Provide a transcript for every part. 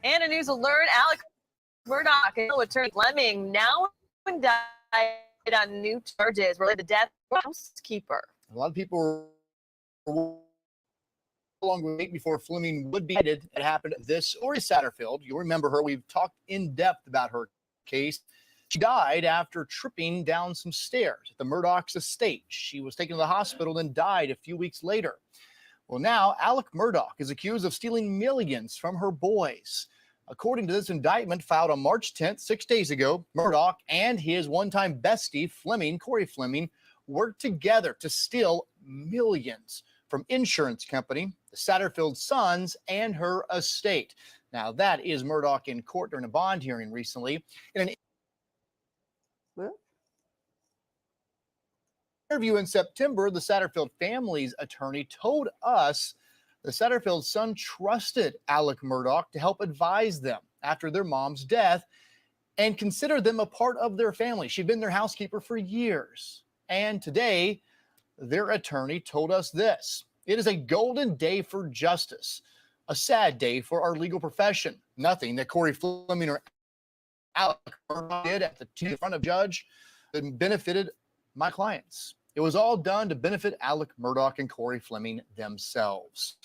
And a news alert, Alex Murdaugh, attorney Fleming, now indicted on new charges related to the death of a housekeeper. A lot of people were long wait before Fleming would be indicted. It happened this Gloria Satterfield. You'll remember her. We've talked in depth about her case. She died after tripping down some stairs at the Murdaugh's estate. She was taken to the hospital and died a few weeks later. Well, now Alec Murdaugh is accused of stealing millions from her boys. According to this indictment filed on March 10th, 6 days ago, Murdaugh and his one-time bestie, Corey Fleming, worked together to steal millions from insurance company, the Satterfield sons, and her estate. Now, that is Murdaugh in court during a bond hearing recently. In an interview in September, the Satterfield family's attorney told us the Satterfield son trusted Alec Murdaugh to help advise them after their mom's death and considered them a part of their family. She'd been their housekeeper for years. And today, their attorney told us this: it is a golden day for justice, a sad day for our legal profession. Nothing that Corey Fleming or Alec Murdaugh did at the front of judge that benefited my clients. It was all done to benefit Alec Murdaugh and Corey Fleming themselves.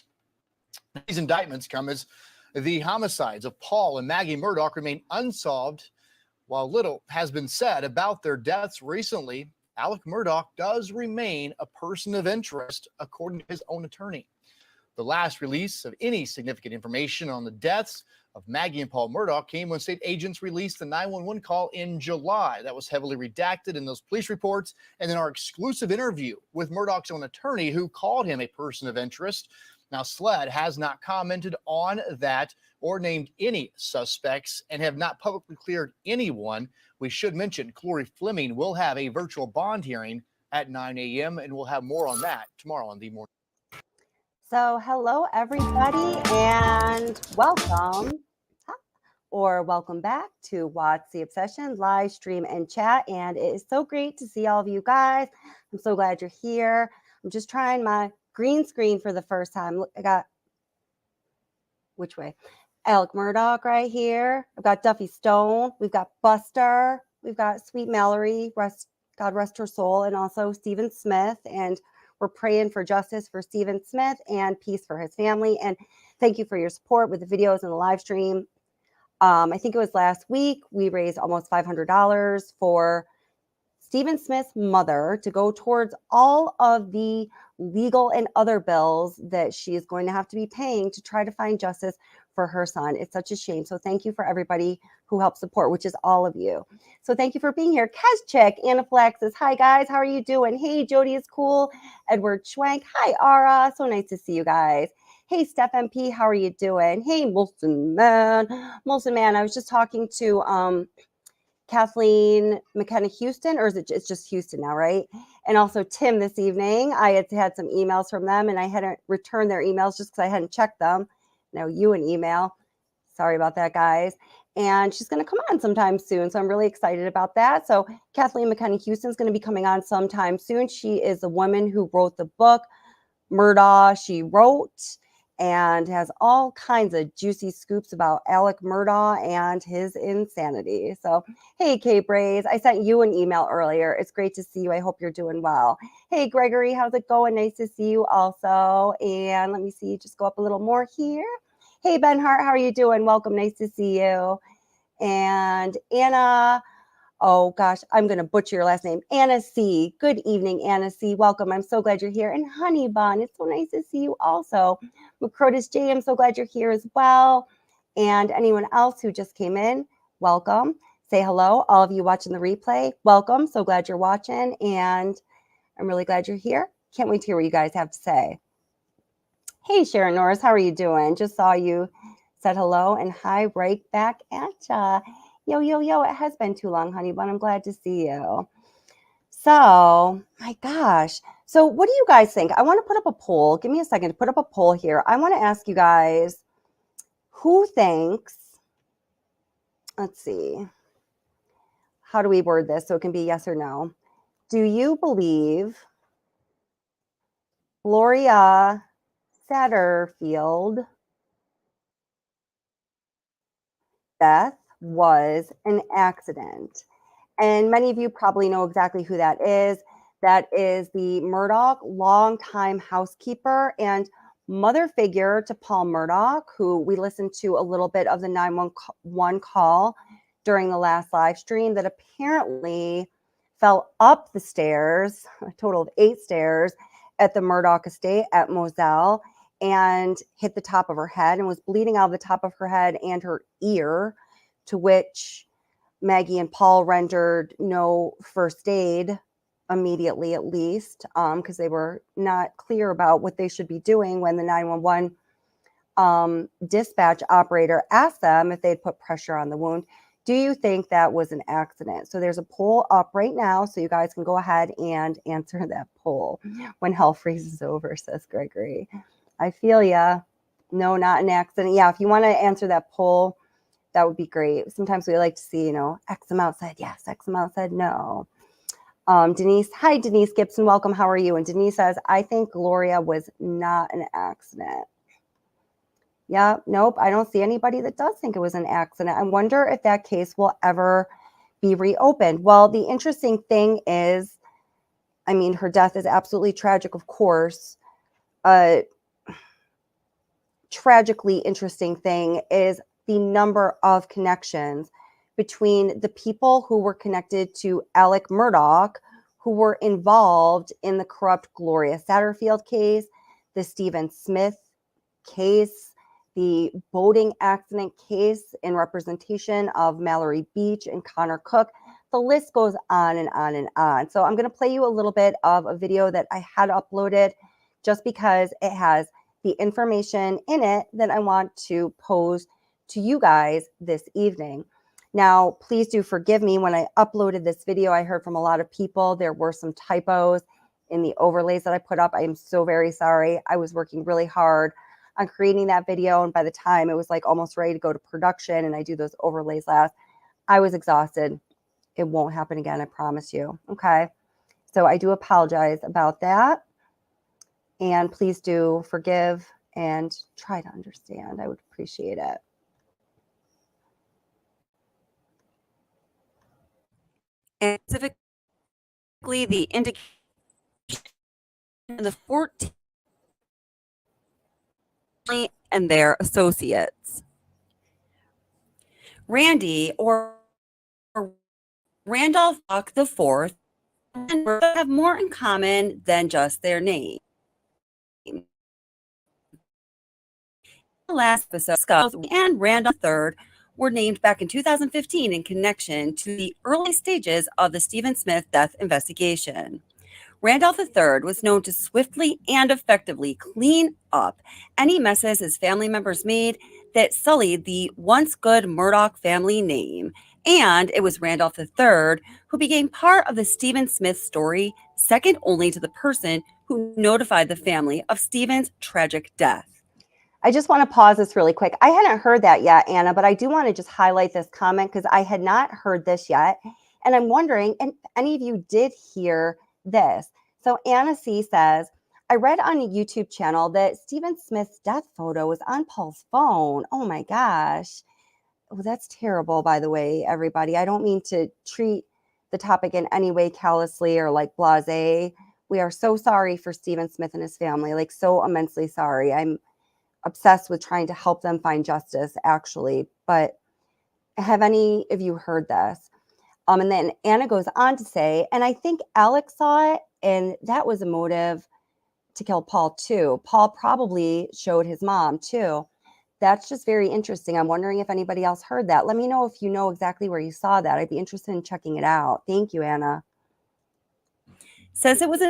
These indictments come as the homicides of Paul and Maggie Murdaugh remain unsolved. While little has been said about their deaths recently, Alec Murdaugh does remain a person of interest, according to his own attorney. The last release of any significant information on the deaths of Maggie and Paul Murdaugh came when state agents released the 911 call in July. That was heavily redacted in those police reports. And then our exclusive interview with Murdaugh's own attorney, who called him a person of interest. Now, Sled has not commented on that or named any suspects and have not publicly cleared anyone. We should mention Corey Fleming will have a virtual bond hearing at 9 a.m. and we'll have more on that tomorrow on The Morning. So hello, everybody, and welcome or welcome back to What's the Obsession live stream and chat. And it is so great to see all of you guys. I'm so glad you're here. I'm just trying my green screen for the first time. Look, I got, which way? Alec Murdaugh right here. I've got Duffy Stone. We've got Buster. We've got Sweet Mallory, God rest her soul, and also Stephen Smith. And we're praying for justice for Stephen Smith and peace for his family. And thank you for your support with the videos and the live stream. I think it was last week, we raised almost $500 for Stephen Smith's mother to go towards all of the legal and other bills that she is going to have to be paying to try to find justice for her son. It's such a shame. So thank you for everybody who helped support, which is all of you. So thank you for being here. Kezchik, Anaphylaxis. Hi, guys. How are you doing? Hey, Jody is cool. Edward Schwank. Hi, Ara. So nice to see you guys. Hey, Steph MP. How are you doing? Hey, Molson Man. Molson Man, I was just talking to Kathleen McKenna Houston, or is it it's just Houston now, right? And also Tim this evening. I had some emails from them and I hadn't returned their emails just because I hadn't checked them. Now you an email. Sorry about that, guys. And she's going to come on sometime soon. So I'm really excited about that. So Kathleen McKenna Houston is going to be coming on sometime soon. She is the woman who wrote the book, Murdaugh, She Wrote, and has all kinds of juicy scoops about Alec Murdaugh and his insanity. So, hey, Kay Braze, I sent you an email earlier. It's great to see you. I hope you're doing well. Hey, Gregory, how's it going? Nice to see you also. And let me see, just go up a little more here. Hey, Ben Hart, how are you doing? Welcome. Nice to see you. And Anna, oh gosh, I'm going to butcher your last name. Anna C. Good evening, Anna C. Welcome. I'm so glad you're here. And Honey Bun, it's so nice to see you also. Macrotus J, I'm so glad you're here as well. And anyone else who just came in, welcome. Say hello. All of you watching the replay, welcome. So glad you're watching. And I'm really glad you're here. Can't wait to hear what you guys have to say. Hey, Sharon Norris, how are you doing? Just saw you said hello and hi right back at ya. Yo, yo, yo, it has been too long, honey, but I'm glad to see you. So, my gosh. So what do you guys think? I want to put up a poll. Give me a second to put up a poll here. I want to ask you guys who thinks, let's see, how do we word this so it can be yes or no? Do you believe Gloria Satterfield death was an accident. And many of you probably know exactly who that is. That is the Murdaugh longtime housekeeper and mother figure to Paul Murdaugh, who we listened to a little bit of the 911 call during the last live stream, that apparently fell up the stairs, a total of 8 stairs, at the Murdaugh estate at Moselle, and hit the top of her head and was bleeding out of the top of her head and her ear, to which Maggie and Paul rendered no first aid immediately, at least, because they were not clear about what they should be doing when the 911 dispatch operator asked them if they'd put pressure on the wound. Do you think that was an accident? So there's a poll up right now, so you guys can go ahead and answer that poll when hell freezes over, says Gregory. I feel ya. No, not an accident. Yeah, if you want to answer that poll, that would be great. Sometimes we like to see, X amount said yes, X amount said no. Denise, hi, Denise Gibson, welcome. How are you? And Denise says, I think Gloria was not an accident. Yeah, nope, I don't see anybody that does think it was an accident. I wonder if that case will ever be reopened. Well, the interesting thing is, her death is absolutely tragic, of course. Tragically interesting thing is the number of connections between the people who were connected to Alec Murdaugh, who were involved in the corrupt Gloria Satterfield case, the Stephen Smith case, the boating accident case in representation of Mallory Beach and Connor Cook. The list goes on and on and on. So I'm going to play you a little bit of a video that I had uploaded just because it has the information in it that I want to pose to you guys this evening. Now, please do forgive me. When I uploaded this video, I heard from a lot of people there were some typos in the overlays that I put up. I am so very sorry. I was working really hard on creating that video, and by the time it was like almost ready to go to production and I do those overlays last, I was exhausted. It won't happen again, I promise you. Okay, so I do apologize about that, and please do forgive and try to understand. I would appreciate it. And specifically the indication and the 14 and their associates. Randy or Randolph Buck the Fourth and Murdaugh have more in common than just their name. The last episode, and Randolph III were named back in 2015 in connection to the early stages of the Stephen Smith death investigation. Randolph III was known to swiftly and effectively clean up any messes his family members made that sullied the once good Murdaugh family name. And it was Randolph III who became part of the Stephen Smith story, second only to the person who notified the family of Stephen's tragic death. I just want to pause this really quick. I hadn't heard that yet, Anna, but I do want to just highlight this comment because I had not heard this yet. And I'm wondering if any of you did hear this. So Anna C says, I read on a YouTube channel that Stephen Smith's death photo was on Paul's phone. Oh my gosh. Oh, that's terrible, by the way, everybody. I don't mean to treat the topic in any way callously or like blasé. We are so sorry for Stephen Smith and his family, like so immensely sorry. I'm obsessed with trying to help them find justice, actually. But have any of you heard this? And then Anna goes on to say, and I think Alex saw it, and that was a motive to kill Paul too. Paul probably showed his mom too. That's just very interesting. I'm wondering if anybody else heard that. Let me know if you know exactly where you saw that. I'd be interested in checking it out. Thank you, Anna. Says it was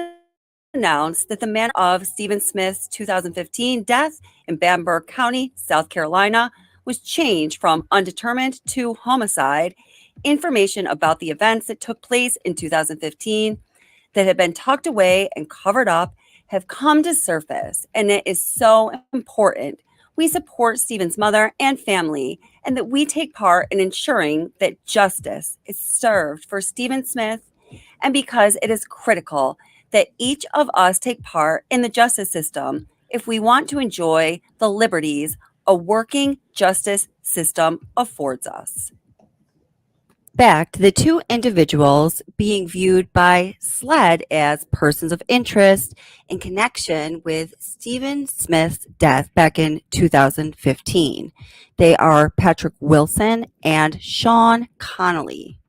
announced that the manner of Stephen Smith's 2015 death in Bamberg County, South Carolina, was changed from undetermined to homicide. Information about the events that took place in 2015 that had been tucked away and covered up have come to surface, and it is so important we support Stephen's mother and family, and that we take part in ensuring that justice is served for Stephen Smith, and because it is critical that each of us take part in the justice system if we want to enjoy the liberties a working justice system affords us. Back to the two individuals being viewed by Sled as persons of interest in connection with Stephen Smith's death back in 2015. They are Patrick Wilson and Sean Connolly.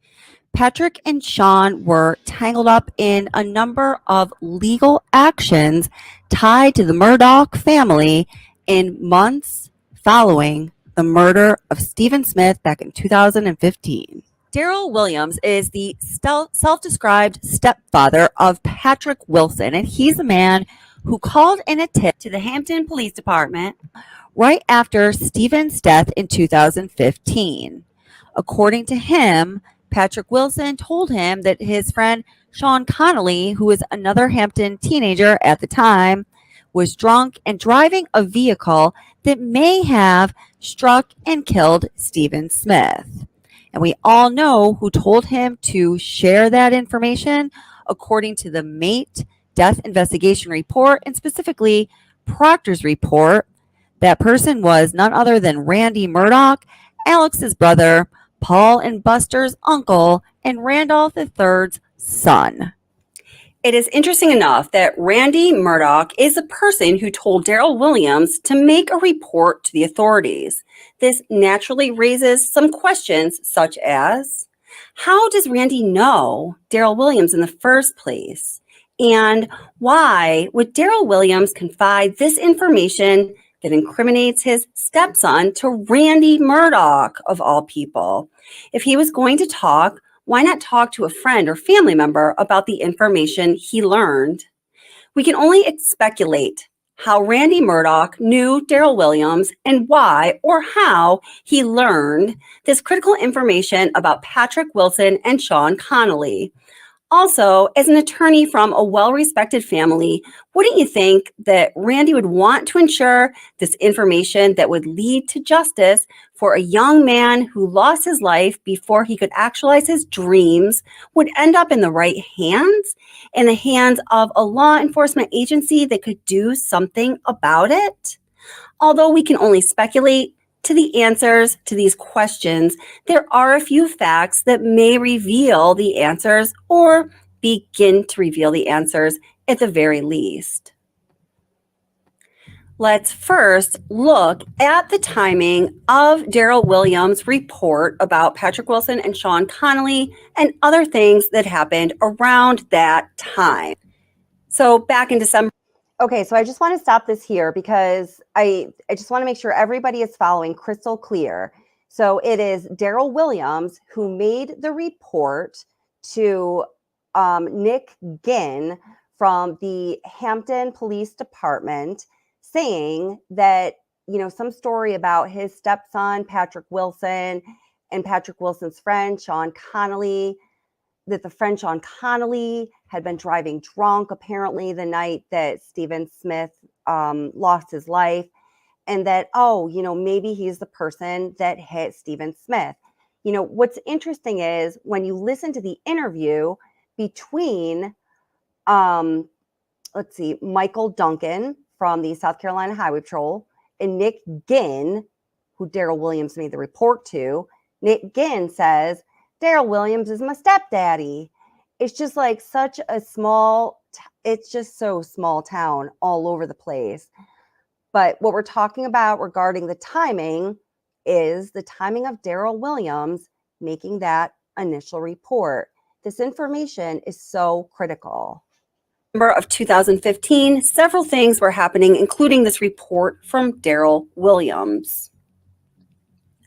Patrick and Sean were tangled up in a number of legal actions tied to the Murdaugh family in months following the murder of Stephen Smith back in 2015. Daryl Williams is the self-described stepfather of Patrick Wilson, and he's a man who called in a tip to the Hampton Police Department right after Stephen's death in 2015. According to him, Patrick Wilson told him that his friend Sean Connolly, who was another Hampton teenager at the time, was drunk and driving a vehicle that may have struck and killed Stephen Smith. And we all know who told him to share that information according to the MATE death investigation report, and specifically Proctor's report. That person was none other than Randy Murdaugh, Alex's brother, Paul and Buster's uncle, and Randolph III's son. It is interesting enough that Randy Murdaugh is the person who told Daryl Williams to make a report to the authorities. This naturally raises some questions such as, how does Randy know Daryl Williams in the first place? And why would Daryl Williams confide this information that incriminates his stepson to Randy Murdaugh, of all people? If he was going to talk, why not talk to a friend or family member about the information he learned? We can only speculate how Randy Murdaugh knew Daryl Williams and why or how he learned this critical information about Patrick Wilson and Sean Connolly. Also, as an attorney from a well-respected family, wouldn't you think that Randy would want to ensure this information that would lead to justice for a young man who lost his life before he could actualize his dreams would end up in the right hands, in the hands of a law enforcement agency that could do something about it? Although we can only speculate, to the answers to these questions, there are a few facts that may reveal the answers or begin to reveal the answers at the very least. Let's first look at the timing of Daryl Williams' report about Patrick Wilson and Sean Connolly and other things that happened around that time. So back in December. Okay, so I just want to stop this here because I just want to make sure everybody is following crystal clear. So it is Daryl Williams who made the report to Nick Ginn from the Hampton Police Department saying that, you know, some story about his stepson, Patrick Wilson, and Patrick Wilson's friend, Sean Connolly, that the friend Sean Connolly had been driving drunk apparently the night that Stephen Smith lost his life, and that, oh, you know, maybe he's the person that hit Stephen Smith. You know, what's interesting is when you listen to the interview between, Michael Duncan from the South Carolina Highway Patrol and Nick Ginn, who Daryl Williams made the report to, Nick Ginn says, Daryl Williams is my stepdaddy. It's just like such a it's just so small town all over the place. But what we're talking about regarding the timing is the timing of Daryl Williams making that initial report. This information is so critical. Of 2015, several things were happening, including this report from Daryl Williams.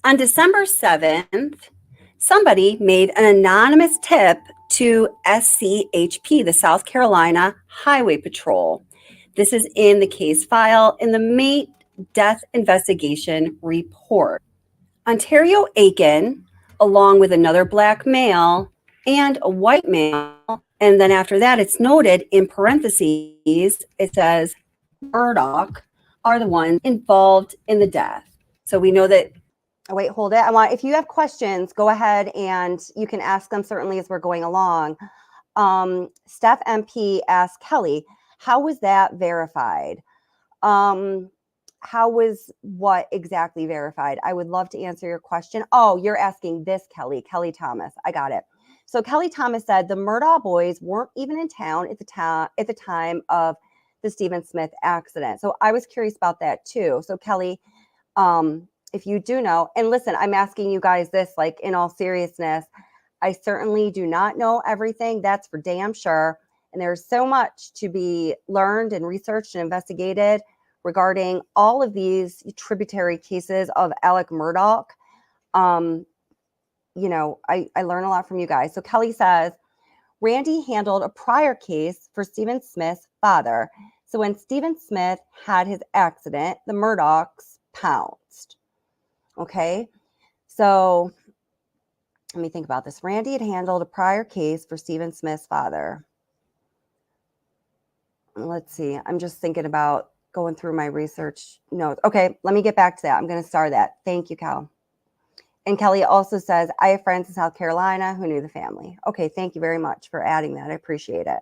On December 7th, somebody made an anonymous tip to SCHP, the South Carolina Highway Patrol. This is in the case file in the MATE Death Investigation Report. Ontario Aiken, along with another black male and a white male, and then after that it's noted in parentheses, it says Murdaugh, are the ones involved in the death. So we know that. Oh, wait, hold it. If you have questions, go ahead and you can ask them certainly as we're going along. Steph MP asked Kelly, how was that verified? how was what exactly verified? I would love to answer your question. Oh, you're asking this, Kelly Thomas. I got it. So Kelly Thomas said the Murdaugh boys weren't even in town at the time of the Stephen Smith accident. So I was curious about that too. So Kelly, if you do know, and listen, I'm asking you guys this like in all seriousness, I certainly do not know everything. That's for damn sure. And there's so much to be learned and researched and investigated regarding all of these tributary cases of Alec Murdaugh. You know, I learn a lot from you guys. So Kelly says, Randy handled a prior case for Stephen Smith's father. So when Stephen Smith had his accident, the Murdaughs pounced. Okay. So let me think about this. Randy had handled a prior case for Stephen Smith's father. Let's see. I'm just thinking about going through my research notes. Okay, let me get back to that. I'm going to star that. Thank you, Cal. And Kelly also says, I have friends in South Carolina who knew the family. Okay, thank you very much for adding that. I appreciate it.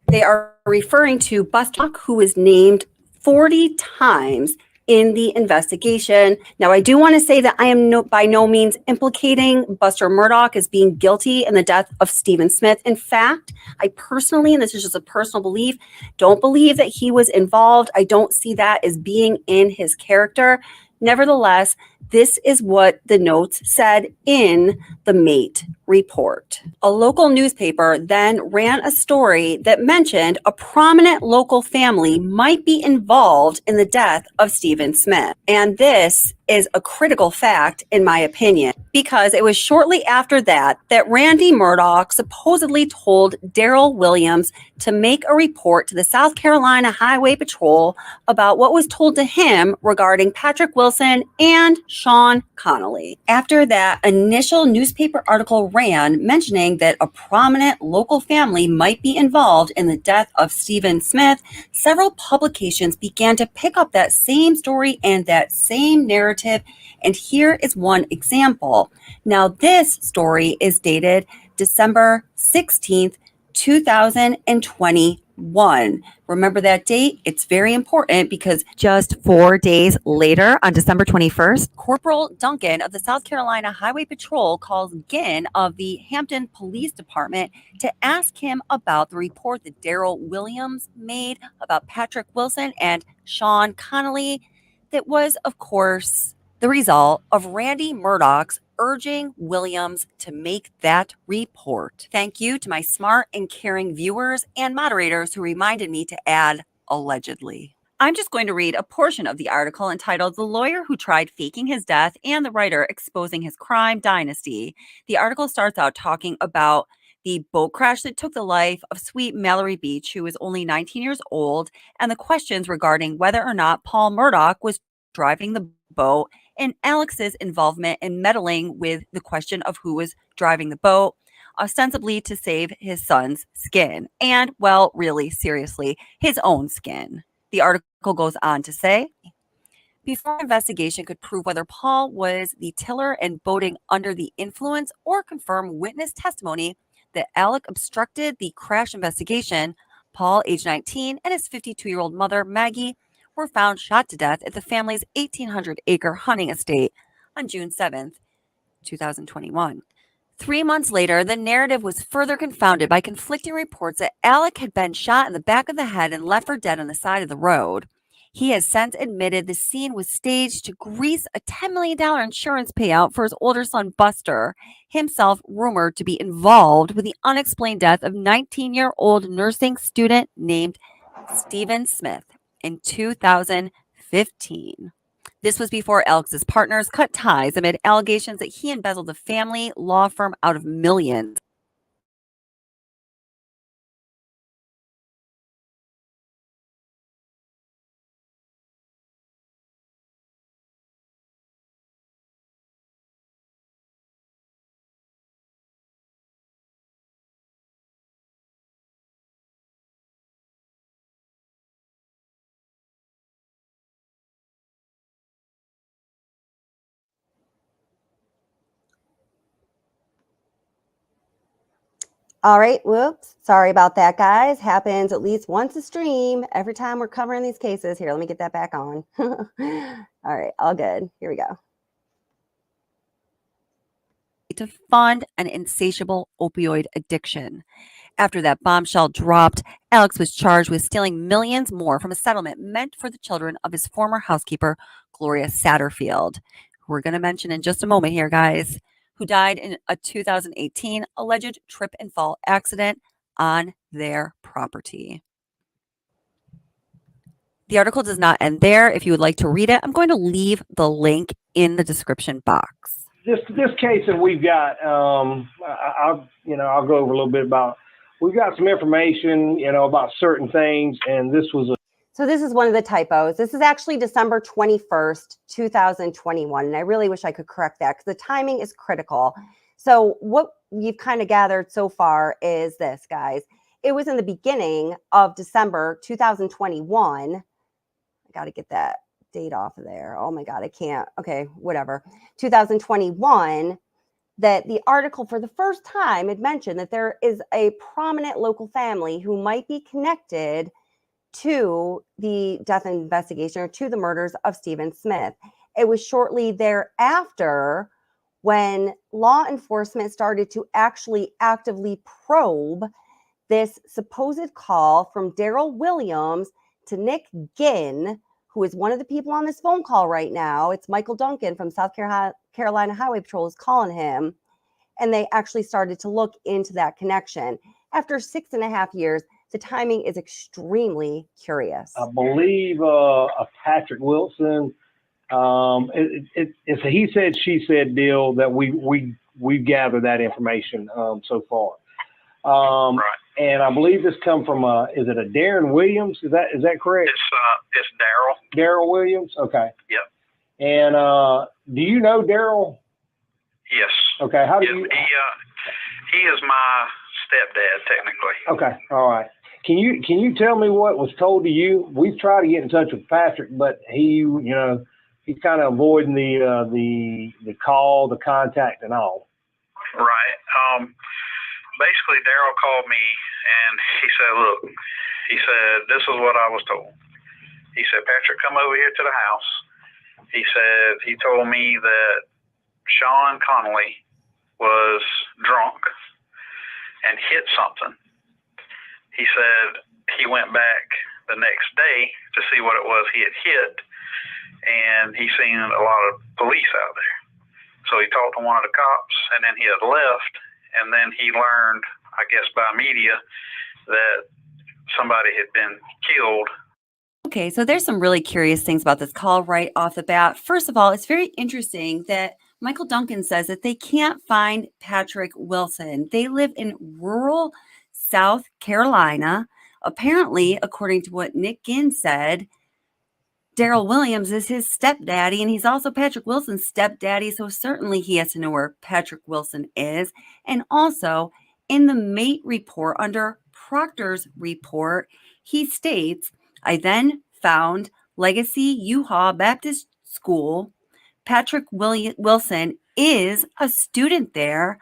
They are referring to Buster, who was named 40 times in the investigation. Now, I do want to say that I am by no means implicating Buster Murdaugh as being guilty in the death of Stephen Smith. In fact, I personally, and this is just a personal belief, don't believe that he was involved. I don't see that as being in his character. Nevertheless, this is what the notes said in the mate report. A local newspaper then ran a story that mentioned a prominent local family might be involved in the death of Stephen Smith. And this is a critical fact, in my opinion, because it was shortly after that Randy Murdaugh supposedly told Daryl Williams to make a report to the South Carolina Highway Patrol about what was told to him regarding Patrick Wilson and Sean Connolly. After that initial newspaper article ran mentioning that a prominent local family might be involved in the death of Stephen Smith, several publications began to pick up that same story and that same narrative. And here is one example. Now, this story is dated December 16th, 2021. Remember that date? It's very important because just 4 days later, on December 21st, Corporal Duncan of the South Carolina Highway Patrol calls Ginn of the Hampton Police Department to ask him about the report that Daryl Williams made about Patrick Wilson and Sean Connolly. That was, of course, the result of Randy Murdaugh's urging Williams to make that report. Thank you to my smart and caring viewers and moderators who reminded me to add allegedly. I'm just going to read a portion of the article entitled The Lawyer Who Tried Faking His Death and the Writer Exposing His Crime Dynasty. The article starts out talking about the boat crash that took the life of sweet Mallory Beach, who was only 19 years old, and the questions regarding whether or not Paul Murdaugh was driving the boat and Alex's involvement in meddling with the question of who was driving the boat, ostensibly to save his son's skin. And, well, really, seriously, his own skin. The article goes on to say, before investigation could prove whether Paul was the tiller and boating under the influence or confirm witness testimony that Alec obstructed the crash investigation, Paul, age 19, and his 52-year-old mother, Maggie, were found shot to death at the family's 1,800-acre hunting estate on June 7th, 2021. 3 months later, the narrative was further confounded by conflicting reports that Alec had been shot in the back of the head and left for dead on the side of the road. He has since admitted the scene was staged to grease a $10 million insurance payout for his older son, Buster, himself rumored to be involved with the unexplained death of 19-year-old nursing student named Stephen Smith in 2015. This was before Alex's partners cut ties amid allegations that he embezzled the family law firm out of millions. All right. Whoops. Sorry about that, guys. Happens at least once a stream every time we're covering these cases. Here, let me get that back on. All right. All good. Here we go. To fund an insatiable opioid addiction. After that bombshell dropped, Alex was charged with stealing millions more from a settlement meant for the children of his former housekeeper, Gloria Satterfield, who we're going to mention in just a moment here, guys, who died in a 2018 alleged trip and fall accident on their property. The article does not end there. If you would like to read it, I'm going to leave the link in the description box. This case that we've got, I'll go over a little bit about. We've got some information, about certain things, and this was So this is one of the typos. This is actually December 21st, 2021, and I really wish I could correct that because the timing is critical. So what you've kind of gathered so far is this, guys. It was in the beginning of December 2021. I got to get that date off of there. Oh my God, I can't. Okay, whatever. 2021, that the article for the first time had mentioned that there is a prominent local family who might be connected to the death investigation or to the murders of Stephen Smith. It was shortly thereafter when law enforcement started to actually actively probe this supposed call from Daryl Williams to Nick Ginn, who is one of the people on this phone call right now. It's Michael Duncan from South Carolina Highway Patrol is calling him. And they actually started to look into that connection. After 6.5 years, the timing is extremely curious. I believe a Patrick Wilson. It's a he said, she said deal that we've gathered that information so far. Right. And I believe this come from is it a Darren Williams? Is that correct? It's Daryl. Daryl Williams. Okay. Yep. And do you know Daryl? Yes. Okay. How do you? He is my stepdad technically. Okay. All right. Can you tell me what was told to you? We've tried to get in touch with Patrick, but he's kind of avoiding the call, the contact, and all. Right. Basically, Daryl called me and he said, "Look," he said, "this is what I was told." He said, "Patrick, come over here to the house." He said he told me that Sean Connolly was drunk and hit something. He said he went back the next day to see what it was he had hit, and he seen a lot of police out there. So he talked to one of the cops, and then he had left, and then he learned, I guess by media, that somebody had been killed. Okay, so there's some really curious things about this call right off the bat. First of all, it's very interesting that Michael Duncan says that they can't find Patrick Wilson. They live in rural South Carolina. Apparently, according to what Nick Ginn said, Daryl Williams is his stepdaddy, and he's also Patrick Wilson's stepdaddy, so certainly he has to know where Patrick Wilson is. And also, in the mate report under Proctor's report, he states, "I then found Legacy Uhaw Baptist School. Patrick Wilson is a student there,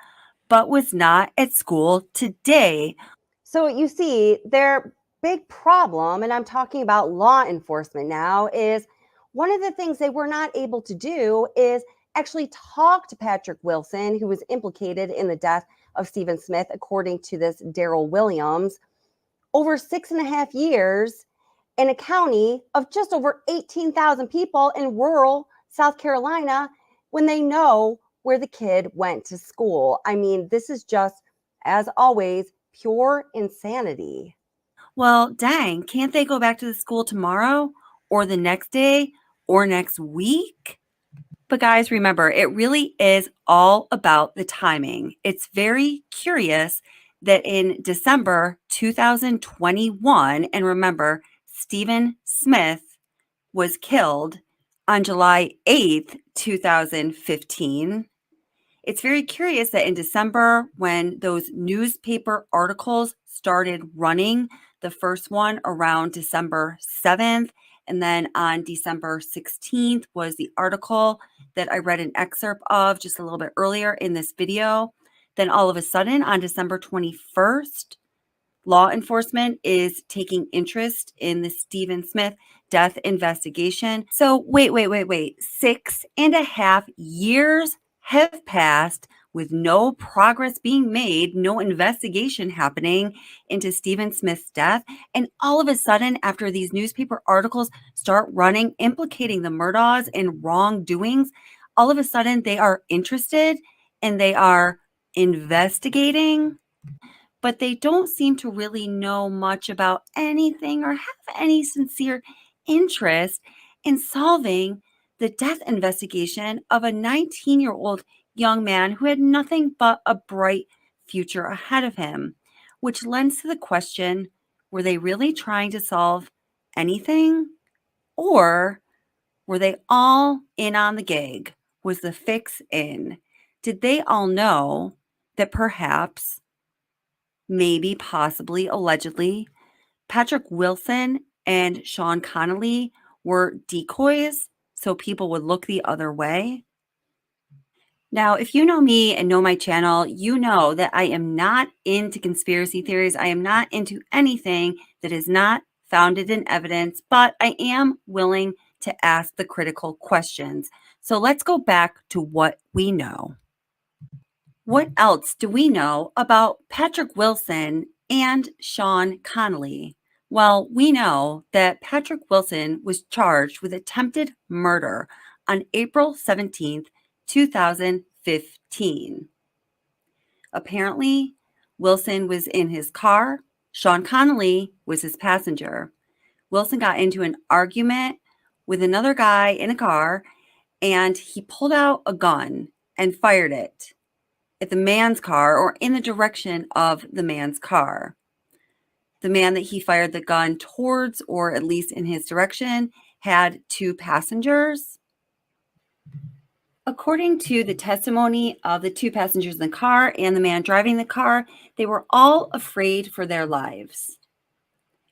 but was not at school today." So you see, their big problem, and I'm talking about law enforcement now, is one of the things they were not able to do is actually talk to Patrick Wilson, who was implicated in the death of Stephen Smith, according to this Daryl Williams, over 6.5 years in a county of just over 18,000 people in rural South Carolina, when they know where the kid went to school. I mean, this is just, as always, pure insanity. Well, dang, can't they go back to the school tomorrow or the next day or next week? But guys, remember, it really is all about the timing. It's very curious that in December 2021, and remember, Stephen Smith was killed on July 8th, 2015. It's very curious that in December, when those newspaper articles started running, the first one around December 7th, and then on December 16th was the article that I read an excerpt of just a little bit earlier in this video. Then all of a sudden on December 21st, law enforcement is taking interest in the Stephen Smith death investigation. So wait. 6.5 years have passed with no progress being made, no investigation happening into Stephen Smith's death. And all of a sudden, after these newspaper articles start running, implicating the Murdaughs in wrongdoings, all of a sudden they are interested and they are investigating, but they don't seem to really know much about anything or have any sincere interest in solving the death investigation of a 19-year-old young man who had nothing but a bright future ahead of him, which lends to the question, were they really trying to solve anything? Or were they all in on the gig? Was the fix in? Did they all know that perhaps, maybe, possibly, allegedly, Patrick Wilson and Sean Connolly were decoys so people would look the other way? Now, if you know me and know my channel, you know that I am not into conspiracy theories. I am not into anything that is not founded in evidence, but I am willing to ask the critical questions. So let's go back to what we know. What else do we know about Patrick Wilson and Sean Connolly? Well, we know that Patrick Wilson was charged with attempted murder on April 17th, 2015. Apparently, Wilson was in his car. Sean Connolly was his passenger. Wilson got into an argument with another guy in a car, and he pulled out a gun and fired it at the man's car, or in the direction of the man's car. The man that he fired the gun towards, or at least in his direction, had 2 passengers. According to the testimony of the 2 passengers in the car and the man driving the car, they were all afraid for their lives.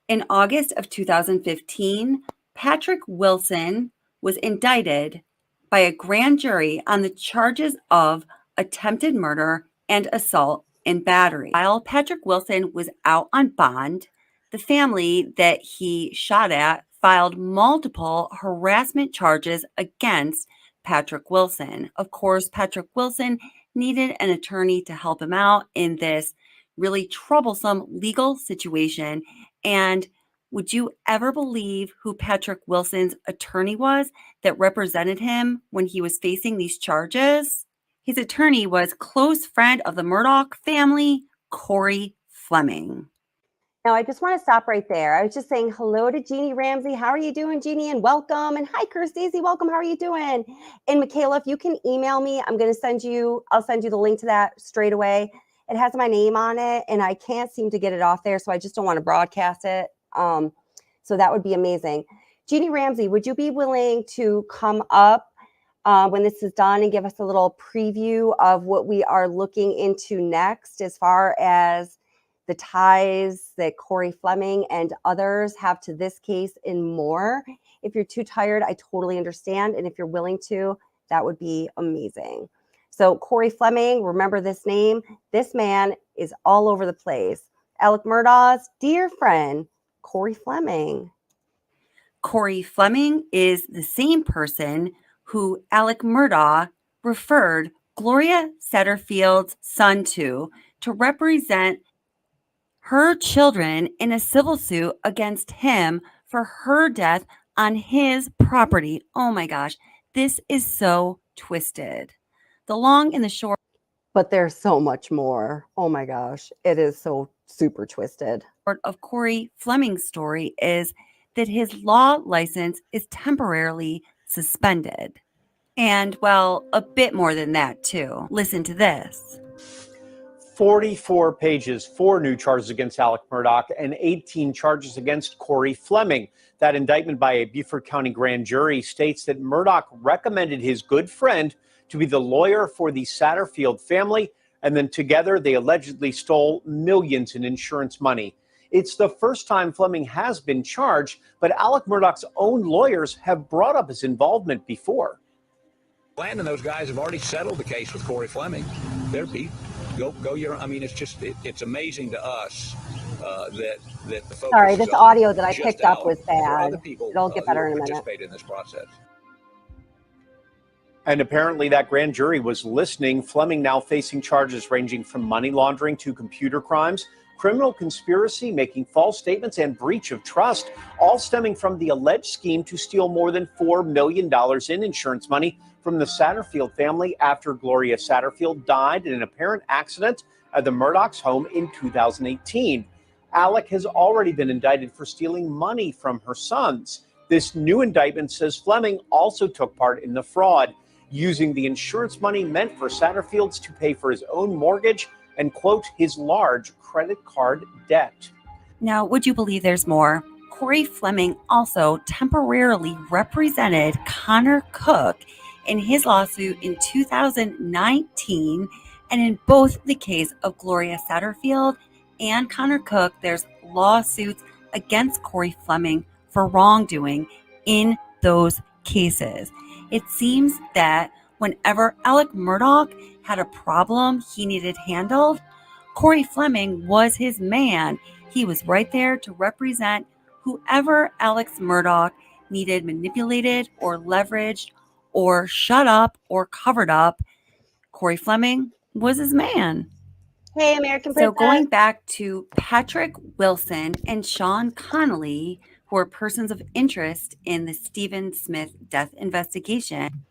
In August of 2015, Patrick Wilson was indicted by a grand jury on the charges of attempted murder and assault and battery. While Patrick Wilson was out on bond, the family that he shot at filed multiple harassment charges against Patrick Wilson. Of course, Patrick Wilson needed an attorney to help him out in this really troublesome legal situation. And would you ever believe who Patrick Wilson's attorney was that represented him when he was facing these charges? His attorney was close friend of the Murdaugh family, Corey Fleming. Now, I just want to stop right there. I was just saying hello to Jeannie Ramsey. How are you doing, Jeannie? And welcome. And hi, Daisy. Welcome. How are you doing? And Michaela, if you can email me, I'll send you the link to that straight away. It has my name on it, and I can't seem to get it off there, so I just don't want to broadcast it. So that would be amazing. Jeannie Ramsey, would you be willing to come up when this is done and give us a little preview of what we are looking into next as far as the ties that Corey Fleming and others have to this case and more? If you're too tired, I totally understand. And if you're willing to, that would be amazing. So Corey Fleming, remember this name. This man is all over the place. Alec Murdaugh's dear friend, Corey Fleming. Corey Fleming is the same person who Alec Murdaugh referred Gloria Satterfield's son to represent her children in a civil suit against him for her death on his property. Oh my gosh, this is so twisted. The long and the short. But there's so much more. Oh my gosh, it is so super twisted. Of Corey Fleming's story is that his law license is temporarily suspended. And, well, a bit more than that, too. Listen to this. 44 pages, 4 new charges against Alec Murdaugh and 18 charges against Corey Fleming. That indictment by a Beaufort County grand jury states that Murdaugh recommended his good friend to be the lawyer for the Satterfield family, and then together they allegedly stole millions in insurance money. It's the first time Fleming has been charged, but Alec Murdaugh's own lawyers have brought up his involvement before. Land and those guys have already settled the case with Corey Fleming. They're beat. Go your. I mean, it's amazing to us that the focus Sorry, is this on audio that I just picked up was Alec. There are bad. other people It'll get who better in a minute. participate in this process. And apparently that grand jury was listening. Fleming now facing charges ranging from money laundering to computer crimes, criminal conspiracy, making false statements, and breach of trust, all stemming from the alleged scheme to steal more than $4 million in insurance money from the Satterfield family after Gloria Satterfield died in an apparent accident at the Murdaugh's home in 2018. Alec has already been indicted for stealing money from her sons. This new indictment says Fleming also took part in the fraud, using the insurance money meant for Satterfield's to pay for his own mortgage and, quote, his large credit card debt. Now, would you believe there's more? Corey Fleming also temporarily represented Connor Cook in his lawsuit in 2019, and in both the case of Gloria Satterfield and Connor Cook, there's lawsuits against Corey Fleming for wrongdoing in those cases. It seems that whenever Alec Murdaugh had a problem he needed handled, Corey Fleming was his man. He was right there to represent whoever Alex Murdaugh needed manipulated or leveraged or shut up or covered up. Corey Fleming was his man. Hey, American So Princess. going back to Patrick Wilson and Sean Connolly, who are persons of interest in the Stephen Smith death investigation.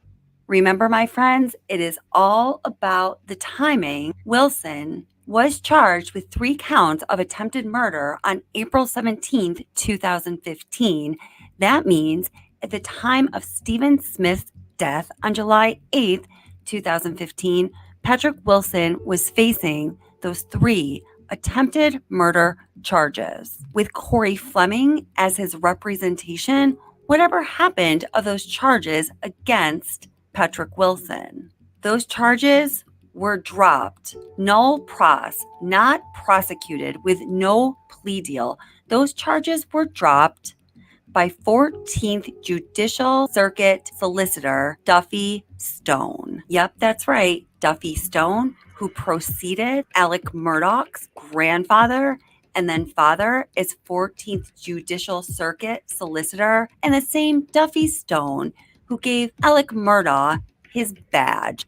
Remember, my friends, it is all about the timing. Wilson was charged with 3 counts of attempted murder on April 17th, 2015. That means at the time of Stephen Smith's death on July 8th, 2015, Patrick Wilson was facing those 3 attempted murder charges. With Corey Fleming as his representation, whatever happened of those charges against Patrick Wilson? Those charges were dropped, null pros, not prosecuted, with no plea deal. Those charges were dropped by 14th Judicial Circuit Solicitor Duffy Stone. Yep, that's right, Duffy Stone, who preceded Alec Murdaugh's grandfather and then father is 14th Judicial Circuit Solicitor, and the same Duffy Stone who gave Alec Murdaugh his badge.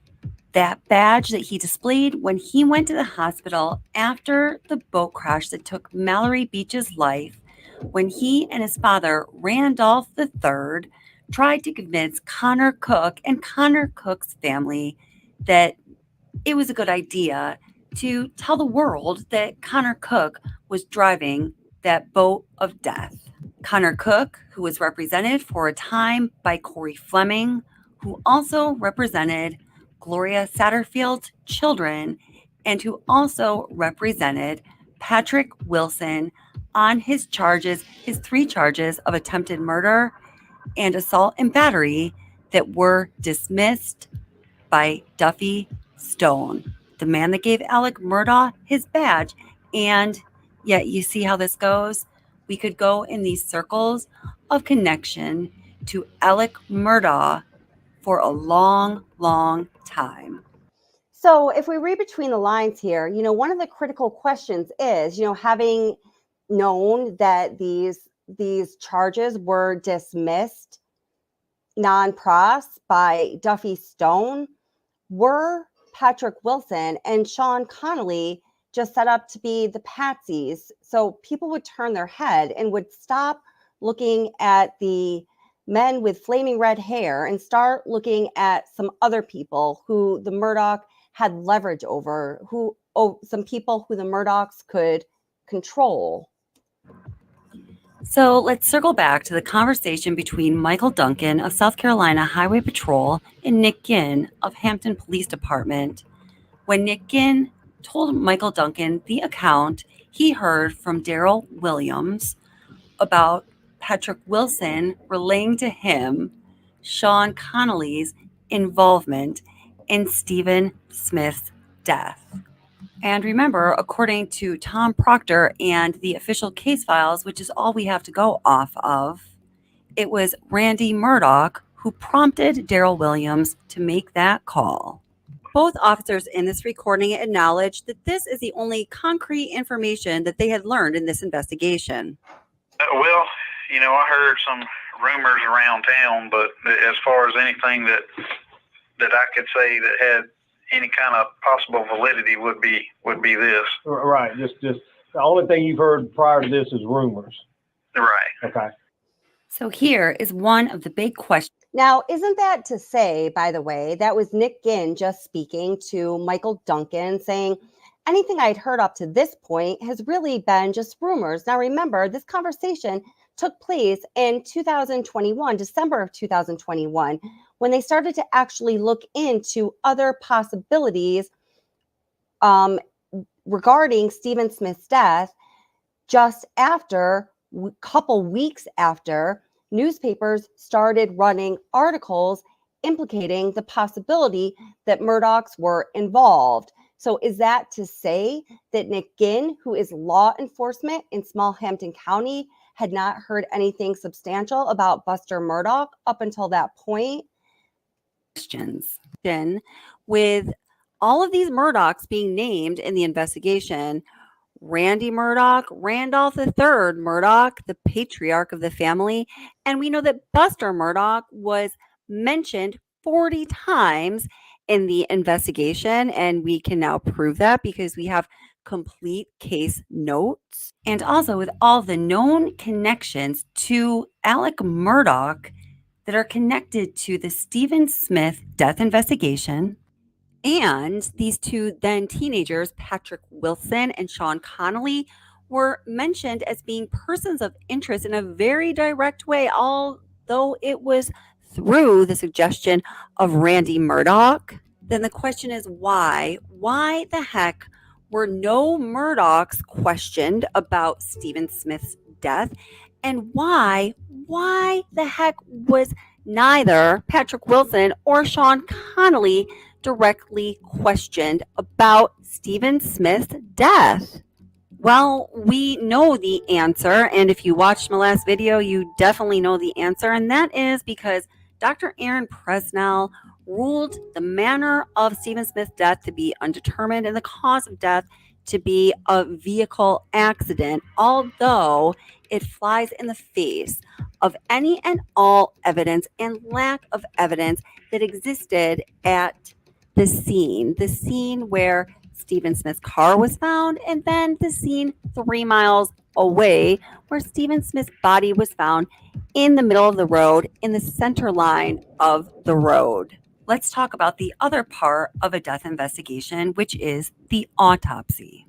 That badge that he displayed when he went to the hospital after the boat crash that took Mallory Beach's life, when he and his father, Randolph III, tried to convince Connor Cook and Connor Cook's family that it was a good idea to tell the world that Connor Cook was driving that boat of death. Connor Cook, who was represented for a time by Corey Fleming, who also represented Gloria Satterfield's children, and who also represented Patrick Wilson on his charges, his 3 charges of attempted murder and assault and battery that were dismissed by Duffy Stone, the man that gave Alec Murdaugh his badge. And yet you see how this goes. We could go in these circles of connection to Alec Murdaugh for a long, long time. So if we read between the lines here, one of the critical questions is, having known that these charges were dismissed non-pros by Duffy Stone, were Patrick Wilson and Sean Connolly just set up to be the Patsies? So people would turn their head and would stop looking at the men with flaming red hair and start looking at some other people who the Murdaugh had leverage over, some people who the Murdaughs could control. So let's circle back to the conversation between Michael Duncan of South Carolina Highway Patrol and Nick Ginn of Hampton Police Department. When Nick Ginn told Michael Duncan the account he heard from Daryl Williams about Patrick Wilson relaying to him Sean Connolly's involvement in Stephen Smith's death. And remember, according to Tom Proctor and the official case files, which is all we have to go off of, it was Randy Murdaugh who prompted Daryl Williams to make that call. Both officers in this recording acknowledged that this is the only concrete information that they had learned in this investigation. Well, I heard some rumors around town, but as far as anything that I could say that had any kind of possible validity would be this. Right. Just the only thing you've heard prior to this is rumors. Right. Okay. So here is one of the big questions. Now, isn't that to say, by the way, that was Nick Ginn just speaking to Michael Duncan saying anything I'd heard up to this point has really been just rumors. Now, remember, this conversation took place in 2021, December of 2021, when they started to actually look into other possibilities regarding Stephen Smith's death just after, a couple weeks after, newspapers started running articles implicating the possibility that Murdaughs were involved. So is that to say that Nick Ginn, who is law enforcement in Small Hampton County, had not heard anything substantial about Buster Murdaugh up until that point? Questions. Then, with all of these Murdaughs being named in the investigation, Randy Murdaugh, Randolph III Murdaugh, the patriarch of the family. And we know that Buster Murdaugh was mentioned 40 times in the investigation. And we can now prove that because we have complete case notes. And also with all the known connections to Alec Murdaugh that are connected to the Stephen Smith death investigation. And these two then teenagers, Patrick Wilson and Sean Connolly, were mentioned as being persons of interest in a very direct way, although it was through the suggestion of Randy Murdaugh. Then the question is why? Why the heck were no Murdaughs questioned about Stephen Smith's death? And why the heck was neither Patrick Wilson or Sean Connolly directly questioned about Stephen Smith's death? Well, we know the answer, and if you watched my last video, you definitely know the answer, and that is because Dr. Aaron Presnell ruled the manner of Stephen Smith's death to be undetermined and the cause of death to be a vehicle accident, although it flies in the face of any and all evidence and lack of evidence that existed at the scene where Stephen Smith's car was found, and then the scene 3 miles away where Stephen Smith's body was found in the middle of the road in the center line of the road. Let's talk about the other part of a death investigation, which is the autopsy.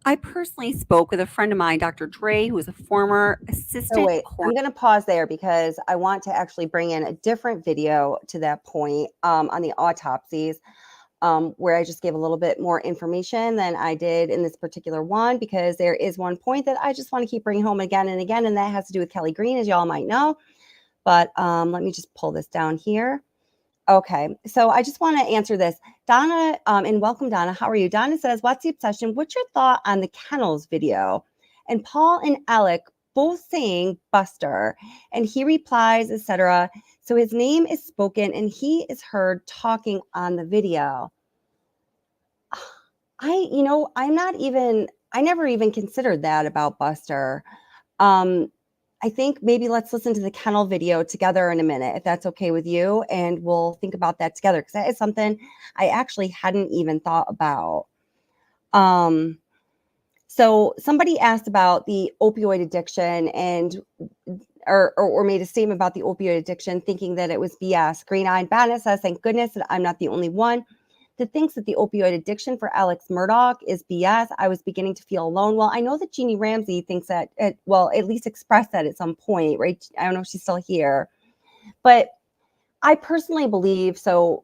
I personally spoke with a friend of mine, Dr. Dre, who is a former assistant. Oh, wait, I'm going to pause there because I want to actually bring in a different video to that point on the autopsies, where I just gave a little bit more information than I did in this particular one, because there is one point that I just want to keep bringing home again and again, and that has to do with Kelly Green, as y'all might know. But let me just pull this down here. Okay, so I just want to answer this. Donna, and welcome, Donna. How are you? Donna says, what's the obsession? What's your thought on the kennels video? And Paul and Alec both saying Buster, and he replies, etc. So his name is spoken and he is heard talking on the video. I never even considered that about Buster. I think maybe let's listen to the kennel video together in a minute, if that's okay with you. And we'll think about that together, because that is something I actually hadn't even thought about. So somebody asked about the opioid addiction and or made a statement about the opioid addiction, thinking that it was BS. Green-eyed Bandit says, thank goodness that I'm not the only one that thinks that the opioid addiction for Alex Murdaugh is BS. I was beginning to feel alone. Well, I know that Jeannie Ramsey thinks that, at least expressed that at some point, right? I don't know if she's still here. But I personally believe, so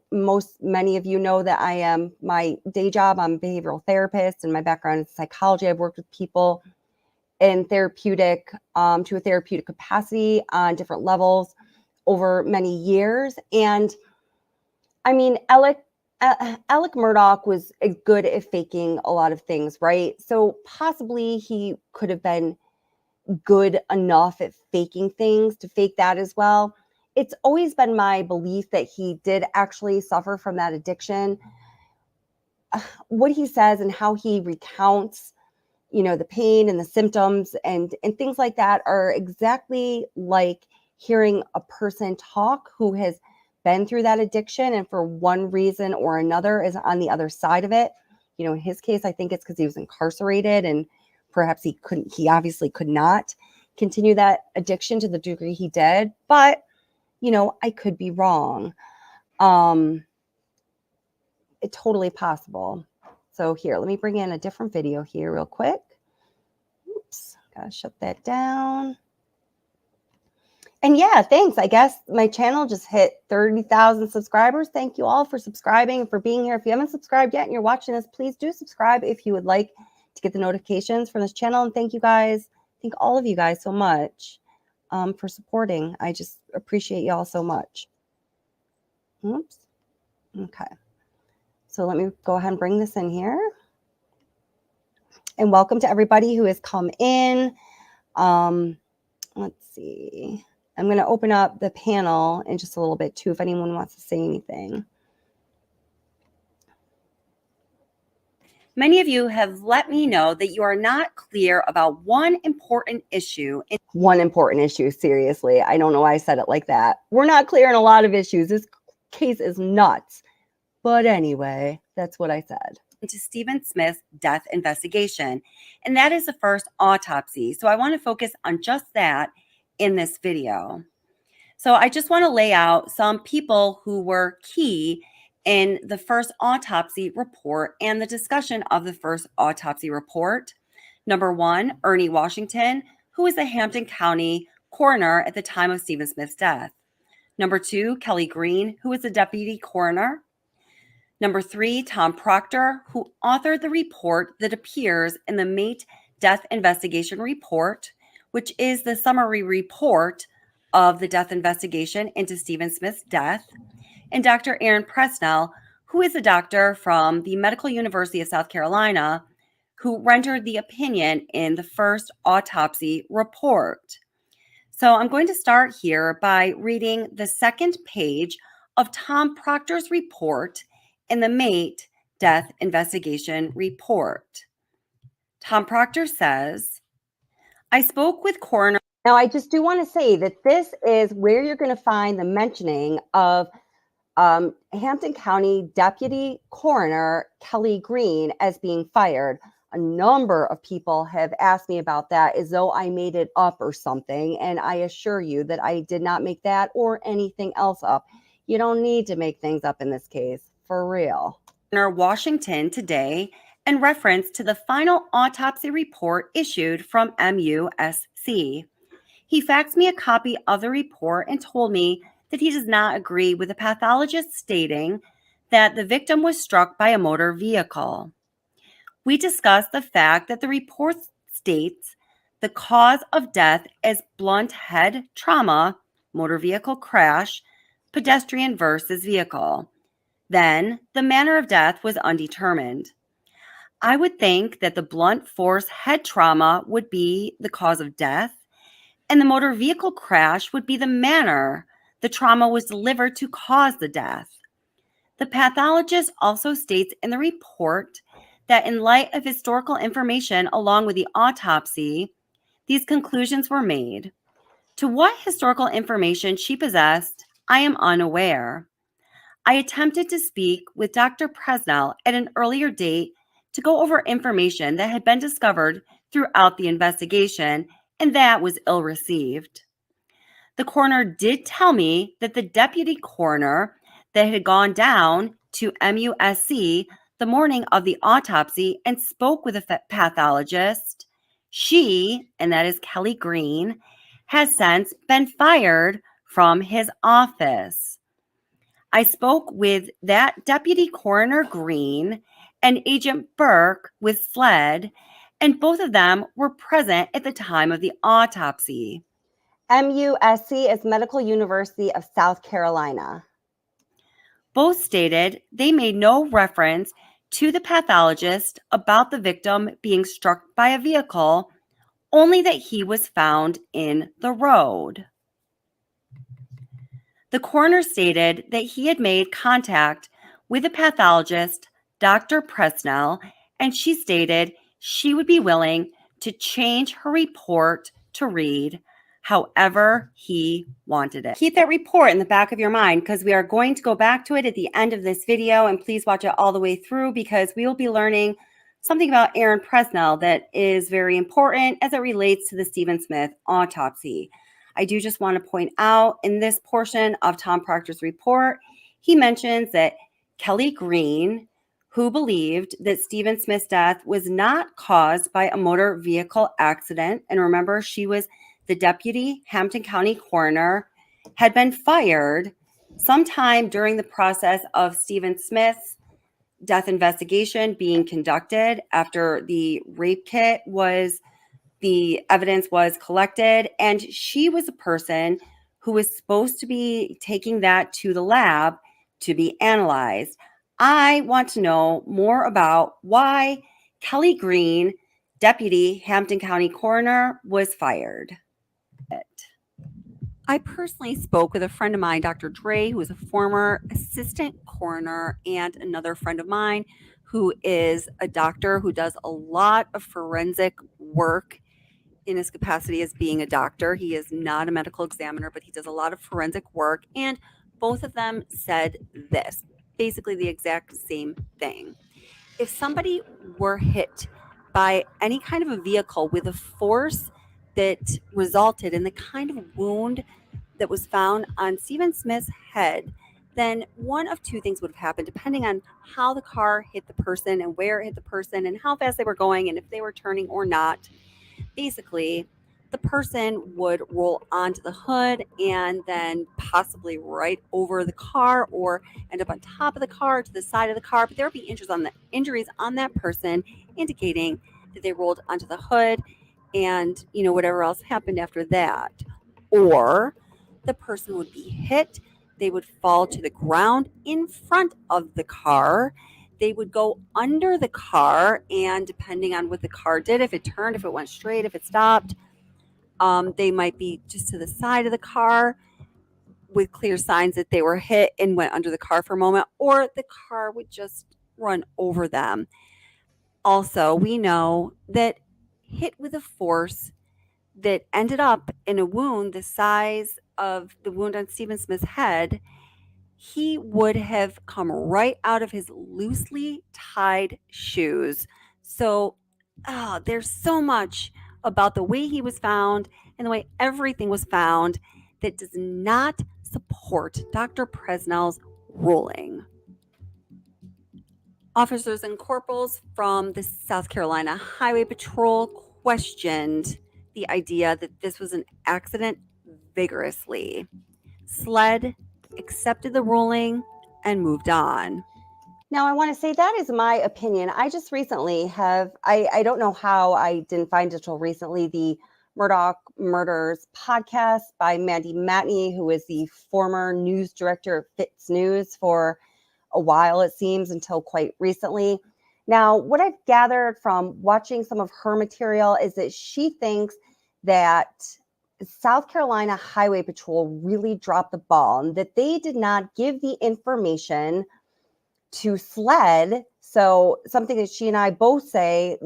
many of you know that I am, my day job, I'm a behavioral therapist, and my background is psychology. I've worked with people in to a therapeutic capacity on different levels over many years. And I mean, Alec Murdaugh was good at faking a lot of things, right? So possibly he could have been good enough at faking things to fake that as well. it's always been my belief that he did actually suffer from that addiction. What he says and how he recounts, you know, the pain and the symptoms and things like that are exactly like hearing a person talk who has been through that addiction and for one reason or another is on the other side of it. You know, in his case, I think it's because he was incarcerated and perhaps he obviously could not continue that addiction to the degree he did. But, you know, I could be wrong. It's totally possible. So here, let me bring in a different video here real quick. Oops, gotta shut that down. And yeah, thanks. I guess my channel just hit 30,000 subscribers. Thank you all for subscribing and for being here. If you haven't subscribed yet and you're watching this, please do subscribe if you would like to get the notifications from this channel. And thank you guys. Thank all of you guys so much for supporting. I just appreciate y'all so much. Oops. Okay. So let me go ahead and bring this in here. And welcome to everybody who has come in. Let's see. I'm going to open up the panel in just a little bit too, if anyone wants to say anything. Many of you have let me know that you are not clear about one important issue. One important issue, seriously. I don't know why I said it like that. We're not clear on a lot of issues. This case is nuts. But anyway, that's what I said. Into Stephen Smith's death investigation, and that is the first autopsy. So I want to focus on just that in this video. So I just want to lay out some people who were key in the first autopsy report and the discussion of the first autopsy report. Number one, Ernie Washington, who was the Hampton County coroner at the time of Stephen Smith's death. Number two, Kelly Green, who was the deputy coroner. Number three, Tom Proctor, who authored the report that appears in the Mate Death Investigation Report, which is the summary report of the death investigation into Stephen Smith's death. And Dr. Aaron Presnell, who is a doctor from the Medical University of South Carolina, who rendered the opinion in the first autopsy report. So I'm going to start here by reading the second page of Tom Proctor's report in the Mate Death Investigation Report. Tom Proctor says, I spoke with coroner. Now, I just do want to say that this is where you're going to find the mentioning of Hampton County Deputy Coroner Kelly Green as being fired. A number of people have asked me about that as though I made it up or something. And I assure you that I did not make that or anything else up. You don't need to make things up in this case. For real. Washington today in reference to the final autopsy report issued from MUSC. He faxed me a copy of the report and told me that he does not agree with the pathologist stating that the victim was struck by a motor vehicle. We discussed the fact that the report states the cause of death as blunt head trauma, motor vehicle crash, pedestrian versus vehicle. Then the manner of death was undetermined. I would think that the blunt force head trauma would be the cause of death, and the motor vehicle crash would be the manner the trauma was delivered to cause the death. The pathologist also states in the report that in light of historical information along with the autopsy, these conclusions were made. To what historical information she possessed, I am unaware. I attempted to speak with Dr. Presnell at an earlier date to go over information that had been discovered throughout the investigation, and that was ill-received. The coroner did tell me that the deputy coroner that had gone down to MUSC the morning of the autopsy and spoke with a pathologist, she, and that is Kelly Green, has since been fired from his office. I spoke with that deputy coroner Green and Agent Burke with Sled, and both of them were present at the time of the autopsy. MUSC is Medical University of South Carolina. Both stated they made no reference to the pathologist about the victim being struck by a vehicle, only that he was found in the road. The coroner stated that he had made contact with the pathologist, Dr. Presnell, and she stated she would be willing to change her report to read however he wanted it. Keep that report in the back of your mind because we are going to go back to it at the end of this video, and please watch it all the way through because we will be learning something about Aaron Presnell that is very important as it relates to the Stephen Smith autopsy. I do just want to point out in this portion of Tom Proctor's report, he mentions that Kelly Green, who believed that Stephen Smith's death was not caused by a motor vehicle accident, and remember, she was the deputy Hampton County coroner, had been fired sometime during the process of Stephen Smith's death investigation being conducted after the rape kit the evidence was collected, and she was a person who was supposed to be taking that to the lab to be analyzed. I want to know more about why Kelly Green, deputy Hampton County coroner, was fired. I personally spoke with a friend of mine, Dr. Dre, who is a former assistant coroner, and another friend of mine who is a doctor who does a lot of forensic work in his capacity as being a doctor. He is not a medical examiner, but he does a lot of forensic work. And both of them said this, basically the exact same thing. If somebody were hit by any kind of a vehicle with a force that resulted in the kind of wound that was found on Stephen Smith's head, then one of two things would have happened, depending on how the car hit the person and where it hit the person and how fast they were going and if they were turning or not. Basically, the person would roll onto the hood and then possibly right over the car or end up on top of the car to the side of the car. But there would be injuries on that person indicating that they rolled onto the hood and, whatever else happened after that. Or the person would be hit. They would fall to the ground in front of the car. They would go under the car, and depending on what the car did, if it turned, if it went straight, if it stopped, they might be just to the side of the car with clear signs that they were hit and went under the car for a moment, or the car would just run over them. Also, we know that hit with a force that ended up in a wound the size of the wound on Stephen Smith's head, he would have come right out of his loosely tied shoes. So there's so much about the way he was found and the way everything was found that does not support Dr. Presnell's ruling. Officers and corporals from the South Carolina Highway Patrol questioned the idea that this was an accident vigorously. Sled accepted the ruling and moved on. Now, I want to say that is my opinion. I just recently I don't know how I didn't find it until recently, the Murdaugh Murders podcast by Mandy Matney, who is the former news director of Fitz News for a while, it seems, until quite recently. Now, what I've gathered from watching some of her material is that she thinks that South Carolina Highway Patrol really dropped the ball and that they did not give the information to Sled. So something that she and I both say,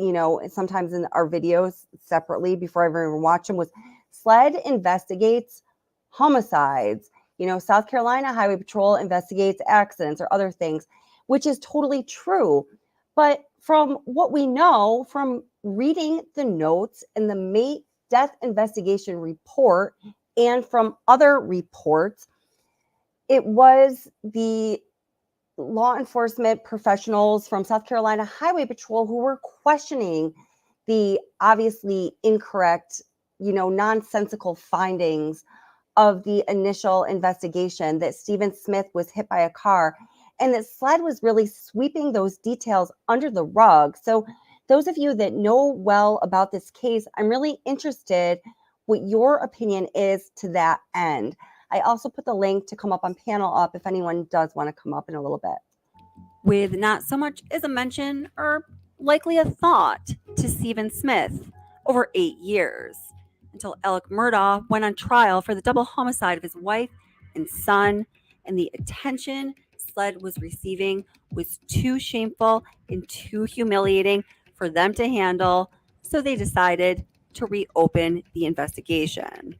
sometimes in our videos separately before I ever watch them, was Sled investigates homicides. South Carolina Highway Patrol investigates accidents or other things, which is totally true. But from what we know from reading the notes in the May death investigation report and from other reports, it was the law enforcement professionals from South Carolina Highway Patrol who were questioning the obviously incorrect, nonsensical findings of the initial investigation that Stephen Smith was hit by a car, and that Sled was really sweeping those details under the rug. So those of you that know well about this case, I'm really interested what your opinion is to that end. I also put the link to come up on panel up if anyone does want to come up in a little bit. With not so much as a mention or likely a thought to Stephen Smith over 8 years, until Alec Murdaugh went on trial for the double homicide of his wife and son, and the attention Sled was receiving was too shameful and too humiliating for them to handle, so they decided to reopen the investigation.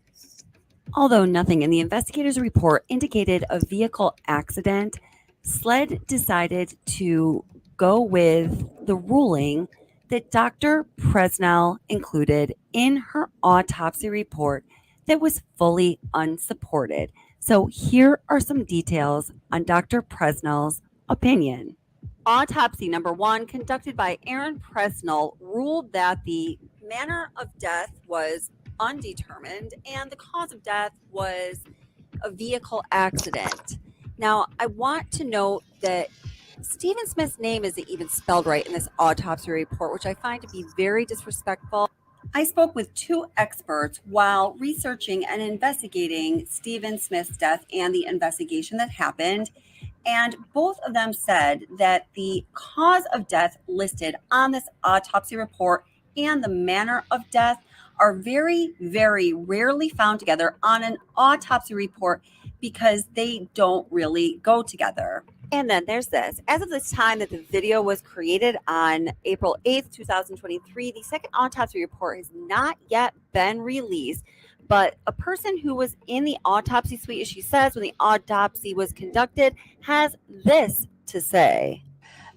Although nothing in the investigator's report indicated a vehicle accident, Sled decided to go with the ruling that Dr. Presnell included in her autopsy report that was fully unsupported. So here are some details on Dr. Presnell's opinion. Autopsy number 1, conducted by Aaron Presnell, ruled that the manner of death was undetermined and the cause of death was a vehicle accident. Now, I want to note that Stephen Smith's name isn't even spelled right in this autopsy report, which I find to be very disrespectful. I spoke with 2 experts while researching and investigating Stephen Smith's death and the investigation that happened, and both of them said that the cause of death listed on this autopsy report and the manner of death are very, very rarely found together on an autopsy report because they don't really go together. And then there's this. As of the time that the video was created on April 8th, 2023, the second autopsy report has not yet been released. But a person who was in the autopsy suite, as she says, when the autopsy was conducted, has this to say.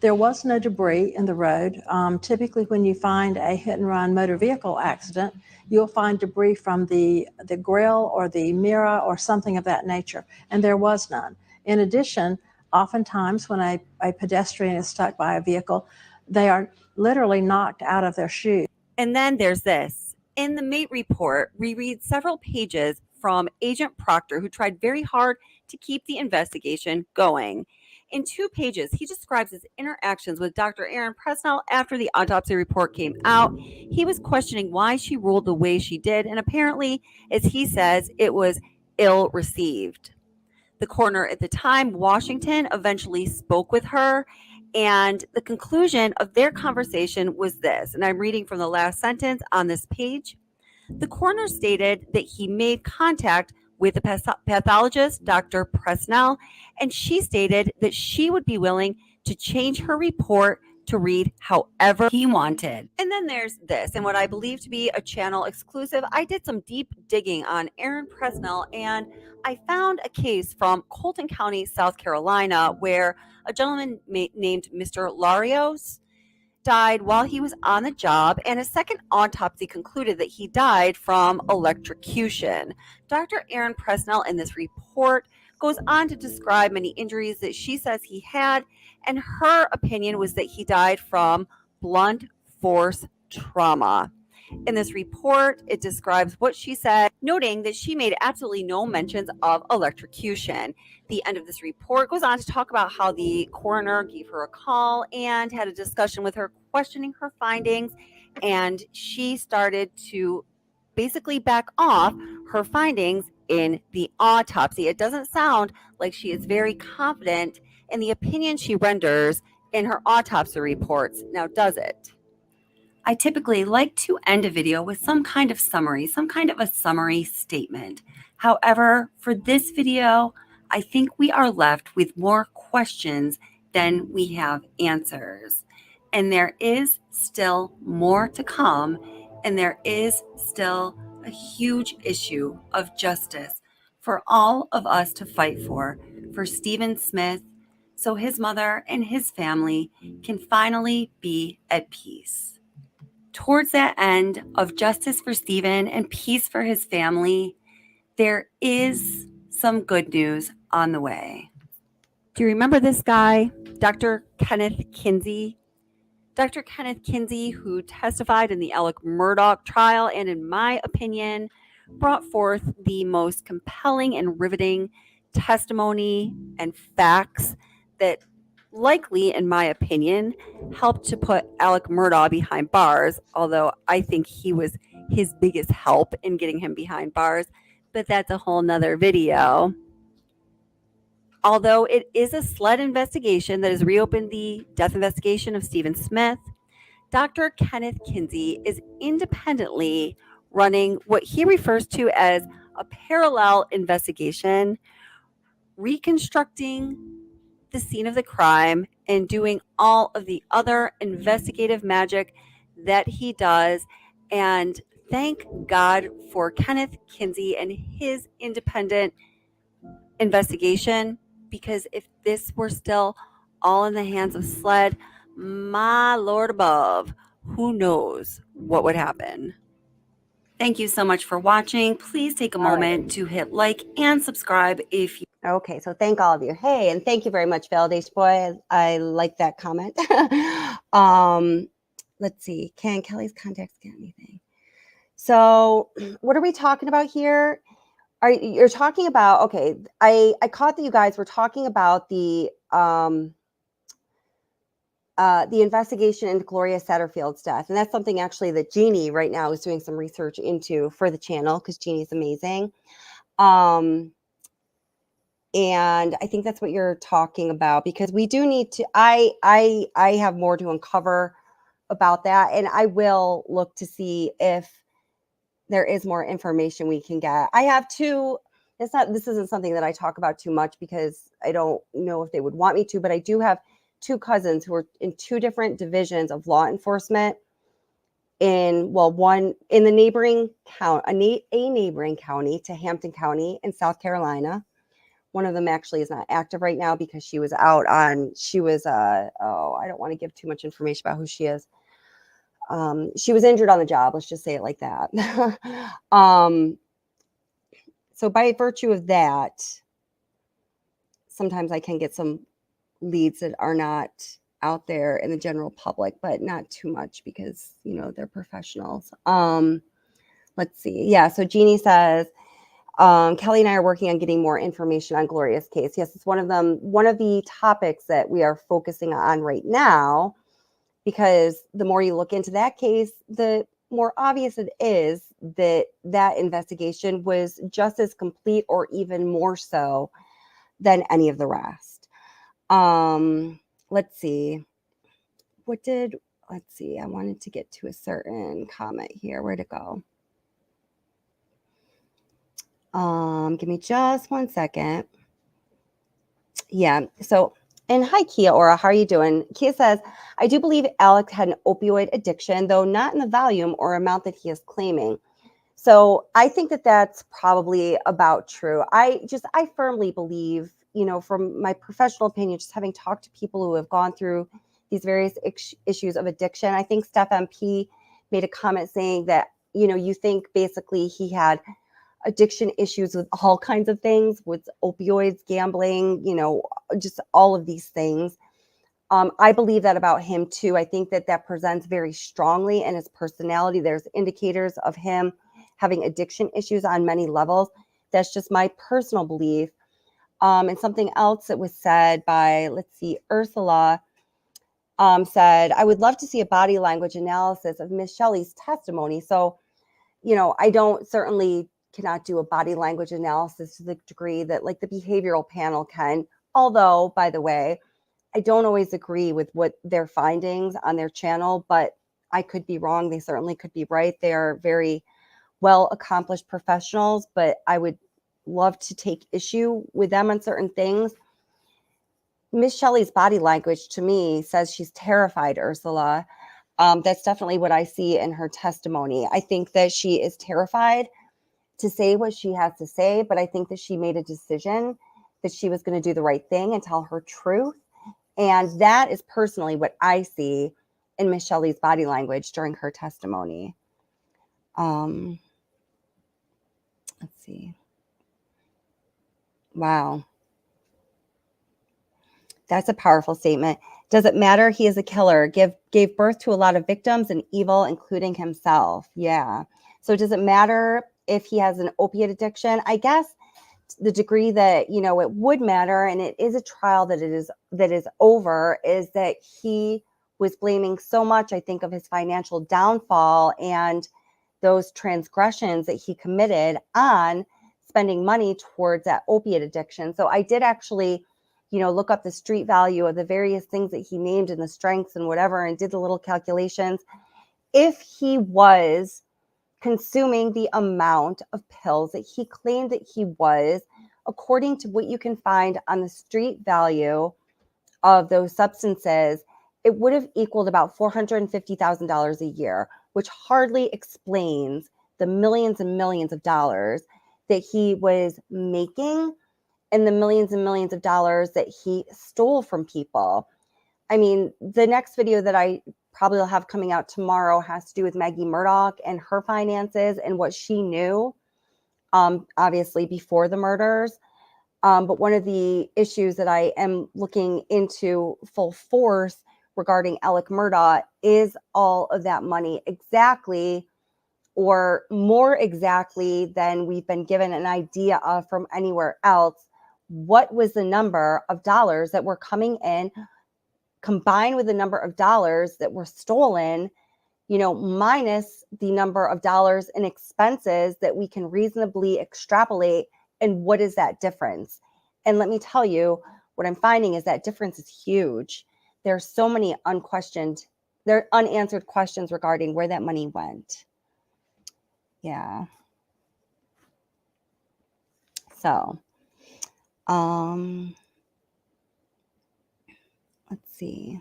There was no debris in the road. Typically, when you find a hit-and-run motor vehicle accident, you'll find debris from the grill or the mirror or something of that nature, and there was none. In addition, oftentimes when a pedestrian is struck by a vehicle, they are literally knocked out of their shoes. And then there's this. In the mate report, we read several pages from Agent Proctor, who tried very hard to keep the investigation going. In 2 pages, he describes his interactions with Dr. Aaron Presnell after the autopsy report came out. He was questioning why she ruled the way she did, and apparently, as he says, it was ill received. The coroner at the time, Washington, eventually spoke with her, and the conclusion of their conversation was this, and I'm reading from the last sentence on this page. The coroner stated that he made contact with the pathologist, Dr. Presnell, and she stated that she would be willing to change her report to read however he wanted. And then there's this, and what I believe to be a channel exclusive. I did some deep digging on Aaron Presnell, and I found a case from Colton County, South Carolina, where a gentleman named Mr. Larios died while he was on the job, and a second autopsy concluded that he died from electrocution. Dr. Aaron Presnell in this report goes on to describe many injuries that she says he had, and her opinion was that he died from blunt force trauma. In this report, it describes what she said, noting that she made absolutely no mentions of electrocution. The end of this report goes on to talk about how the coroner gave her a call and had a discussion with her, questioning her findings, and she started to basically back off her findings in the autopsy. It doesn't sound like she is very confident in the opinion she renders in her autopsy reports. Now, does it? I typically like to end a video with some kind of summary, some kind of a summary statement. However, for this video, I think we are left with more questions than we have answers. And there is still more to come, and there is still a huge issue of justice for all of us to fight for Stephen Smith, so his mother and his family can finally be at peace. Towards that end of justice for Stephen and peace for his family, there is some good news on the way. Do you remember this guy, Dr. Kenneth Kinsey? Dr. Kenneth Kinsey, who testified in the Alec Murdaugh trial and, in my opinion, brought forth the most compelling and riveting testimony and facts that likely, in my opinion, helped to put Alec Murdaugh behind bars, although I think he was his biggest help in getting him behind bars, but that's a whole nother video. Although it is a Sled investigation that has reopened the death investigation of Stephen Smith, Dr. Kenneth Kinsey is independently running what he refers to as a parallel investigation, reconstructing the scene of the crime and doing all of the other investigative magic that he does. And thank God for Kenneth Kinsey and his independent investigation, because if this were still all in the hands of Sled, my Lord above, who knows what would happen. Thank you so much for watching. Please take a moment to hit like and subscribe if you. Okay, so thank all of you. Hey, and thank you very much, Validation Boy. I like that comment. Let's see. Can Kelly's contacts get anything? So what are we talking about here? You're talking about, okay, I caught that you guys were talking about the investigation into Gloria Satterfield's death. And that's something actually that Jeannie right now is doing some research into for the channel, because Jeannie's amazing. And I think that's what you're talking about, because we do need to, I have more to uncover about that. And I will look to see if there is more information we can get. I have two, this isn't something that I talk about too much because I don't know if they would want me to, but I do have two cousins who are in two different divisions of law enforcement one in the neighboring county, a neighboring county to Hampton County in South Carolina. One of them actually is not active right now because she was I don't want to give too much information about who she is. She was injured on the job. Let's just say it like that. So by virtue of that, sometimes I can get some leads that are not out there in the general public, but not too much because, they're professionals. Let's see. Yeah. So Jeannie says, Kelly and I are working on getting more information on Gloria's case. Yes, it's one of the topics that we are focusing on right now, because the more you look into that case, the more obvious it is that investigation was just as complete or even more so than any of the rest. Let's see. I wanted to get to a certain comment here. Where'd it go? Give me just 1 second. Yeah. So, and hi, Kia Ora. How are you doing? Kia says, I do believe Alex had an opioid addiction, though not in the volume or amount that he is claiming. So I think that that's probably about true. I firmly believe, from my professional opinion, just having talked to people who have gone through these various issues of addiction, I think Steph MP made a comment saying that, you think basically he had addiction issues with all kinds of things, with opioids, gambling, just all of these things. I believe that about him too. I think that presents very strongly in his personality. There's indicators of him having addiction issues on many levels. That's just my personal belief. And something else that was said by, Ursula said, I would love to see a body language analysis of Miss Shelley's testimony. So, I certainly cannot do a body language analysis to the degree that the behavioral panel can. Although, by the way, I don't always agree with what their findings on their channel, but I could be wrong. They certainly could be right. They are very well accomplished professionals, but I would love to take issue with them on certain things. Miss Shelley's body language to me says she's terrified, Ursula. That's definitely what I see in her testimony. I think that she is terrified to say what she has to say, but I think that she made a decision that she was going to do the right thing and tell her truth. And that is personally what I see in Miss Shelley's body language during her testimony. Let's see. Wow. That's a powerful statement. Does it matter? He is a killer. Gave birth to a lot of victims and evil, including himself. Yeah. So does it matter if he has an opiate addiction? I guess the degree that, it would matter, and it is a trial that is over, is that he was blaming so much, I think, of his financial downfall and those transgressions that he committed on spending money towards that opiate addiction. So I did actually, look up the street value of the various things that he named and the strengths and whatever, and did the little calculations. If he was consuming the amount of pills that he claimed that he was, according to what you can find on the street value of those substances, it would have equaled about $450,000 a year, which hardly explains the millions and millions of dollars that he was making and the millions and millions of dollars that he stole from people. I mean, the next video that I probably will have coming out tomorrow has to do with Maggie Murdaugh and her finances and what she knew, obviously before the murders. But one of the issues that I am looking into full force regarding Alec Murdaugh is all of that money exactly, or more exactly than we've been given an idea of from anywhere else. What was the number of dollars that were coming in, combined with the number of dollars that were stolen, minus the number of dollars in expenses that we can reasonably extrapolate, and what is that difference? And let me tell you, what I'm finding is that difference is huge. There's so many unanswered questions regarding where that money went. Yeah. So, let's see.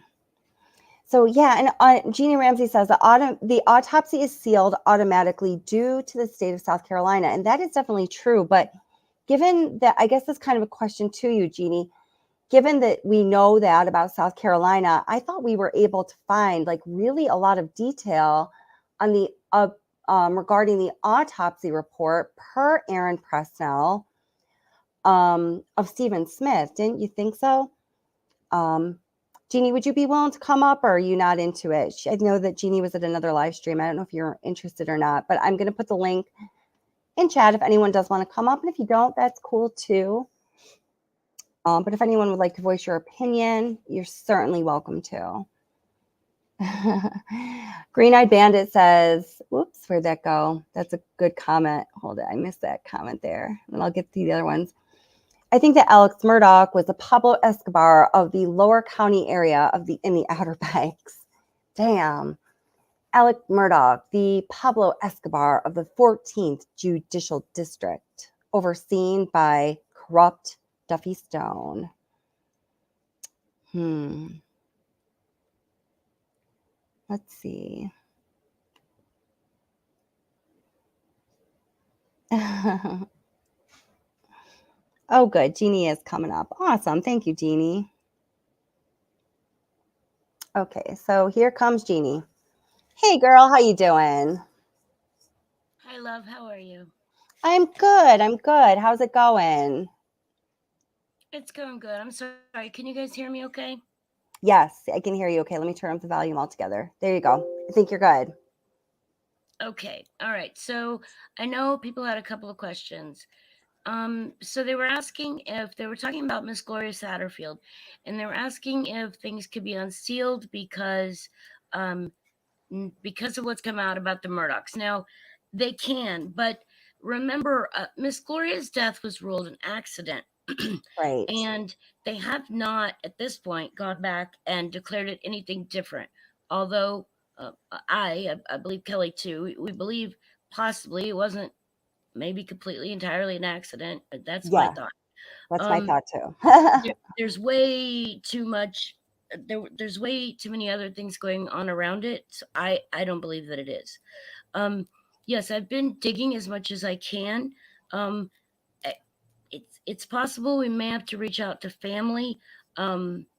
So yeah, and Jeannie Ramsey says the autopsy is sealed automatically due to the state of South Carolina, and that is definitely true. But given that, I guess that's kind of a question to you, Jeannie. Given that we know that about South Carolina, I thought we were able to find like really a lot of detail on the regarding the autopsy report per Aaron Presnell of Stephen Smith. Didn't you think so? Jeannie, would you be willing to come up, or are you not into it? I know that Jeannie was at another live stream. I don't know if you're interested or not, but I'm going to put the link in chat if anyone does want to come up. And if you don't, that's cool too. But if anyone would like to voice your opinion, you're certainly welcome to. Green-Eyed Bandit says, whoops, where'd that go? That's a good comment. Hold it, I missed that comment there. And I'll get to the other ones. I think that Alex Murdaugh was the Pablo Escobar of the lower county area in the Outer Banks. Damn. Alec Murdaugh, the Pablo Escobar of the 14th Judicial District, overseen by corrupt Duffy Stone. Let's see. Oh, good. Jeannie is coming up. Awesome. Thank you, Jeannie. Okay, so here comes Jeannie. Hey, girl. How you doing? Hi, love. How are you? I'm good. I'm good. How's it going? It's going good. I'm sorry. Can you guys hear me okay? Yes, I can hear you. Okay, let me turn up the volume altogether. There you go. I think you're good. Okay. All right. So I know people had a couple of questions. So they were asking if they were talking about Miss Gloria Satterfield, and they were asking if things could be unsealed because of what's come out about the Murdaughs. Now, they can, but remember, Miss Gloria's death was ruled an accident. Right. And they have not, at this point, gone back and declared it anything different. Although I believe Kelly too, we believe possibly it wasn't maybe completely entirely an accident. That's my thought. That's my thought too. There's way too much. There's way too many other things going on around it. So I don't believe that it is. Yes, I've been digging as much as I can. It's possible we may have to reach out to family,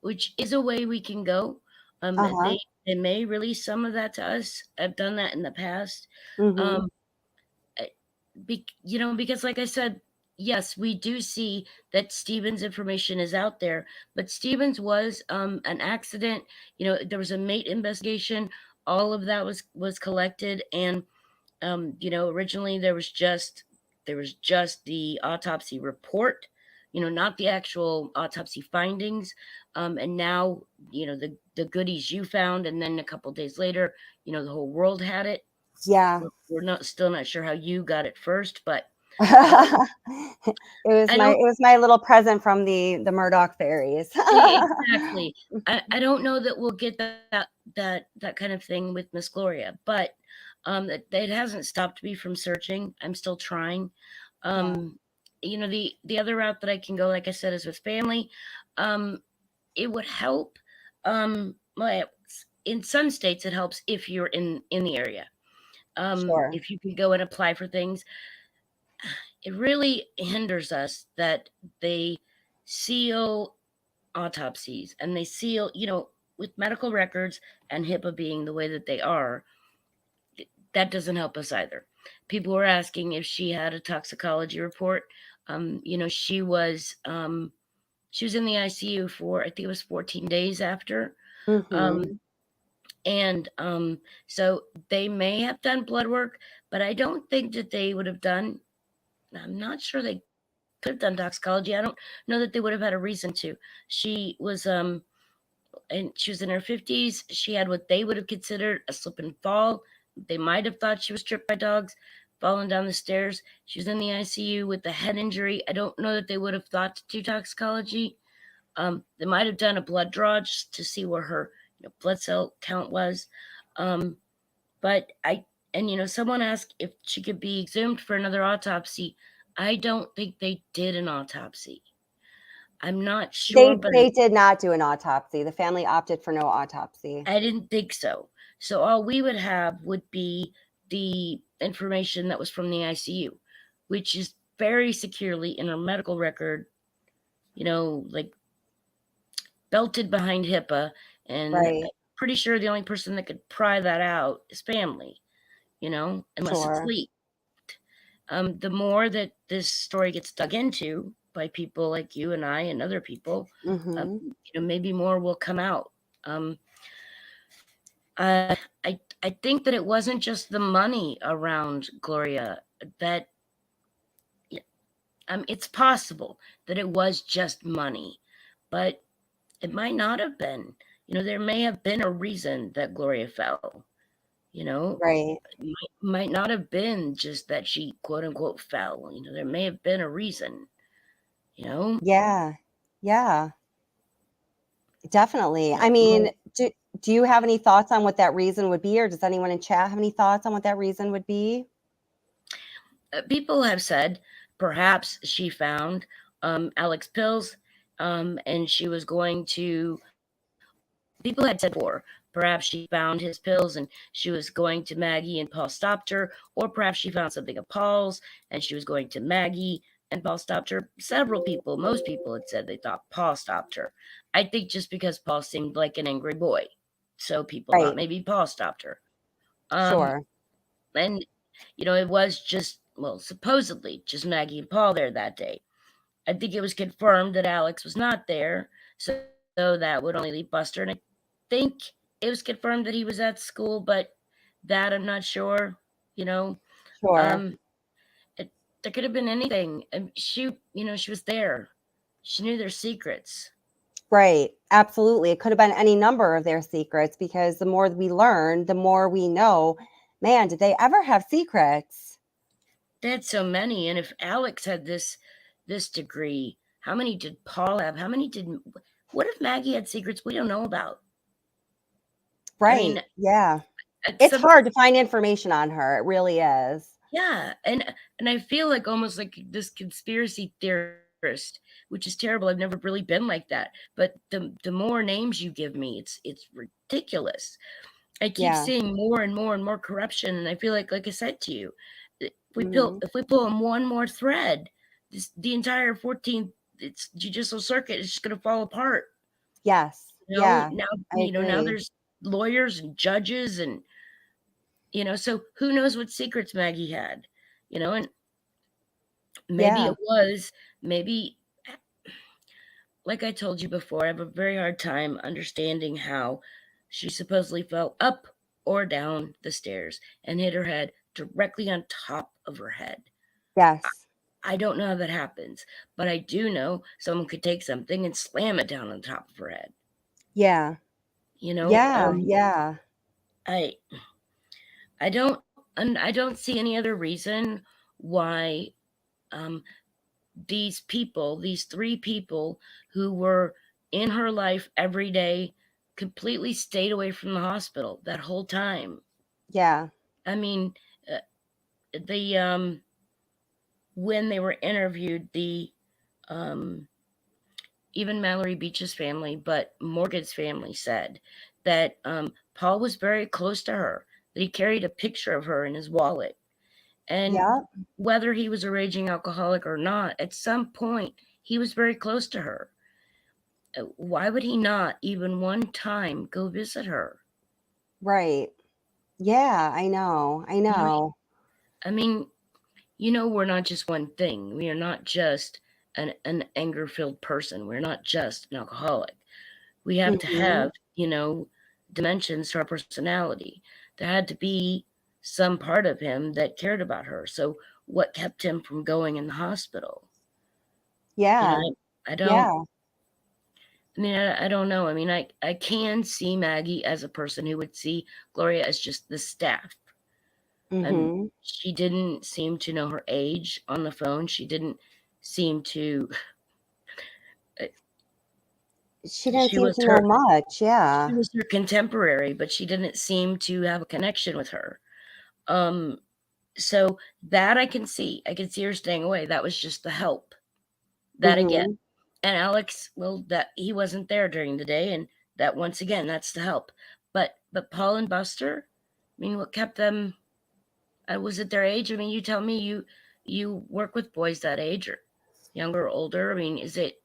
which is a way we can go. They may release some of that to us. I've done that in the past. Because like I said, yes, we do see that Stephen's information is out there, but Stephen's was an accident. There was a mate investigation. All of that was collected, and originally there was just the autopsy report, not the actual autopsy findings. And now, the goodies you found, and then a couple days later, the whole world had it. Yeah. We're still not sure how you got it first, but it was my little present from the Murdaugh fairies. Exactly. I don't know that we'll get that kind of thing with Miss Gloria, but it hasn't stopped me from searching. I'm still trying. the other route that I can go, like I said, is with family. It would help. In some states, it helps if you're in the area. Sure. If you can go and apply for things. It really hinders us that they seal autopsies and they seal, with medical records and HIPAA being the way that they are, that doesn't help us either. People were asking if she had a toxicology report. She was in the ICU for, I think it was 14 days after. So they may have done blood work, but I don't think that they would have done, I'm not sure they could have done toxicology. I don't know that they would have had a reason to. She was and she was in her 50s. She had what they would have considered a slip and fall. They might have thought she was tripped by dogs, falling down the stairs. She was in the ICU with a head injury. I don't know that they would have thought to do toxicology. They might have done a blood draw just to see where her blood cell count was. But someone asked if she could be exhumed for another autopsy. I don't think they did an autopsy. I'm not sure, but they did not do an autopsy. The family opted for no autopsy. I didn't think so. So all we would have would be the information that was from the ICU, which is very securely in her medical record, like belted behind HIPAA. And right. I'm pretty sure the only person that could pry that out is family, unless Sure. it's leaked. The more that this story gets dug into by people like you and I and other people, maybe more will come out. I think that it wasn't just the money around Gloria. That it's possible that it was just money, but it might not have been. There may have been a reason that Gloria fell. Right. It might not have been just that she quote unquote fell. There may have been a reason. Yeah. Definitely. I mean, do you have any thoughts on what that reason would be, or does anyone in chat have any thoughts on what that reason would be? People have said perhaps she found Alex pills, and she was going to. People had said before, perhaps she found his pills and she was going to Maggie and Paul stopped her, or perhaps she found something of Paul's and she was going to Maggie and Paul stopped her. Most people had said they thought Paul stopped her. I think just because Paul seemed like an angry boy, so people thought maybe Paul stopped her. Sure. And it was just, supposedly just Maggie and Paul there that day. I think it was confirmed that Alex was not there, so that would only leave Buster. And I think it was confirmed that he was at school, but that I'm not sure. Sure. There could have been anything. And she was there. She knew their secrets. Right. Absolutely. It could have been any number of their secrets, because the more we learn, the more we know. Man, did they ever have secrets? They had so many. And if Alex had this degree, how many did Paul have? What if Maggie had secrets we don't know about? Right. Yeah. It's hard to find information on her. It really is. Yeah. And I feel like almost like this conspiracy theorist, which is terrible. I've never really been like that. But the more names you give me, it's ridiculous. I keep seeing more and more and more corruption. And I feel like I said to you, if we pull on one more thread, the entire 14th judicial circuit is just going to fall apart. Yes. Yeah. Now there's lawyers and judges and, so who knows what secrets Maggie had, and maybe like I told you before, I have a very hard time understanding how she supposedly fell up or down the stairs and hit her head directly on top of her head. Yes. I don't know how that happens, but I do know someone could take something and slam it down on top of her head. Yeah. Yeah. I don't see any other reason why these three people who were in her life every day completely stayed away from the hospital that whole time. Yeah. I mean, when they were interviewed, the even Mallory Beach's family, but Morgan's family said that Paul was very close to her, that he carried a picture of her in his wallet. And Yeah. whether he was a raging alcoholic or not, at some point, he was very close to her. Why would he not even one time go visit her? Right. Yeah, I know. I know. I mean, we're not just one thing. We are not just an anger-filled person. We're not just an alcoholic. We have to have, dimensions to our personality. There had to be some part of him that cared about her. So what kept him from going in the hospital? Yeah. I don't. Yeah. I mean, I don't know. I mean, I can see Maggie as a person who would see Gloria as just the staff. And she didn't seem to know her age on the phone. She didn't seem to. She didn't seem to know much. Yeah. She was her contemporary, but she didn't seem to have a connection with her. So that I can see. I can see her staying away. That was just the help. That again. And Alex, well, that he wasn't there during the day, and that once again, that's the help. But Paul and Buster, I mean, what kept them? Was it their age? I mean, you tell me. You work with boys that age, or younger or older. I mean, is it?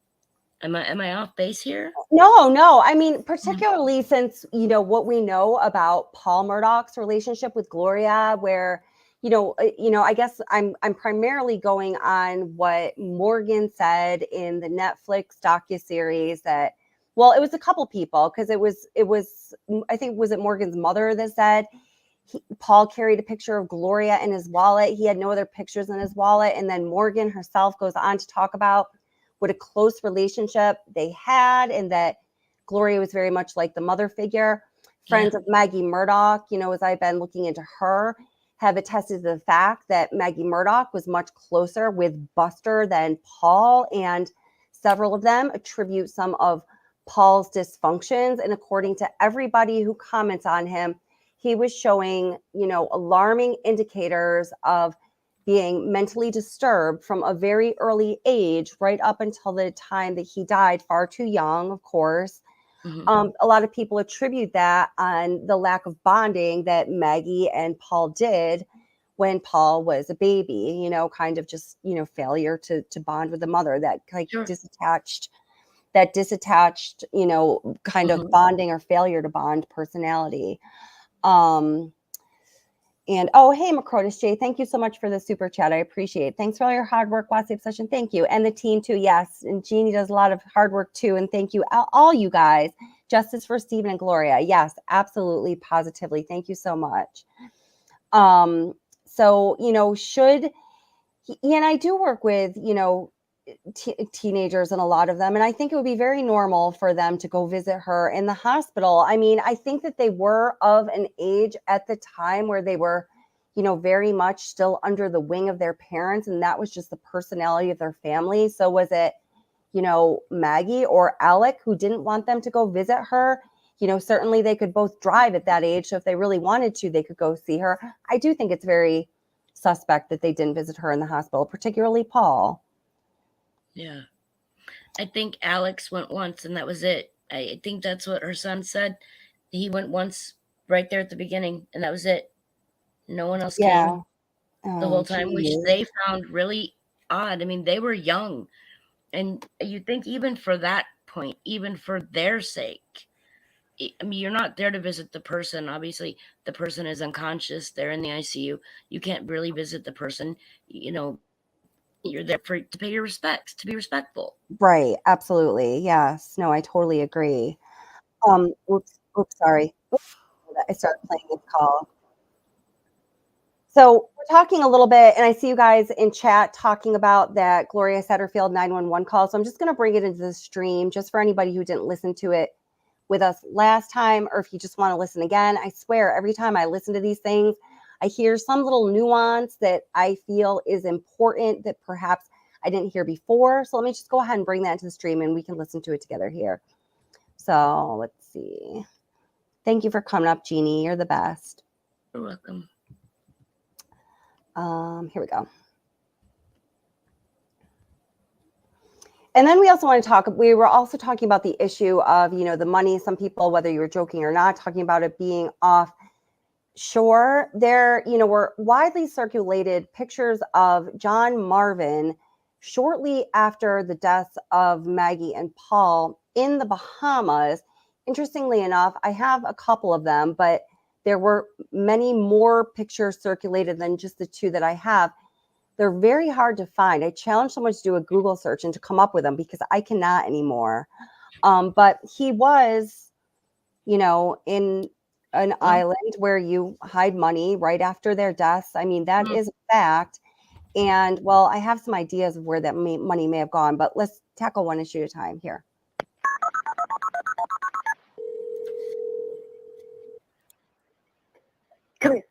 Am I off base here? No. I mean, particularly since what we know about Paul Murdaugh's relationship with Gloria, where I guess I'm primarily going on what Morgan said in the Netflix docuseries that, well, it was a couple people, because it was I think, was it Morgan's mother that said Paul carried a picture of Gloria in his wallet. He had no other pictures in his wallet. And then Morgan herself goes on to talk about what a close relationship they had, and that Gloria was very much like the mother figure. Friends of Maggie Murdaugh, as I've been looking into her, have attested to the fact that Maggie Murdaugh was much closer with Buster than Paul, and several of them attribute some of Paul's dysfunctions. And according to everybody who comments on him, he was showing, alarming indicators of being mentally disturbed from a very early age, right up until the time that he died, far too young, of course. A lot of people attribute that on the lack of bonding that Maggie and Paul did when Paul was a baby, kind of just, failure to bond with the mother, that disattached, kind of bonding or failure to bond personality. And hey, Macrotus J, thank you so much for the super chat. I appreciate it. Thanks for all your hard work, WhatsApp Obsession. Thank you. And the team too. Yes. And Jeannie does a lot of hard work too. And thank you, all you guys. Justice for Stephen and Gloria. Yes, absolutely. Positively. Thank you so much. So, and I do work with, teenagers, and a lot of them, and I think it would be very normal for them to go visit her in the hospital. I mean, I think that they were of an age at the time where they were, very much still under the wing of their parents, and that was just the personality of their family. So was it, Maggie or Alec who didn't want them to go visit her? Certainly they could both drive at that age, so if they really wanted to, they could go see her. I do think it's very suspect that they didn't visit her in the hospital, particularly Paul. Yeah. I think Alex went once, and that was it. I think that's what her son said. He went once right there at the beginning, and that was it. No one else came the whole time, which they found really odd. I mean, they were young, and you think even for that point, even for their sake, I mean, you're not there to visit the person. Obviously, the person is unconscious. They're in the ICU. You can't really visit the person. You're there to pay your respects, to be respectful. Right. Absolutely. Yes. No, I totally agree. Oops, sorry. I started playing this call. So we're talking a little bit, and I see you guys in chat talking about that Gloria Satterfield 911 call. So I'm just going to bring it into the stream just for anybody who didn't listen to it with us last time, or if you just want to listen again. I swear, every time I listen to these things, I hear some little nuance that I feel is important that perhaps I didn't hear before. So let me just go ahead and bring that into the stream, and we can listen to it together here. So let's see. Thank you for coming up, Jeannie. You're the best. You're welcome. Here we go. And then we also want to talk, we were also talking about the issue of, you know, the money. Some people, whether you were joking or not, talking about it being offshore. There, you know, were widely circulated pictures of John Marvin shortly after the deaths of Maggie and Paul in the Bahamas. Interestingly enough, I have a couple of them, but there were many more pictures circulated than just the two that I have. They're very hard to find. I challenge someone to do a Google search and to come up with them because I cannot anymore. But he was, you know, in an island where you hide money right after their deaths. I mean, that is a fact. And well, I have some ideas of where that money may have gone, but let's tackle one issue at a time here. Come here.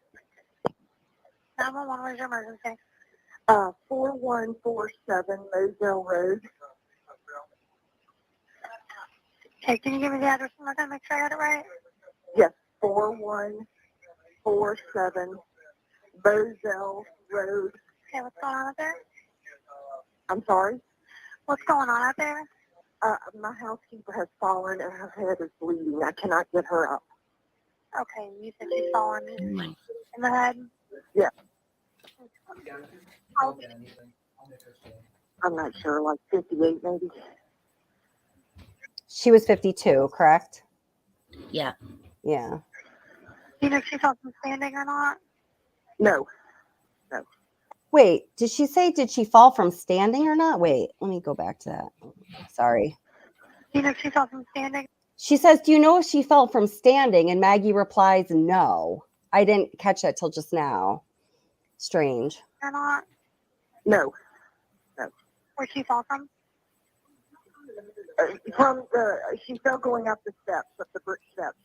911, where's your emergency? 4147 Moselle Road. Okay, can you give me the address one more time, make sure I got it right? Yes, 4147 Moselle Road. Okay, what's going on out there? I'm sorry? What's going on out there? My housekeeper has fallen and her head is bleeding. I cannot get her up. Okay, you said she's fallen in the head? Yeah. I'm not sure, like 58 maybe. She was 52, correct? Yeah. Yeah. Do you know if she fell from standing or not? No. No. Wait, did she say, did she fall from standing or not? Wait, let me go back to that. Sorry. Do you know if she fell from standing? She says, do you know if she fell from standing? And Maggie replies, no. I didn't catch that till just now. Strange. Or not? No. No. Where'd she fall from? She fell going up the steps, up the brick steps.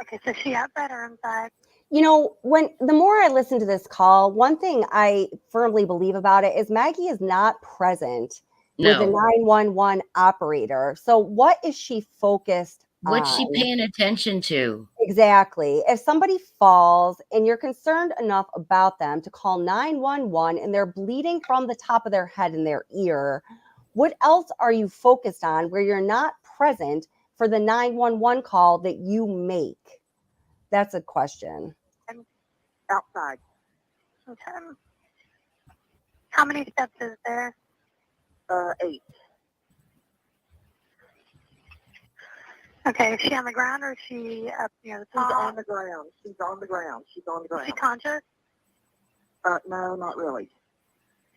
Okay, so she outside or inside? You know, when the more I listen to this call, one thing I firmly believe about it is Maggie is not present with a 911 operator. So what is she focused on? What's she paying attention to? Exactly. If somebody falls and you're concerned enough about them to call 911 and they're bleeding from the top of their head and their ear, what else are you focused on where you're not present for the 911 call that you make? That's a question. Outside. Okay. How many steps is there? 8. Okay, is she on the ground or is she up near the top? She's on the ground. She's on the ground. She's on the ground. Is she conscious? No, not really.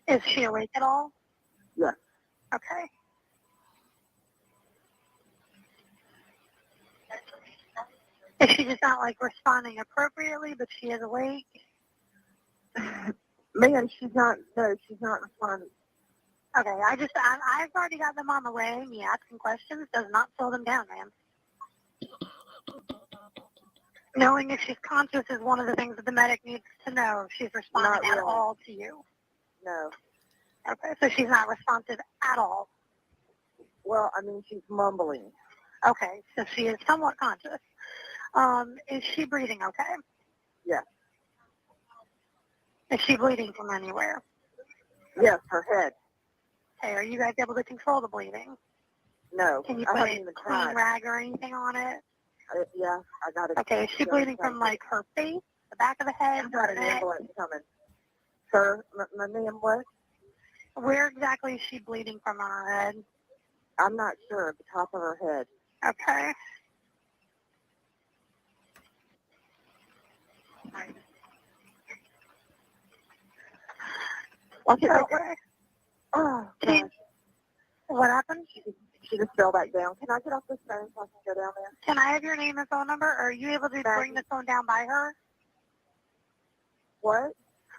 Is she awake at all? Yes. Okay. Is she just not like responding appropriately, but she is awake? Man, she's not responding. Okay, I've already got them on the way. Me asking questions does not slow them down, man. Knowing if she's conscious is one of the things that the medic needs to know if she's responding at all to you. No. Okay, so she's not responsive at all. Well, I mean, she's mumbling. Okay, so she is somewhat conscious. Is she breathing okay? Yes. Is she bleeding from anywhere? Yes, her head. Okay, are you guys able to control the bleeding? No. Can you put a clean rag or anything on it? Yeah, I got it. Okay, is she bleeding from like her face, the back of the head? I've got an ambulance coming. Sir, my name what? Where exactly is she bleeding from on her head? I'm not sure, at the top of her head. Okay. Okay. Oh, gosh. What happened? She just fell back down. Can I get off this phone so I can go down there? Can I have your name and phone number? Or are you able to bring the phone down by her? What?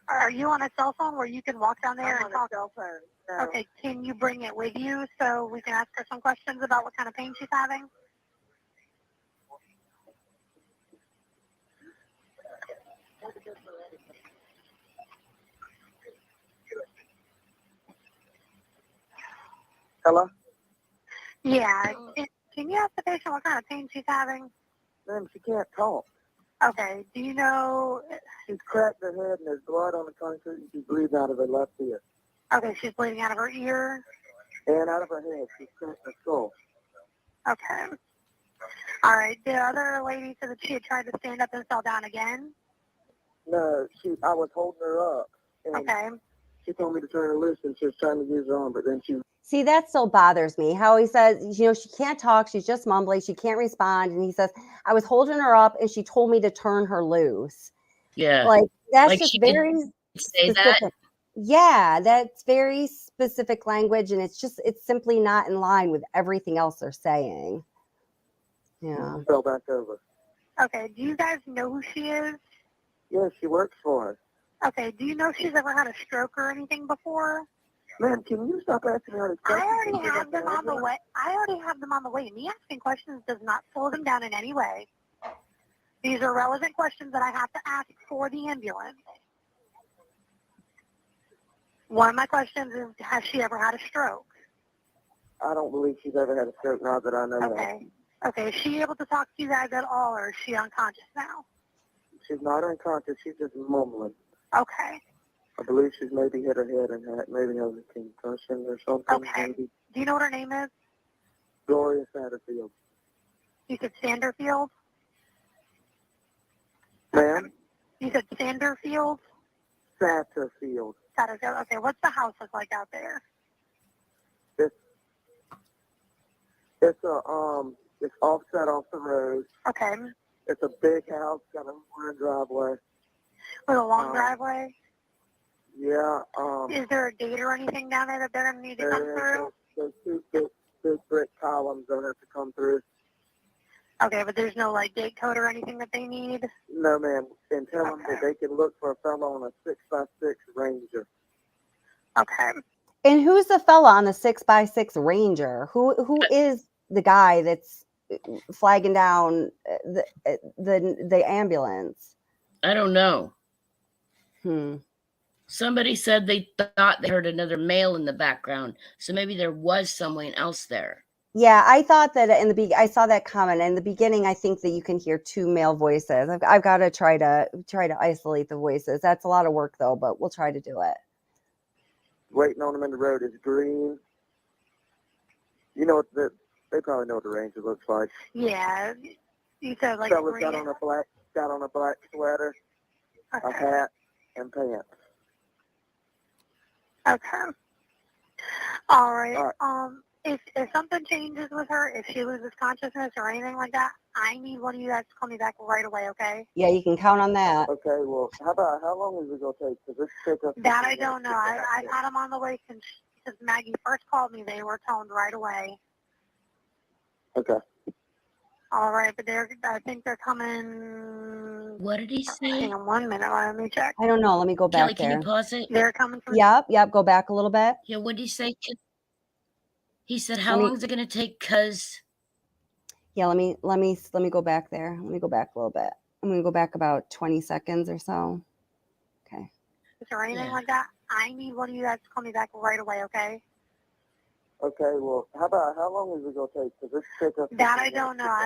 Are you on a cell phone where you can walk down there and talk? Cell phone. No. Okay, can you bring it with you so we can ask her some questions about what kind of pain she's having? Hello? Yeah. Can you ask the patient what kind of pain she's having? Ma'am, she can't talk. Okay. Do you know? She's cracked her head and there's blood on the concrete and she's bleeding out of her left ear. Okay, she's bleeding out of her ear? And out of her head, she's cracked her skull. Okay. All right. The other lady said that she had tried to stand up and fell down again. No, I was holding her up. Okay. She told me to turn her loose, and she was trying to use her arm, but then she. See, that still bothers me. How he says, you know, she can't talk. She's just mumbling. She can't respond. And he says, I was holding her up and she told me to turn her loose. Yeah. Like, that's Like just she did very say specific. that. Yeah, that's very specific language. And it's simply not in line with everything else they're saying. Yeah. Fell back over. Okay. Do you guys know who she is? Yeah, she works for us. Okay. Do you know if she's ever had a stroke or anything before? Man, can you stop asking her questions? I already have them on the way. Me asking questions does not slow them down in any way. These are relevant questions that I have to ask for the ambulance. One of my questions is, has she ever had a stroke? I don't believe she's ever had a stroke now that I know that. Okay. Is she able to talk to you guys at all, or is she unconscious now? She's not unconscious. She's just mumbling. Okay. I believe she's maybe hit her head and maybe has a concussion or something. Okay. Maybe. Do you know what her name is? Gloria Satterfield. You said Sanderfield? Ma'am? You said Sanderfield? Satterfield. Satterfield. Okay, what's the house look like out there? It's offset off the road. Okay. It's a big house, got a long driveway. With a long driveway? Yeah. Is there a gate or anything down there that they're going to need to come through? There's two big brick columns that have to come through. Okay, but there's no, like, gate code or anything that they need? No, ma'am. And tell them that they can look for a fellow on a 6x6 Ranger. Okay. And who's the fella on the 6x6 Ranger? Who is the guy that's flagging down the ambulance? I don't know. Somebody said they thought they heard another male in the background, so maybe there was someone else there. Yeah, I thought that I saw that comment in the beginning. I think that you can hear two male voices. I've got to try to isolate the voices. That's a lot of work though, but we'll try to do it. Waiting on them in the road is green. You know what they probably know what the Ranger looks like. Yeah, you said like green. Got on a black sweater, a hat, and pants. Okay. All right. If something changes with her, if she loses consciousness or anything like that, I need one of you guys to call me back right away, okay? Yeah, you can count on that. Okay, well, how long is it going to take? Because this pickup. That I don't know. I've had them on the way since Maggie first called me. They were toned right away. Okay. All right, but I think they're coming. What did he say? Hang on 1 minute. Let me check. I don't know. Let me go back Kelly, there. Can you pause it? They're coming from. Yep. Go back a little bit. Yeah, what did he say? He said, how long is it going to take? Cause. Yeah, let me go back there. Let me go back a little bit. I'm going to go back about 20 seconds or so. Okay. Is there anything like that? I need one of you guys to call me back right away, okay? Okay, well, how long is it going to take? Because this pickup. That I don't know.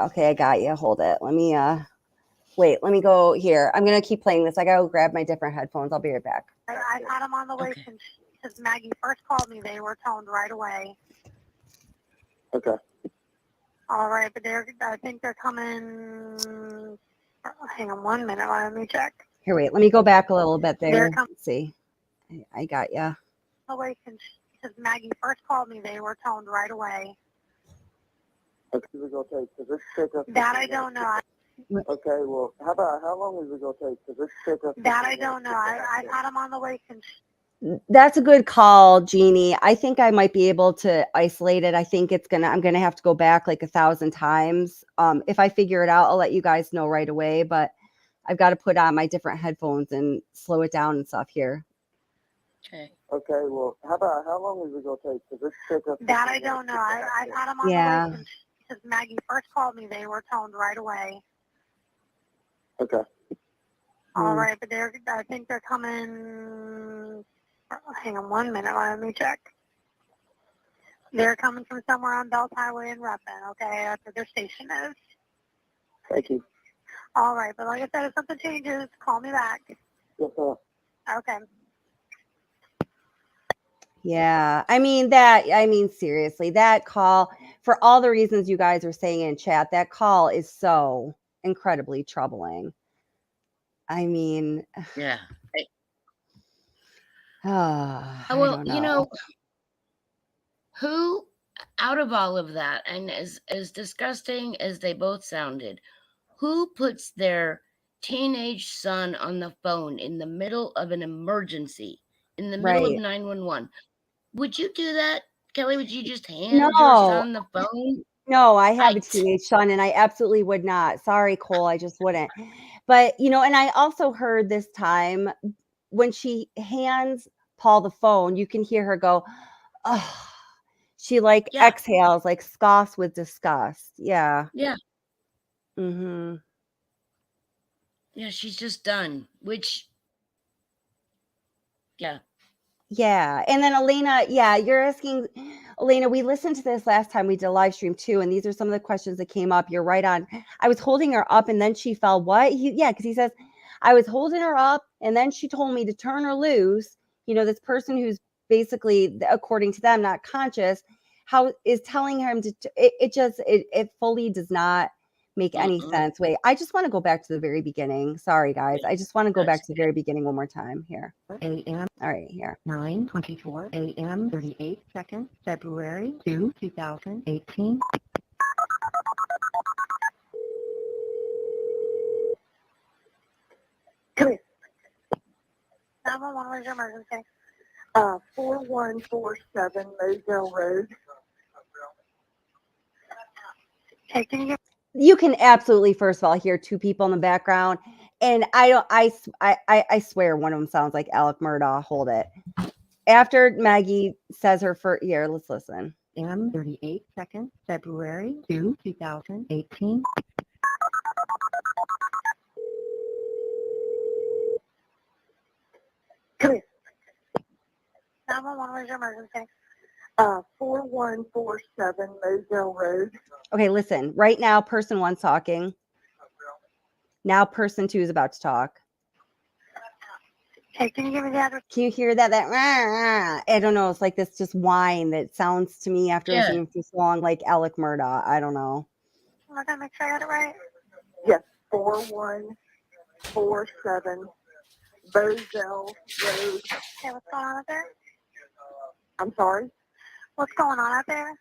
Okay, I got you. Hold it. Let me, wait, let me go here. I'm going to keep playing this. I got to grab my different headphones. I'll be right back. I've had them on the way since Maggie first called me. They were toned right away. Okay. All right, but I think they're coming. Hang on 1 minute. Let me check. Here, wait. Let me go back a little bit there. Let's see. I got you. Away since Maggie first called me, they were toned right away. Okay, is it going to take? Because this pickup. That I don't know. Okay, well, how long is it going to take? Because this pickup. That I don't know. I've had them on the way since. That's a good call, Jeannie. I think I might be able to isolate it. I think I'm gonna have to go back like 1,000 times. If I figure it out, I'll let you guys know right away. But I've got to put on my different headphones and slow it down and stuff here. Okay. Okay. Well, how long is it gonna take? Because this pickup. That I don't know. I've had them on the way since Maggie first called me. They were toned right away. Okay. All right, but I think they're coming. Hang on 1 minute. Let me check. They're coming from somewhere on Belt Highway in Ruffin, okay? That's where their station is. Thank you. All right, but like I said, if something changes, call me back. Yes, sir. Okay. Yeah. I mean, seriously, that call, for all the reasons you guys are saying in chat, that call is so incredibly troubling. I mean, Yeah. I Well, don't you know. know, who out of all of that, and as disgusting as they both sounded, who puts their teenage son on the phone in the middle of an emergency, in the middle of Right. 911? Would you do that, Kelly? Would you just hand your No. son the phone? No, I have a Right. teenage son, and I absolutely would not. Sorry, Cole, I just wouldn't. But, and I also heard this time when she hands Paul the phone, you can hear her go, oh, she like Yeah. exhales, like scoffs with disgust. Yeah. Yeah. Mm-hmm. Yeah, she's just done, which, yeah. Yeah. And then Elena, yeah, you're asking, Elena, we listened to this last time we did a live stream too. And these are some of the questions that came up. You're right on. I was holding her up and then she fell. What? Because he says, I was holding her up and then she told me to turn her loose. This person who's basically, according to them, not conscious, how is telling him to, it fully does not make any sense. Wait, I just want to go back to the very beginning. Sorry, guys. I just want to go back to the very beginning one more time here. A.M. All right, here. 9:24 a.m. 38 seconds, February 2, 2018. Come here. 911, where's your emergency? 4147 Moselle Road. Hey, can you get... You can absolutely, first of all, hear two people in the background, and I swear one of them sounds like Alec Murdaugh. Hold it. After Maggie says her first, here, let's listen. 38 seconds, February 2, 2018. Come here. 911, where's your emergency? 4147 Moselle Road. Okay, listen. Right now, person one's talking. Now, person two is about to talk. Hey, can you give me the address? Can you hear that? I don't know. It's like this just whine that sounds to me after listening to this song like Alec Murdaugh. I don't know. I'm going to make sure I got it right. Yes, 4147 Moselle Road. Okay, what's going on out there? I'm sorry? What's going on out there?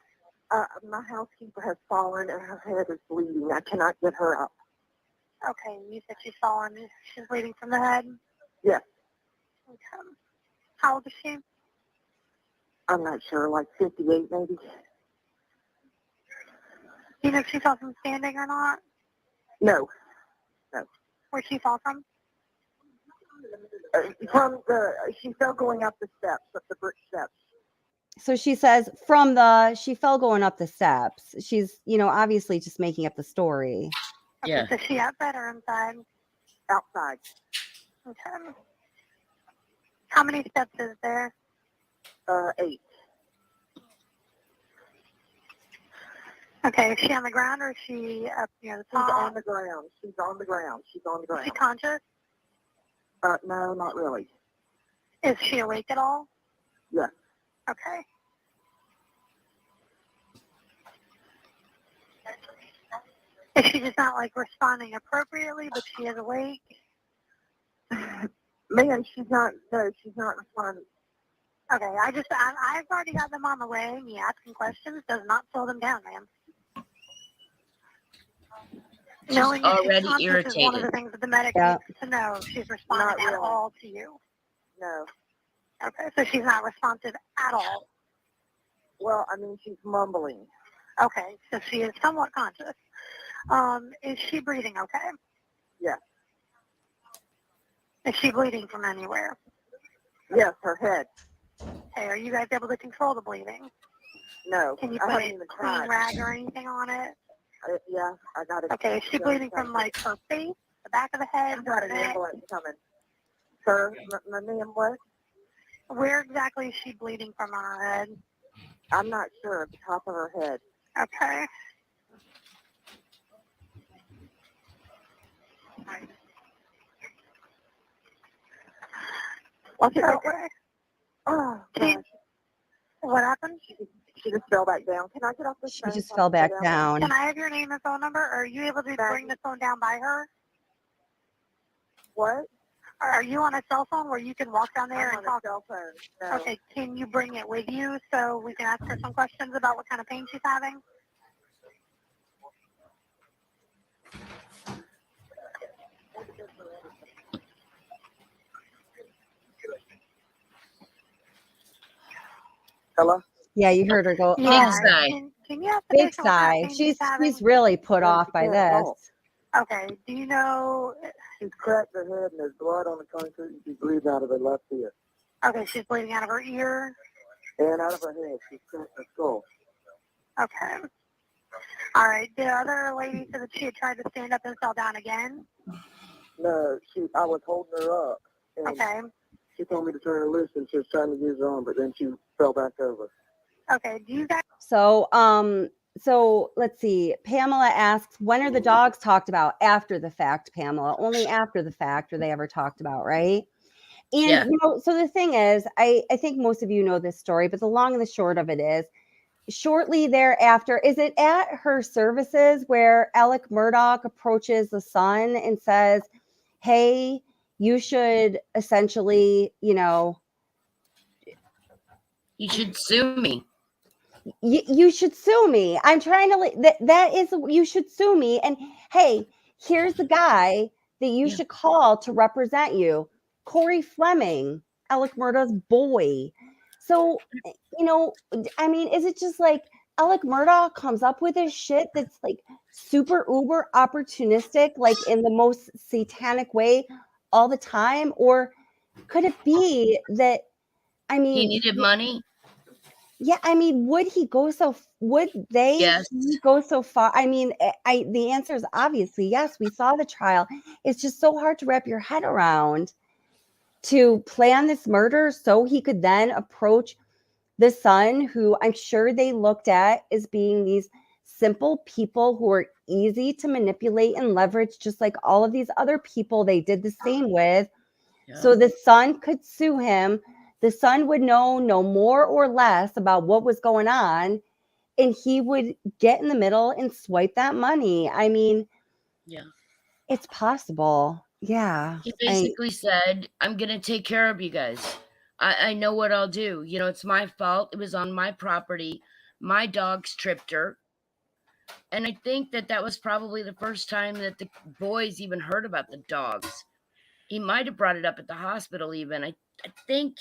My housekeeper has fallen and her head is bleeding. I cannot get her up. Okay, you said she's fallen. She's bleeding from the head? Yes. Okay. How old is she? I'm not sure, like 58 maybe. Do you know if she fell from standing or not? No. No. Where'd she fall from? She fell going up the steps, up the brick steps. So she says she fell going up the steps. She's, obviously just making up the story. Yeah. Okay, so she outside or inside? Outside. Okay. How many steps is there? 8. Okay, is she on the ground or is she up near the top? She's on the ground. She's on the ground. She's on the ground. Is she conscious? No, not really. Is she awake at all? Yes. Okay. Is she just not like responding appropriately, but she is awake? Man, she's not responding. Okay, I've already got them on the way. Me asking questions does not slow them down, ma'am. She's Knowing already she's irritated. is one of the things that the medic needs to know. She's responding at all to you. No. Okay, so she's not responsive at all. Well, I mean, she's mumbling. Okay, so she is somewhat conscious. Is she breathing okay? Yes. Is she bleeding from anywhere? Yes, her head. Okay, are you guys able to control the bleeding? No. Can you put a clean rag or anything on it? Yeah, I got it. Okay, is she bleeding from like her face, the back of the head? I've got an ambulance coming. Sir, my name what? Where exactly is she bleeding from on her head? I'm not sure, at the top of her head. Okay. What's it okay? Oh, gosh. What happened? She just fell back down. Can I get off this She phone? just fell back down. Can I have your name and phone number? Are you able to bring the phone down by her? What? Are you on a cell phone where you can walk down there and talk? Cell phone. No. Okay, can you bring it with you so we can ask her some questions about what kind of pain she's having? Hello? Yeah, you heard her go, Yeah. oh, Can you ask the big patient what kind sigh. of pain she's having? She's really put off by this. Okay, do you know? She's cracked her head and there's blood on the concrete and she's bleeding out of her left ear. Okay, she's bleeding out of her ear. And out of her head. She's cracked her skull. Okay. All right. The other lady said that she had tried to stand up and fell down again. No, I was holding her up. And Okay. she told me to turn her loose and she was trying to use her arm, but then she fell back over. Okay. Do you guys? So let's see. Pamela asks, when are the dogs talked about? After the fact, Pamela. Only after the fact are they ever talked about, right? And Yeah. so the thing is, I think most of you know this story, but the long and the short of it is, shortly thereafter, is it at her services where Alec Murdaugh approaches the son and says, hey, you should essentially, you should sue me. You should sue me. I'm trying to, that is, you should sue me. And hey, here's the guy that you should call to represent you. Corey Fleming, Alec Murdaugh's boy. So, I mean, is it just like Alec Murdaugh comes up with this shit that's like super uber opportunistic, like in the most satanic way all the time? Or could it be that, I mean, He needed money? Yeah, I mean, would they go so far? I mean, the answer is obviously yes. We saw the trial. It's just so hard to wrap your head around to plan this murder so he could then approach the son, who I'm sure they looked at as being these simple people who are easy to manipulate and leverage, just like all of these other people they did the same with. Yeah. So the son could sue him. The son would know no more or less about what was going on, and he would get in the middle and swipe that money. I mean, yeah, it's possible. Yeah. He basically said, I'm going to take care of you guys. I know what I'll do. It's my fault. It was on my property. My dogs tripped her. And I think that was probably the first time that the boys even heard about the dogs. He might have brought it up at the hospital even. I think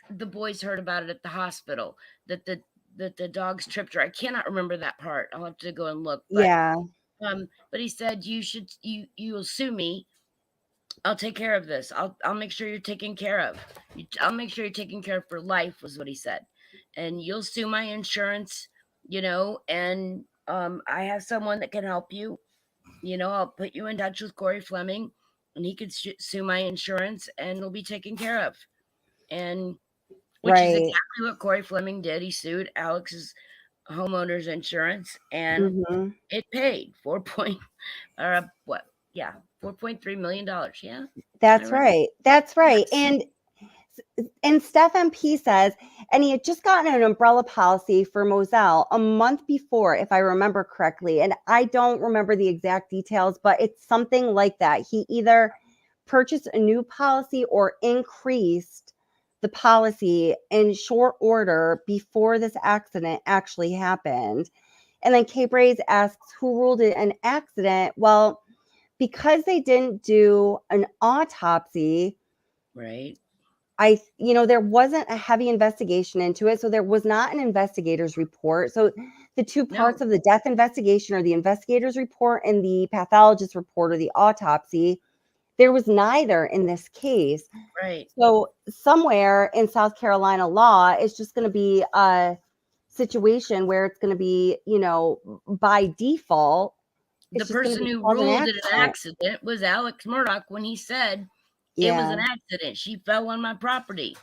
the boys heard about it at the hospital, that the dogs tripped her. I cannot remember that part. I'll have to go and look. But, yeah. But he said, you'll sue me. I'll take care of this. I'll make sure you're taken care of. I'll make sure you're taken care of for life, was what he said. And you'll sue my insurance, and I have someone that can help you. I'll put you in touch with Corey Fleming, and he could sue my insurance, and it'll be taken care of. And which is exactly what Corey Fleming did. He sued Alex's homeowner's insurance, and it paid $4.3 million. Yeah, that's right. That's right. And Steph MP says, and he had just gotten an umbrella policy for Moselle a month before, if I remember correctly. And I don't remember the exact details, but it's something like that. He either purchased a new policy or increased the policy in short order before this accident actually happened. And then Kay Braze asks, who ruled it an accident? Well, because they didn't do an autopsy, right? There wasn't a heavy investigation into it. So there was not an investigator's report. So the two parts of the death investigation are the investigator's report and the pathologist's report or the autopsy. There was neither in this case. Right. So somewhere in South Carolina law, it's just going to be a situation where it's going to be, by default. The person who ruled it an accident was Alex Murdaugh when he said it was an accident. She fell on my property.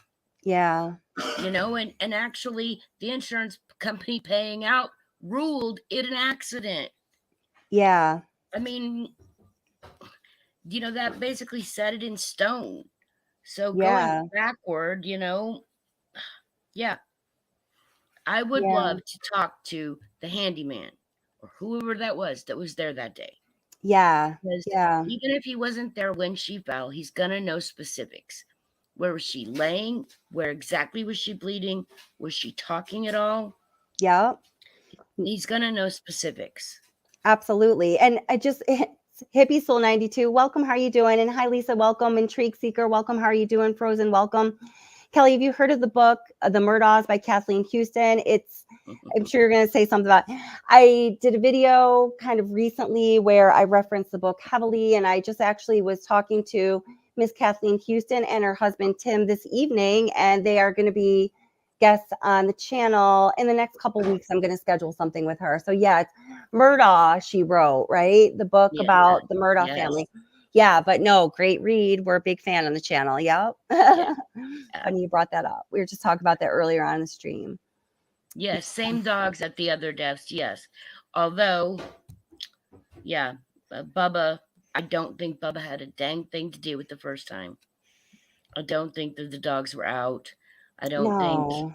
Yeah. And actually the insurance company paying out ruled it an accident. Yeah. I mean, that basically set it in stone. So going backward, yeah. I would Yeah. love to talk to the handyman or whoever that was there that day. Yeah. Because Yeah. even if he wasn't there when she fell, he's going to know specifics. Where was she laying? Where exactly was she bleeding? Was she talking at all? Yep. He's going to know specifics. Absolutely. And I just, Hippie Soul 92, welcome. How are you doing? And hi, Lisa, welcome. Intrigue Seeker, welcome. How are you doing? Frozen, welcome. Kelly, have you heard of the book, The Murdaughs by Kathleen Houston? I'm sure you're going to say something about it. I did a video kind of recently where I referenced the book heavily, and I just actually was talking to Miss Kathleen Houston and her husband, Tim, this evening, and they are going to be guests on the channel in the next couple weeks. I'm going to schedule something with her. So yeah, it's Murdaugh, she wrote, right? The book about the Murdaugh family. Yeah, but no, great read. We're a big fan on the channel. Yep. Funny you brought that up. We were just talking about that earlier on the stream. Yes, same dogs at the other deaths, yes. Although, Bubba, I don't think Bubba had a dang thing to do with the first time. I don't think that the dogs were out. I don't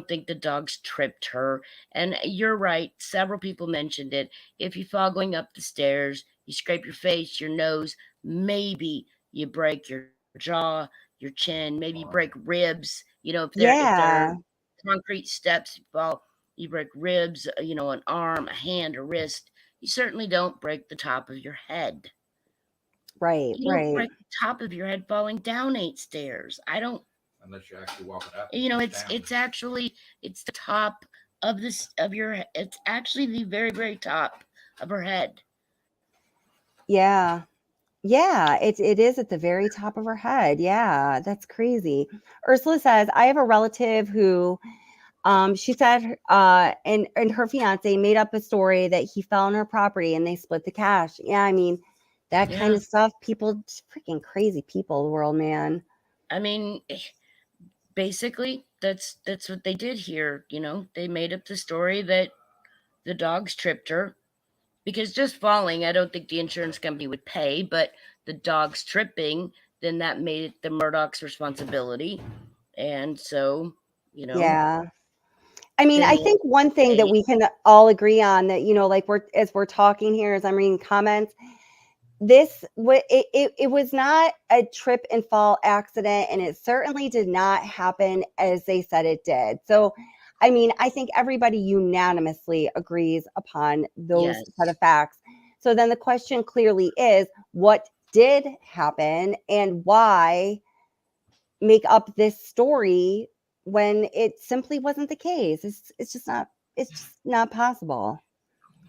think the dogs tripped her. And you're right, several people mentioned it. If you fall going up the stairs, you scrape your face, your nose, maybe you break your jaw, your chin, maybe you break ribs. If they're concrete steps, you break ribs, an arm, a hand, a wrist. You certainly don't break the top of your head. Right, you don't break the top of your head falling down 8 stairs. Unless you're actually walking up. It's the top of your. It's actually the very, very top of her head. Yeah. Yeah, it is at the very top of her head. Yeah, that's crazy. Ursula says, I have a relative who, she said, and her fiance made up a story that he fell on her property and they split the cash. Yeah, I mean, that kind of stuff, people, freaking crazy people, the world, man. I mean, basically, that's what they did here. They made up the story that the dogs tripped her. Because just falling, I don't think the insurance company would pay, but the dogs tripping, then that made it the Murdaugh's responsibility. And so, Yeah. I mean, I think one thing that we can all agree on that, like as we're talking here, as I'm reading comments, it was not a trip and fall accident, and it certainly did not happen as they said it did. So, I mean, I think everybody unanimously agrees upon those set of facts. So then the question clearly is, what did happen and why make up this story when it simply wasn't the case? It's just not possible.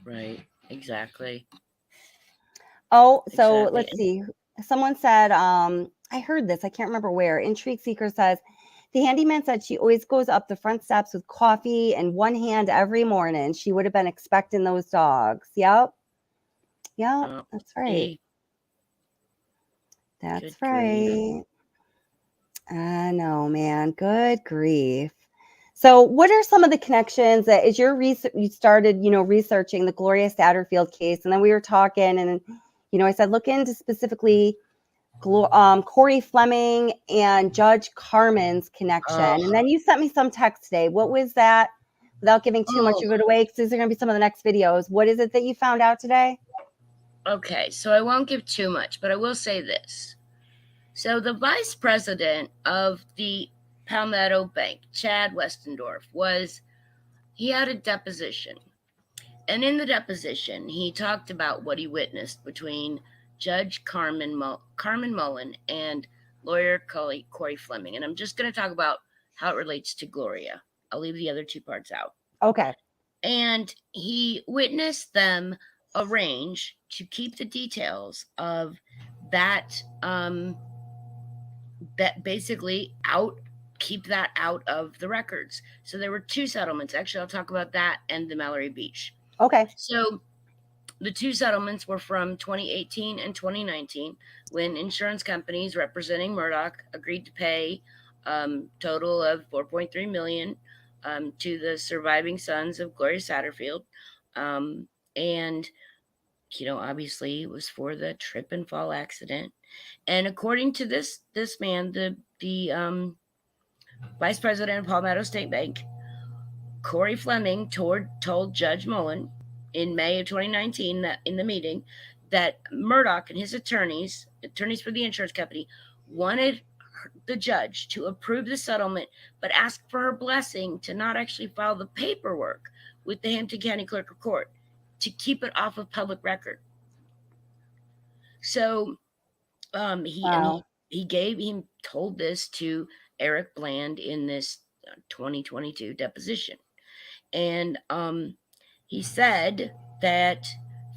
Right. Exactly. Oh, so let's see. Someone said, I heard this. I can't remember where. Intrigue Seeker says, the handyman said she always goes up the front steps with coffee in one hand every morning. She would have been expecting those dogs. Yep. Yep. That's right. That's right. I know, man. Good grief. So what are some of the connections that as you started, researching the Gloria Satterfield case, and then we were talking and, I said, look into specifically Corey Fleming and Judge Carmen's connection. And then you sent me some text today. What was that? Without giving too much of it away, because these are going to be some of the next videos. What is it that you found out today? Okay, so I won't give too much, but I will say this. So the vice president of the Palmetto Bank, Chad Westendorf, he had a deposition. And in the deposition, he talked about what he witnessed between Judge Carmen Mullen and lawyer Corey Fleming. And I'm just going to talk about how it relates to Gloria. I'll leave the other two parts out. Okay. And he witnessed them arrange to keep the details of that, that basically keep that out of the records. So there were 2 settlements. Actually, I'll talk about that and the Mallory Beach. Okay. So the 2 settlements were from 2018 and 2019 when insurance companies representing Murdaugh agreed to pay total of $4.3 million to the surviving sons of Gloria Satterfield. And, obviously it was for the trip and fall accident. And according to this man, the vice president of Palmetto State Bank, Corey Fleming told Judge Mullen in May of 2019 that in the meeting that Murdaugh and his attorneys for the insurance company, wanted the judge to approve the settlement, but asked for her blessing to not actually file the paperwork with the Hampton County Clerk of Court to keep it off of public record. So he told this to Eric Bland in this 2022 deposition. And he said that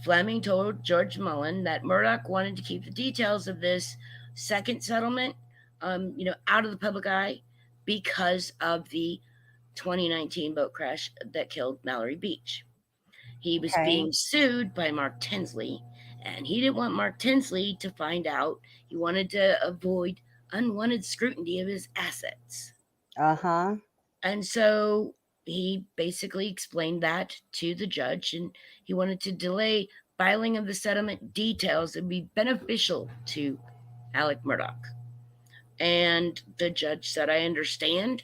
Fleming told Judge Mullen that Murdaugh wanted to keep the details of this second settlement, out of the public eye because of the 2019 boat crash that killed Mallory Beach. He was being sued by Mark Tinsley, and he didn't want Mark Tinsley to find out. He wanted to avoid unwanted scrutiny of his assets. Uh-huh. And so he basically explained that to the judge, and he wanted to delay filing of the settlement details that would be beneficial to Alec Murdaugh. And the judge said, I understand,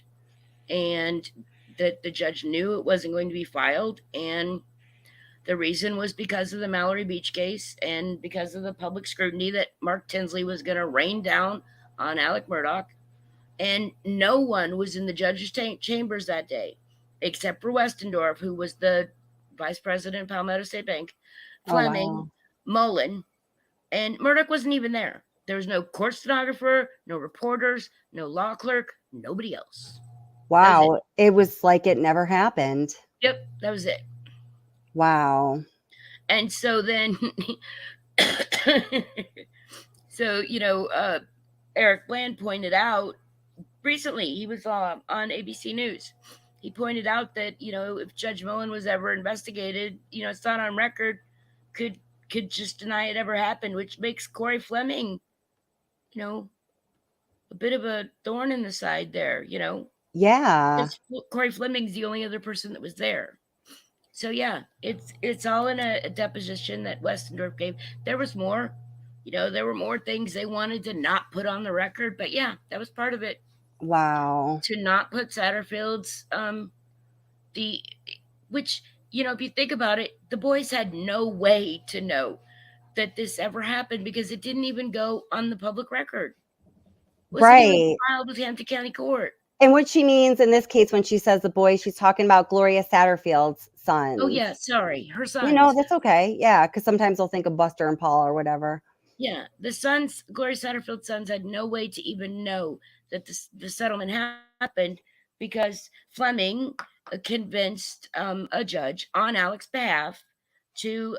and that the judge knew it wasn't going to be filed. And the reason was because of the Mallory Beach case and because of the public scrutiny that Mark Tinsley was going to rain down on Alec Murdaugh. And no one was in the judge's chambers that day, except for Westendorf, who was the vice president of Palmetto State Bank, Fleming, Mullen, and Murdaugh wasn't even there. There was no court stenographer, no reporters, no law clerk, nobody else. Wow. It was like it never happened. Yep, that was it. Wow. And so then, Eric Bland pointed out recently, he was on ABC News. He pointed out that, if Judge Mullen was ever investigated, it's not on record, could just deny it ever happened, which makes Corey Fleming, a bit of a thorn in the side there, Yeah. Corey Fleming's the only other person that was there. So yeah, it's all in a deposition that Westendorf gave. There was more, there were more things they wanted to not put on the record, but yeah, that was part of it. Wow. To not put Satterfield's, which, if you think about it, the boys had no way to know that this ever happened because it didn't even go on the public record. Wasn't even filed with Hampton County Court. And what she means in this case, when she says the boys, she's talking about Gloria Satterfield's son. Oh yeah, sorry, her son. That's okay. Yeah, because sometimes they'll think of Buster and Paul or whatever. Yeah, the sons, Gloria Satterfield's sons, had no way to even know that the settlement happened because Fleming convinced a judge on Alec's behalf to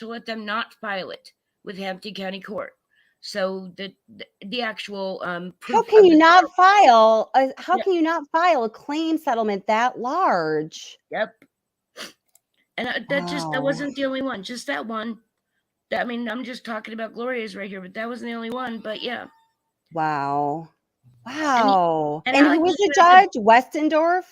let them not file it with Hampton County Court. So the actual how can you not file? Can you not file a claim settlement that large? Yep. And that wasn't the only one. Just that one. I mean, I'm just talking about Gloria's right here, but that wasn't the only one. But yeah. Wow. And who was the judge? Westendorf?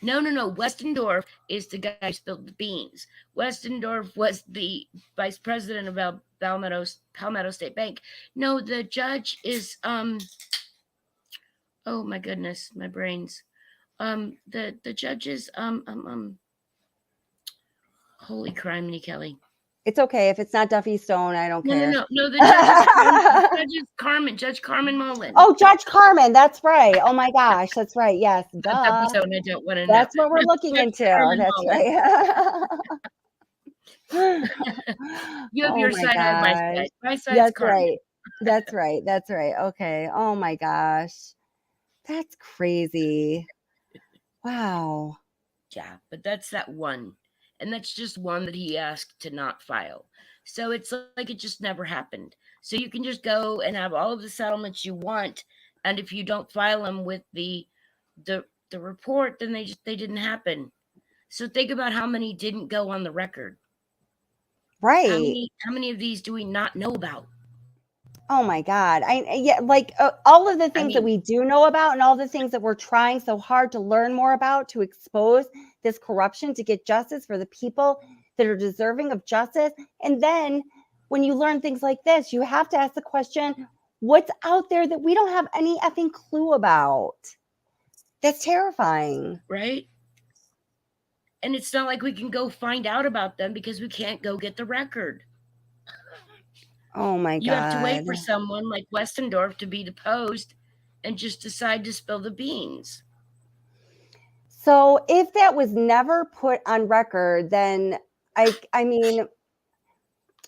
No. Westendorf is the guy who spilled the beans. Westendorf was the vice president of Palmetto State Bank. No, the judge is oh my goodness, my brains. The judge is holy criminy Kelly. It's okay if it's not Duffy Stone. I don't care. No. The judge is Carmen. Judge Carmen Mullen. Oh, Judge Carmen. That's right. Oh my gosh, that's right. Yes, duh. Stone, I don't want to know. That's what we're looking into. That's right. You have your side and my side. My side's That's Carmen. right. That's right. Okay. Oh my gosh, that's crazy. Wow. Yeah, but that's that one. And that's just one that he asked to not file. So it's like it just never happened. So you can just go and have all of the settlements you want. And if you don't file them with the report, then they didn't happen. So think about how many didn't go on the record. Right. How many of these do we not know about? Oh my God. All of the things that we do know about and all the things that we're trying so hard to learn more about to expose this corruption, to get justice for the people that are deserving of justice. And then when you learn things like this, you have to ask the question, what's out there that we don't have any effing clue about? That's terrifying. Right? And it's not like we can go find out about them because we can't go get the record. Oh my God. You have to wait for someone like Westendorf to be deposed and just decide to spill the beans. So if that was never put on record, then I mean,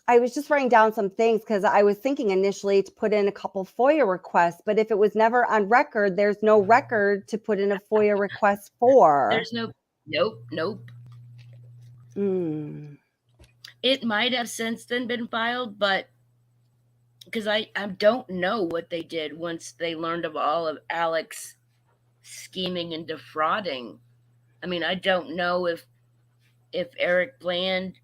I was just writing down some things because I was thinking initially to put in a couple FOIA requests, but if it was never on record, there's no record to put in a FOIA request for. There's nope. Mm. It might have since then been filed, but because I don't know what they did once they learned of all of Alex scheming and defrauding. I mean, I don't know if Eric Bland,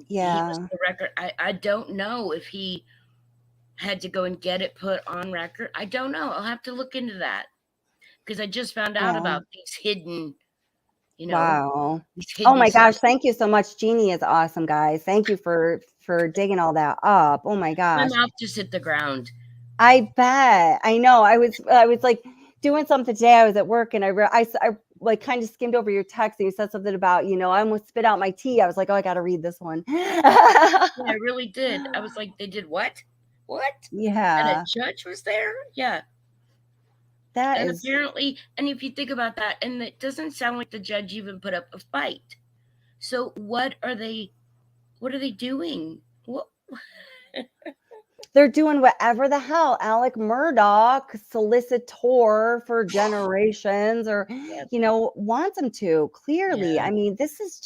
he was the record. I don't know if he had to go and get it put on record. I don't know. I'll have to look into that because I just found out about these hidden, you know. Wow. These hidden Oh my gosh. Thank you so much. Jeannie is awesome, guys. Thank you for digging all that up. Oh my gosh. My mouth just hit the ground. I bet. I know. I was like doing something today. I was at work and I like kind of skimmed over your text and you said something about, you know, I almost spit out my tea. I was like, oh, I got to read this one. Yeah, I really did. I was like, they did what? What? Yeah. And a judge was there? Yeah. And apparently, and if you think about that, and it doesn't sound like the judge even put up a fight. So what are they doing? What? They're doing whatever the hell Alec Murdaugh, solicitor for generations, or you know, wants them to. Clearly, I mean, this is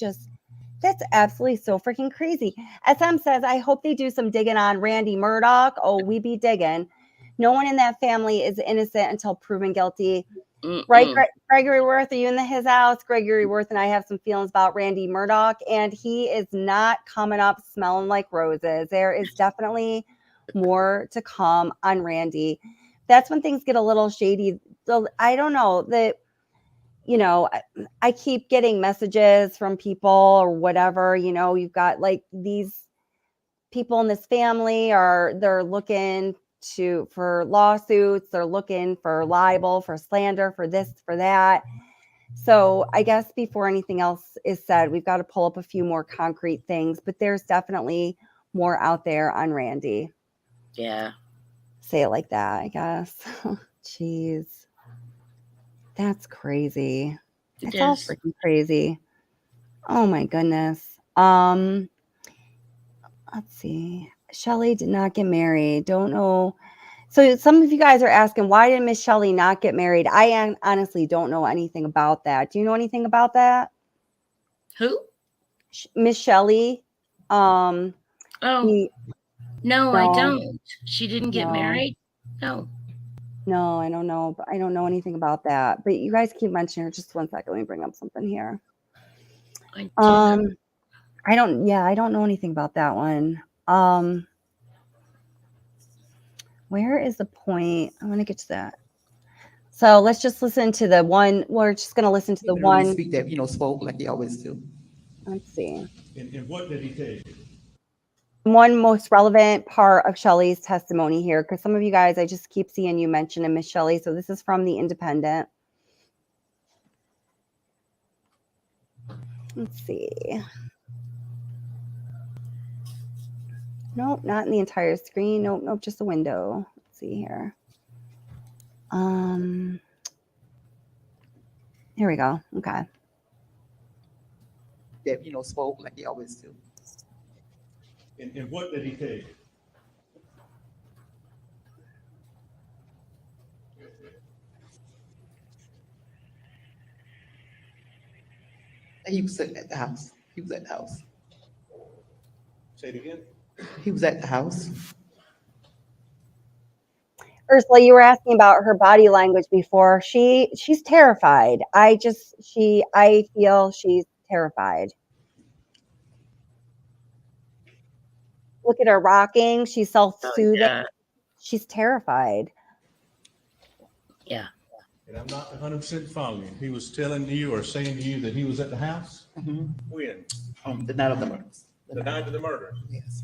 that's absolutely so freaking crazy. SM says, I hope they do some digging on Randy Murdaugh. Oh, we be digging. No one in that family is innocent until proven guilty. Right, Gregory Worth, are you in his house? Gregory Worth and I have some feelings about Randy Murdaugh, and he is not coming up smelling like roses. There is definitely more to come on Randy. That's when things get a little shady. I don't know that, you know, I keep getting messages from people or whatever, you know, you've got like these people in this family they're looking for lawsuits, they're looking for libel, for slander, for this, for that. So I guess before anything else is said, we've got to pull up a few more concrete things, but there's definitely more out there on Randy. Yeah. Say it like that, I guess. Jeez. That's crazy. It's all freaking crazy. Oh my goodness. Let's see. Shelley did not get married. Don't know. So some of you guys are asking, why did Miss Shelley not get married? I honestly don't know anything about that. Do you know anything about that? Who? Miss Shelley. No, I don't. She didn't get married? No. No, I don't know. But I don't know anything about that. But you guys keep mentioning her. Just one second. Let me bring up something here. I don't know anything about that one. Where is the point? I want to get to that. So let's just listen to the one. We're just going to listen to the one. Speak that, spoke like they always do. Let's see. And what did he tell you? One most relevant part of Shelley's testimony here, because some of you guys, I just keep seeing you mention Miss Shelley. So this is from the Independent. Let's see. Nope, not in the entire screen. Nope, just the window. Let's see here. Here we go. Okay. That, spoke like they always do. And what did he tell you? He was at the house. He was at the house. Say it again. He was at the house. Ursula, you were asking about her body language before. She's terrified. I feel she's terrified. Look at her rocking. She's self-soothing. Yeah. She's terrified. Yeah. And I'm not 100% following you. He was telling you or saying to you that he was at the house? Mm-hmm. When? The night of the murder. The night of the murder? Yes.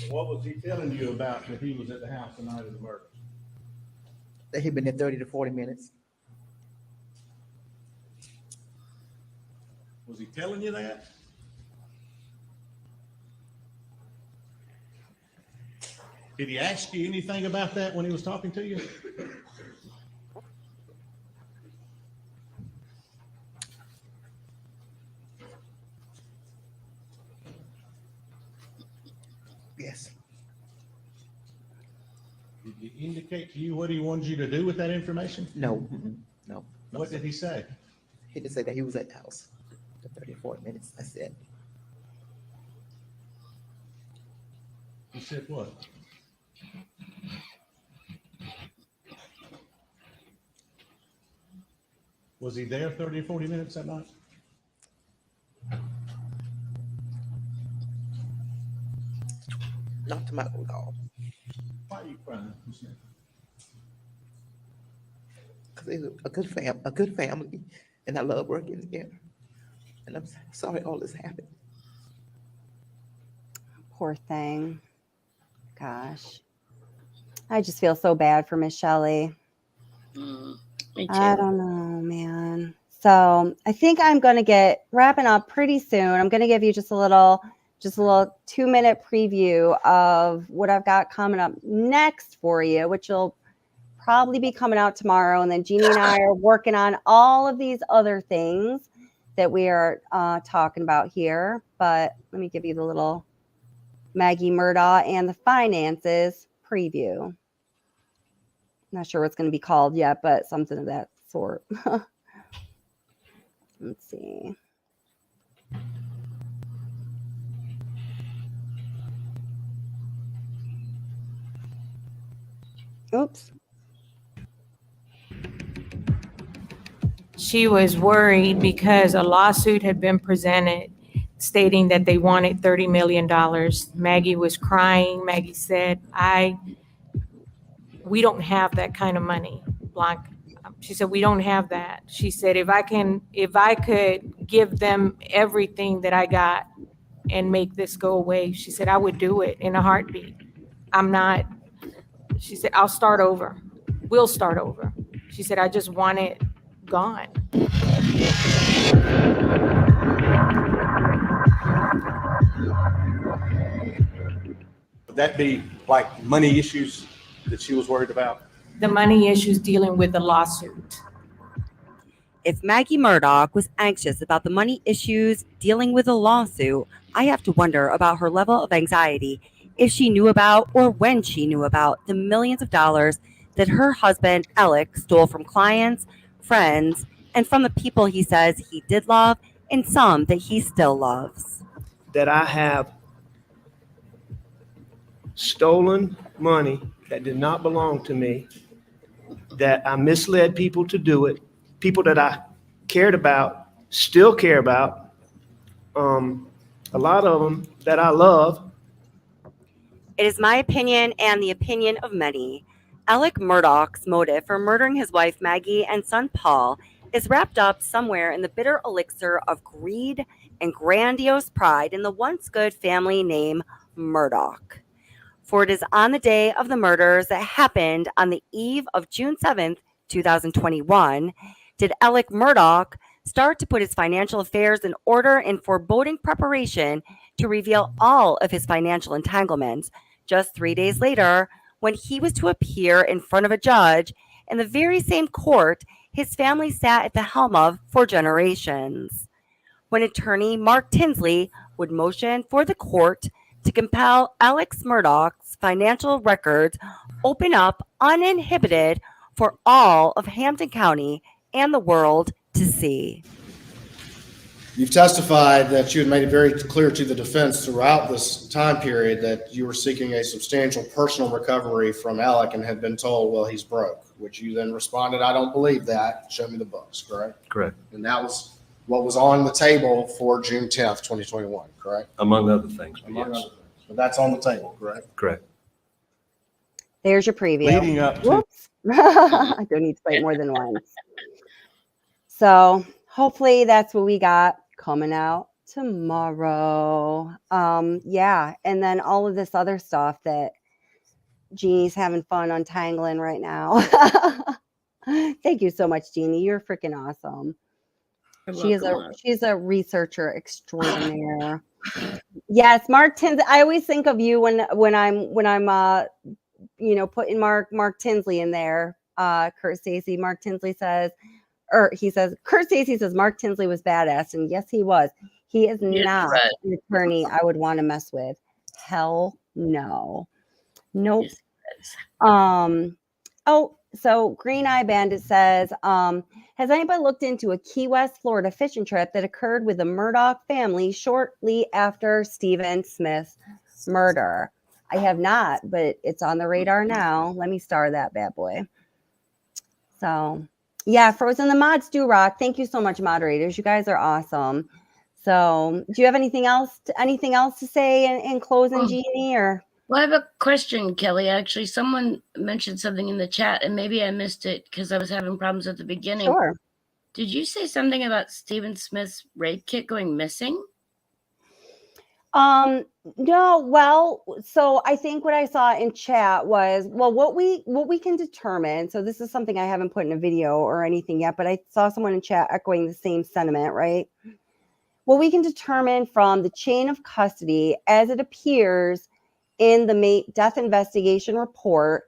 What was he telling you about that he was at the house the night of the murder? That he'd been there 30 to 40 minutes. Was he telling you that? Did he ask you anything about that when he was talking to you? Yes. Did he indicate to you what he wanted you to do with that information? No. No. What did he say? He just said that he was at the house for 30 or 40 minutes. I said, He said what? Was he there 30 or 40 minutes that night? not to my recall. Why are you crying? Because they were a good family, and I love working together. And I'm sorry all this happened. Poor thing. Gosh. I just feel so bad for Miss Shelley. Me too. I don't know, man. So I think I'm going to get wrapping up pretty soon. I'm going to give you just a little 2-minute preview of what I've got coming up next for you, which will probably be coming out tomorrow. And then Jeannie and I are working on all of these other things that we are talking about here. But let me give you the little Maggie Murdaugh and the finances preview. Not sure what it's going to be called yet, but something of that sort. Let's see. Oops. She was worried because a lawsuit had been presented stating that they wanted $30 million. Maggie was crying. Maggie said, we don't have that kind of money. She said, we don't have that. She said, if I could give them everything that I got and make this go away, she said, I would do it in a heartbeat. She said, I'll start over. We'll start over. She said, I just want it gone. Would that be like money issues that she was worried about? The money issues dealing with the lawsuit. If Maggie Murdaugh was anxious about the money issues dealing with a lawsuit, I have to wonder about her level of anxiety if she knew about or when she knew about the millions of dollars that her husband, Alec, stole from clients, friends, and from the people he says he did love and some that he still loves. That I have stolen money that did not belong to me, that I misled people to do it, people that I cared about, still care about, a lot of them that I love. It is my opinion and the opinion of many. Alec Murdaugh's motive for murdering his wife Maggie and son Paul is wrapped up somewhere in the bitter elixir of greed and grandiose pride in the once good family name Murdaugh. For it is on the day of the murders that happened on the eve of June 7th, 2021, did Alec Murdaugh start to put his financial affairs in order in foreboding preparation to reveal all of his financial entanglements just 3 days later when he was to appear in front of a judge in the very same court his family sat at the helm of for generations. When attorney Mark Tinsley would motion for the court to compel Alex Murdaugh's financial records open up uninhibited for all of Hampton County and the world to see. You've testified that you had made it very clear to the defense throughout this time period that you were seeking a substantial personal recovery from Alec and had been told, well, he's broke, which you then responded, I don't believe that. Show me the books, correct? Correct. And that was what was on the table for June 10th, 2021, correct? Among other things, but Among yes. other things. But that's on the table, correct? Correct. There's your preview. Leading up to- Whoops. I don't need to say it more than once. So hopefully that's what we got coming out tomorrow. Yeah. And then all of this other stuff that Jeannie's having fun untangling right now. Thank you so much, Jeannie. You're freaking awesome. She's a researcher extraordinaire. Yes, Mark Tinsley. I always think of you when I'm putting Mark Tinsley in there. Kurt Stacy. Mark Tinsley says, Kurt Stacy says Mark Tinsley was badass, and yes, he was. He is not an attorney I would want to mess with. Hell no. Nope. So Green Eye Bandit says, has anybody looked into a Key West, Florida fishing trip that occurred with the Murdaugh family shortly after Stephen Smith's murder? I have not, but it's on the radar now. Let me star that bad boy. So, yeah, Frozen the Mods do rock. Thank you so much, moderators. You guys are awesome. So, do you have anything else to say in closing, Jeannie? Or well, I have a question, Kelly. Actually, someone mentioned something in the chat, and maybe I missed it because I was having problems at the beginning. Sure. Did you say something about Stephen Smith's rape kit going missing? No, well, so I think what I saw in chat was, well, what we can determine. So this is something I haven't put in a video or anything yet, but I saw someone in chat echoing the same sentiment, right? What we can determine from the chain of custody as it appears in the mate death investigation report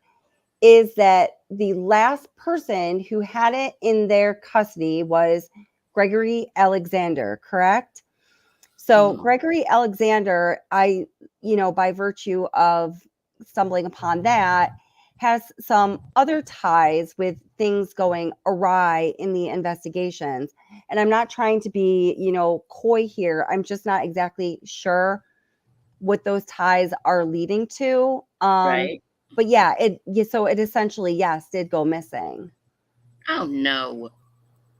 is that the last person who had it in their custody was Gregory Alexander, correct? So Gregory Alexander, by virtue of stumbling upon that, has some other ties with things going awry in the investigations. And I'm not trying to be, coy here. I'm just not exactly sure what those ties are leading to. Right. But yeah, it essentially, yes, did go missing. Oh no.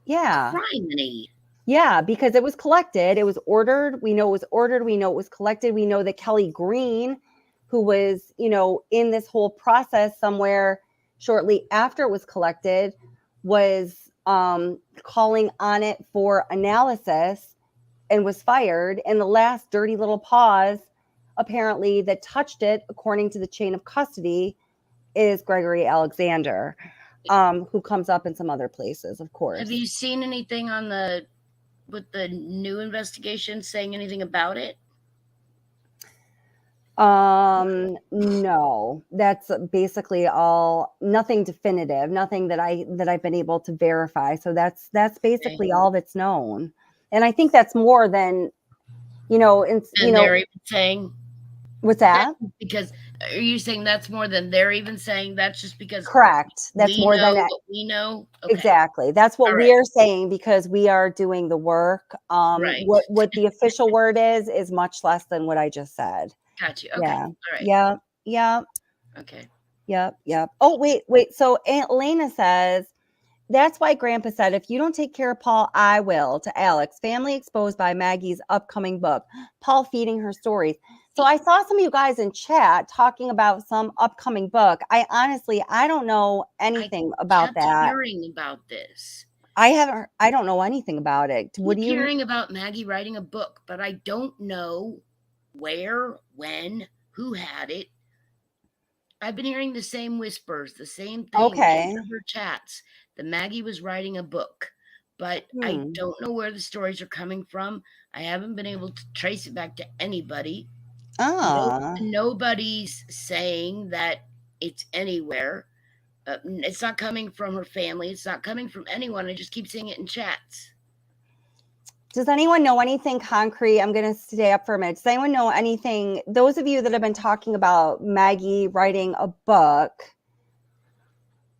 Yeah. Criminy. Yeah, because it was collected. It was ordered. We know it was ordered. We know it was collected. We know that Kelly Green, who was, in this whole process somewhere shortly after it was collected, was calling on it for analysis and was fired. And the last dirty little paws, apparently, that touched it, according to the chain of custody, is Gregory Alexander, who comes up in some other places, of course. Have you seen anything with the new investigation saying anything about it? No, that's basically all, nothing definitive, nothing that I've been able to verify. So that's basically all that's known. And I think that's more than, they're even saying. What's that? Because are you saying that's more than they're even saying? That's just because. Correct. That's more than that. We know. Okay. Exactly. That's what we are saying because we are doing the work. Right. What the official word is much less than what I just said. Got you. Okay. Yeah. All right. Yeah. Yeah. Okay. Yep. Oh, wait. So Aunt Elena says, that's why Grandpa said, if you don't take care of Paul, I will, to Alex. Family exposed by Maggie's upcoming book. Paul feeding her stories. So I saw some of you guys in chat talking about some upcoming book. I don't know anything about that. Hearing about this. I don't know anything about it. What do you hearing about Maggie writing a book, but I don't know where, when, who had it. I've been hearing the same whispers, the same thing. Okay. In her chats that Maggie was writing a book, but I don't know where the stories are coming from. I haven't been able to trace it back to anybody. Nobody's saying that it's anywhere. It's not coming from her family. It's not coming from anyone. I just keep seeing it in chats. Does anyone know anything concrete? I'm going to stay up for a minute. Does anyone know anything? Those of you that have been talking about Maggie writing a book,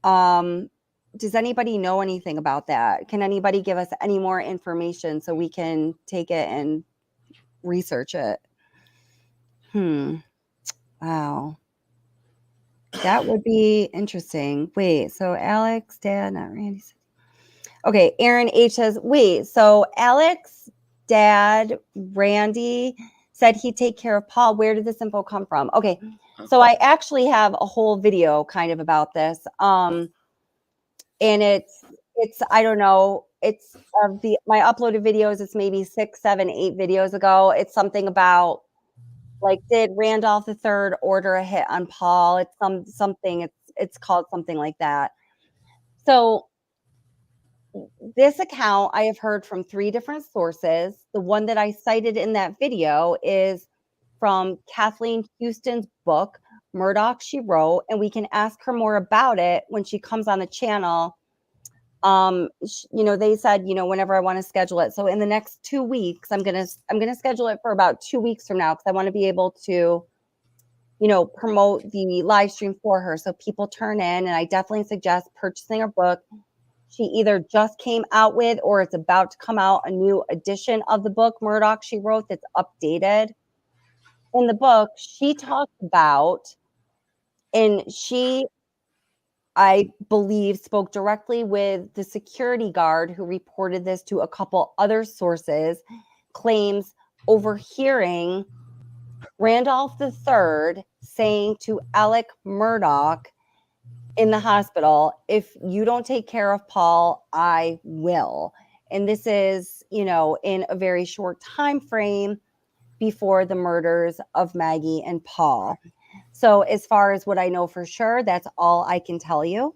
does anybody know anything about that? Can anybody give us any more information so we can take it and research it? Wow. That would be interesting. Wait, so Alex, Dad, not Randy. Okay, Aaron H says, wait, so Alex, Dad, Randy said he'd take care of Paul. Where did this info come from? Okay, so I actually have a whole video kind of about this. And it's I don't know, it's my uploaded videos, it's maybe 6, 7, 8 videos ago. It's something about, like, did Randolph III order a hit on Paul? It's something, it's called something like that. So this account I have heard from 3 different sources. The one that I cited in that video is from Kathleen Houston's book, Murdaugh, She Wrote, and we can ask her more about it when she comes on the channel. They said, whenever I want to schedule it. So in the next 2 weeks, I'm gonna schedule it for about 2 weeks from now, because I want to be able to, promote the live stream for her so people turn in. And I definitely suggest purchasing her book. She either just came out with, or it's about to come out, a new edition of the book, Murdaugh, She Wrote, that's updated. In the book, she talks about, and she, I believe, spoke directly with the security guard who reported this to a couple other sources, claims overhearing Randolph III saying to Alec Murdaugh in the hospital, if you don't take care of Paul, I will. And this is, in a very short time frame before the murders of Maggie and Paul. So as far as what I know for sure, that's all I can tell you.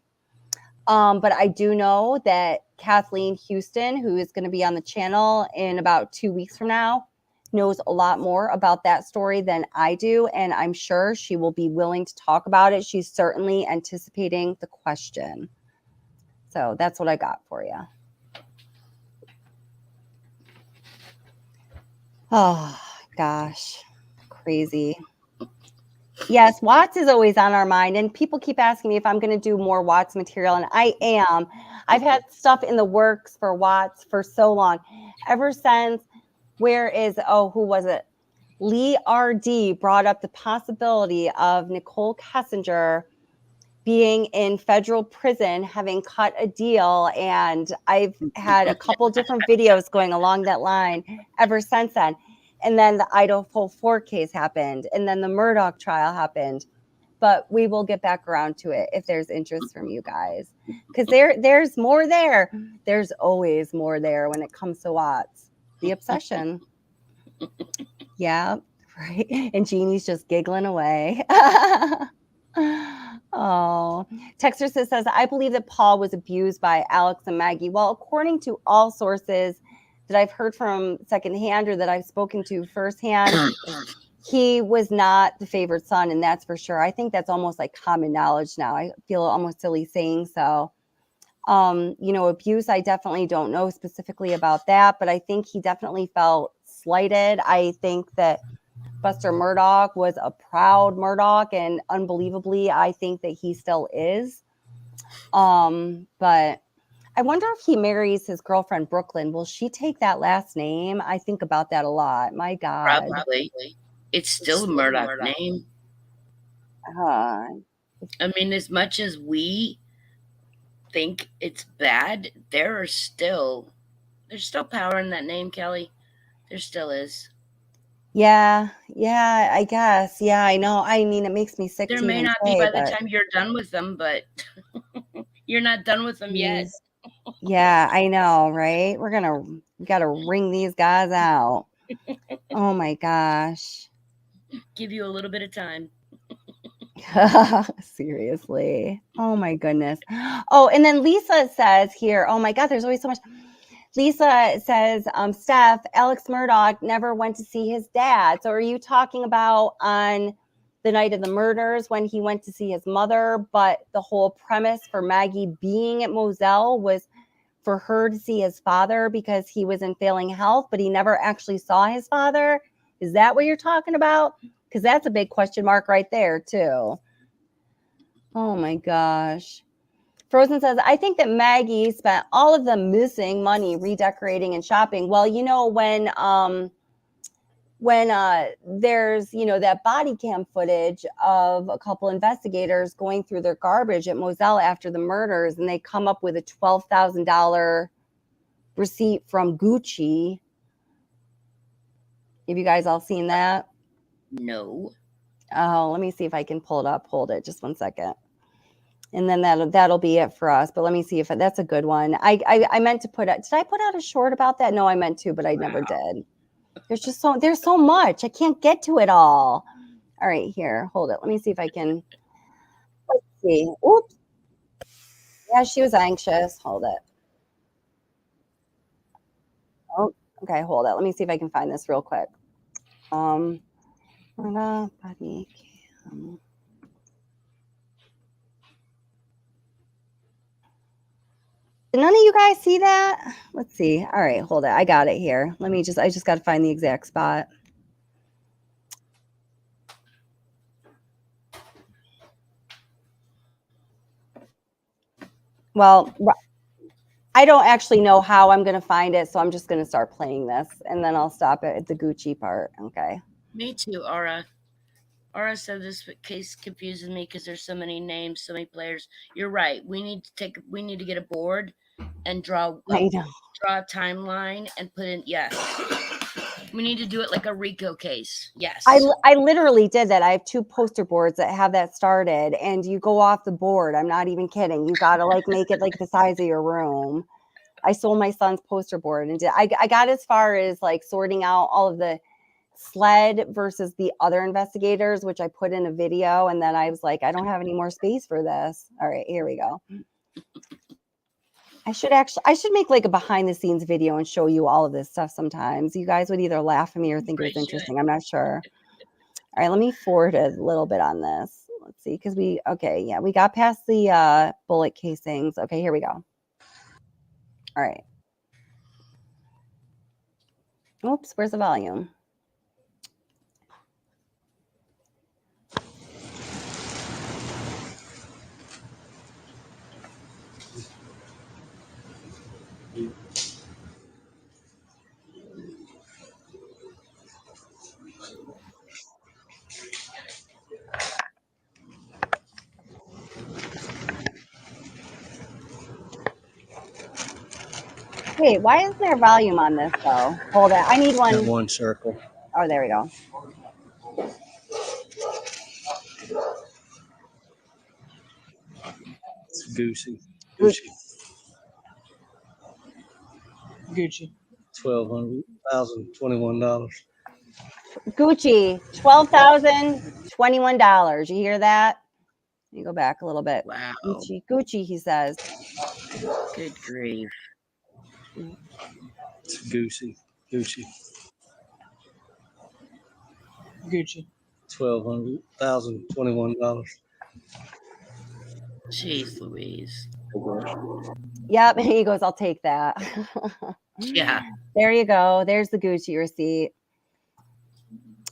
But I do know that Kathleen Houston, who is going to be on the channel in about 2 weeks from now, knows a lot more about that story than I do. And I'm sure she will be willing to talk about it. She's certainly anticipating the question. So that's what I got for you. Oh, gosh. Crazy. Yes, Watts is always on our mind, and people keep asking me if I'm going to do more Watts material, and I am. I've had stuff in the works for Watts for so long. Ever since, who was it? Lee R.D. brought up the possibility of Nicole Kessinger being in federal prison, having cut a deal, and I've had a couple different videos going along that line ever since then. And then the Idaho 4 case happened, and then the Murdaugh trial happened. But we will get back around to it if there's interest from you guys, because there's more there. There's always more there when it comes to Watts. The obsession. Yeah, right. And Jeannie's just giggling away. Oh, Texter says, I believe that Paul was abused by Alex and Maggie. Well, according to all sources that I've heard from secondhand or that I've spoken to firsthand, he was not the favorite son, and that's for sure. I think that's almost like common knowledge now. I feel almost silly saying so. Abuse, I definitely don't know specifically about that, but I think he definitely felt slighted. I think that Buster Murdaugh was a proud Murdaugh, and unbelievably, I think that he still is. But I wonder if he marries his girlfriend, Brooklyn. Will she take that last name? I think about that a lot. My God. Probably. It's still a Murdaugh name. I mean, as much as we think it's bad, there's still power in that name, Kelly. There still is. Yeah, I guess. Yeah, I know. I mean, it makes me sick. There to may even not say, be by but the time you're done with them, but you're not done with them yet. Yeah, I know, right? We gotta wring these guys out. Oh my gosh. Give you a little bit of time. Seriously. Oh my goodness. Oh, and then Lisa says here, oh my God, there's always so much. Lisa says, Steph, Alex Murdaugh never went to see his dad. So are you talking about on the night of the murders when he went to see his mother, but the whole premise for Maggie being at Moselle was for her to see his father because he was in failing health, but he never actually saw his father? Is that what you're talking about? Because that's a big question mark right there, too. Oh my gosh. Frozen says, I think that Maggie spent all of the missing money redecorating and shopping. Well, when there's, that body cam footage of a couple investigators going through their garbage at Moselle after the murders, and they come up with a $12,000 receipt from Gucci. Have you guys all seen that? No. Oh, let me see if I can pull it up. Hold it just 1 second. And then that'll be it for us. But let me see if that's a good one. I meant to put out. Did I put out a short about that? No, I meant to, but I never did. There's so much. I can't get to it all. All right, here. Hold it. Let me see if I can. Let's see. Oops. Yeah, she was anxious. Hold it. Okay, hold it. Let me see if I can find this real quick. Murdaugh body cam. Did none of you guys see that? Let's see. All right, hold it. I got it here. I just got to find the exact spot. Well, I don't actually know how I'm going to find it, so I'm just going to start playing this, and then I'll stop it at the Gucci part. Okay. Me too, Aura. Aura said this case confuses me because there's so many names, so many players. You're right. We need to get a board and draw a timeline and put in. Yes. We need to do it like a RICO case. Yes. I literally did that. I have 2 poster boards that have that started, and you go off the board. I'm not even kidding. You got to like make it like the size of your room. I sold my son's poster board, and I got as far as like sorting out all of the Sled versus the other investigators, which I put in a video, and then I was like, I don't have any more space for this. All right, here we go. I should make like a behind the scenes video and show you all of this stuff sometimes. You guys would either laugh at me or think it was interesting. I'm not sure. All right, let me forward a little bit on this. Let's see, because we got past the bullet casings. Okay, here we go. All right. Oops, where's the volume? Wait, why isn't there volume on this though? Hold it. I need one. Got one circle. Oh, there we go. It's Gucci. Gucci. $1,221. Gucci, $12,021. You hear that? Let me go back a little bit. Wow. Gucci, he says. Good grief. It's Gucci. Gucci. $1,021. Jeez Louise. Yep, he goes, I'll take that. Yeah. There you go. There's the Gucci receipt.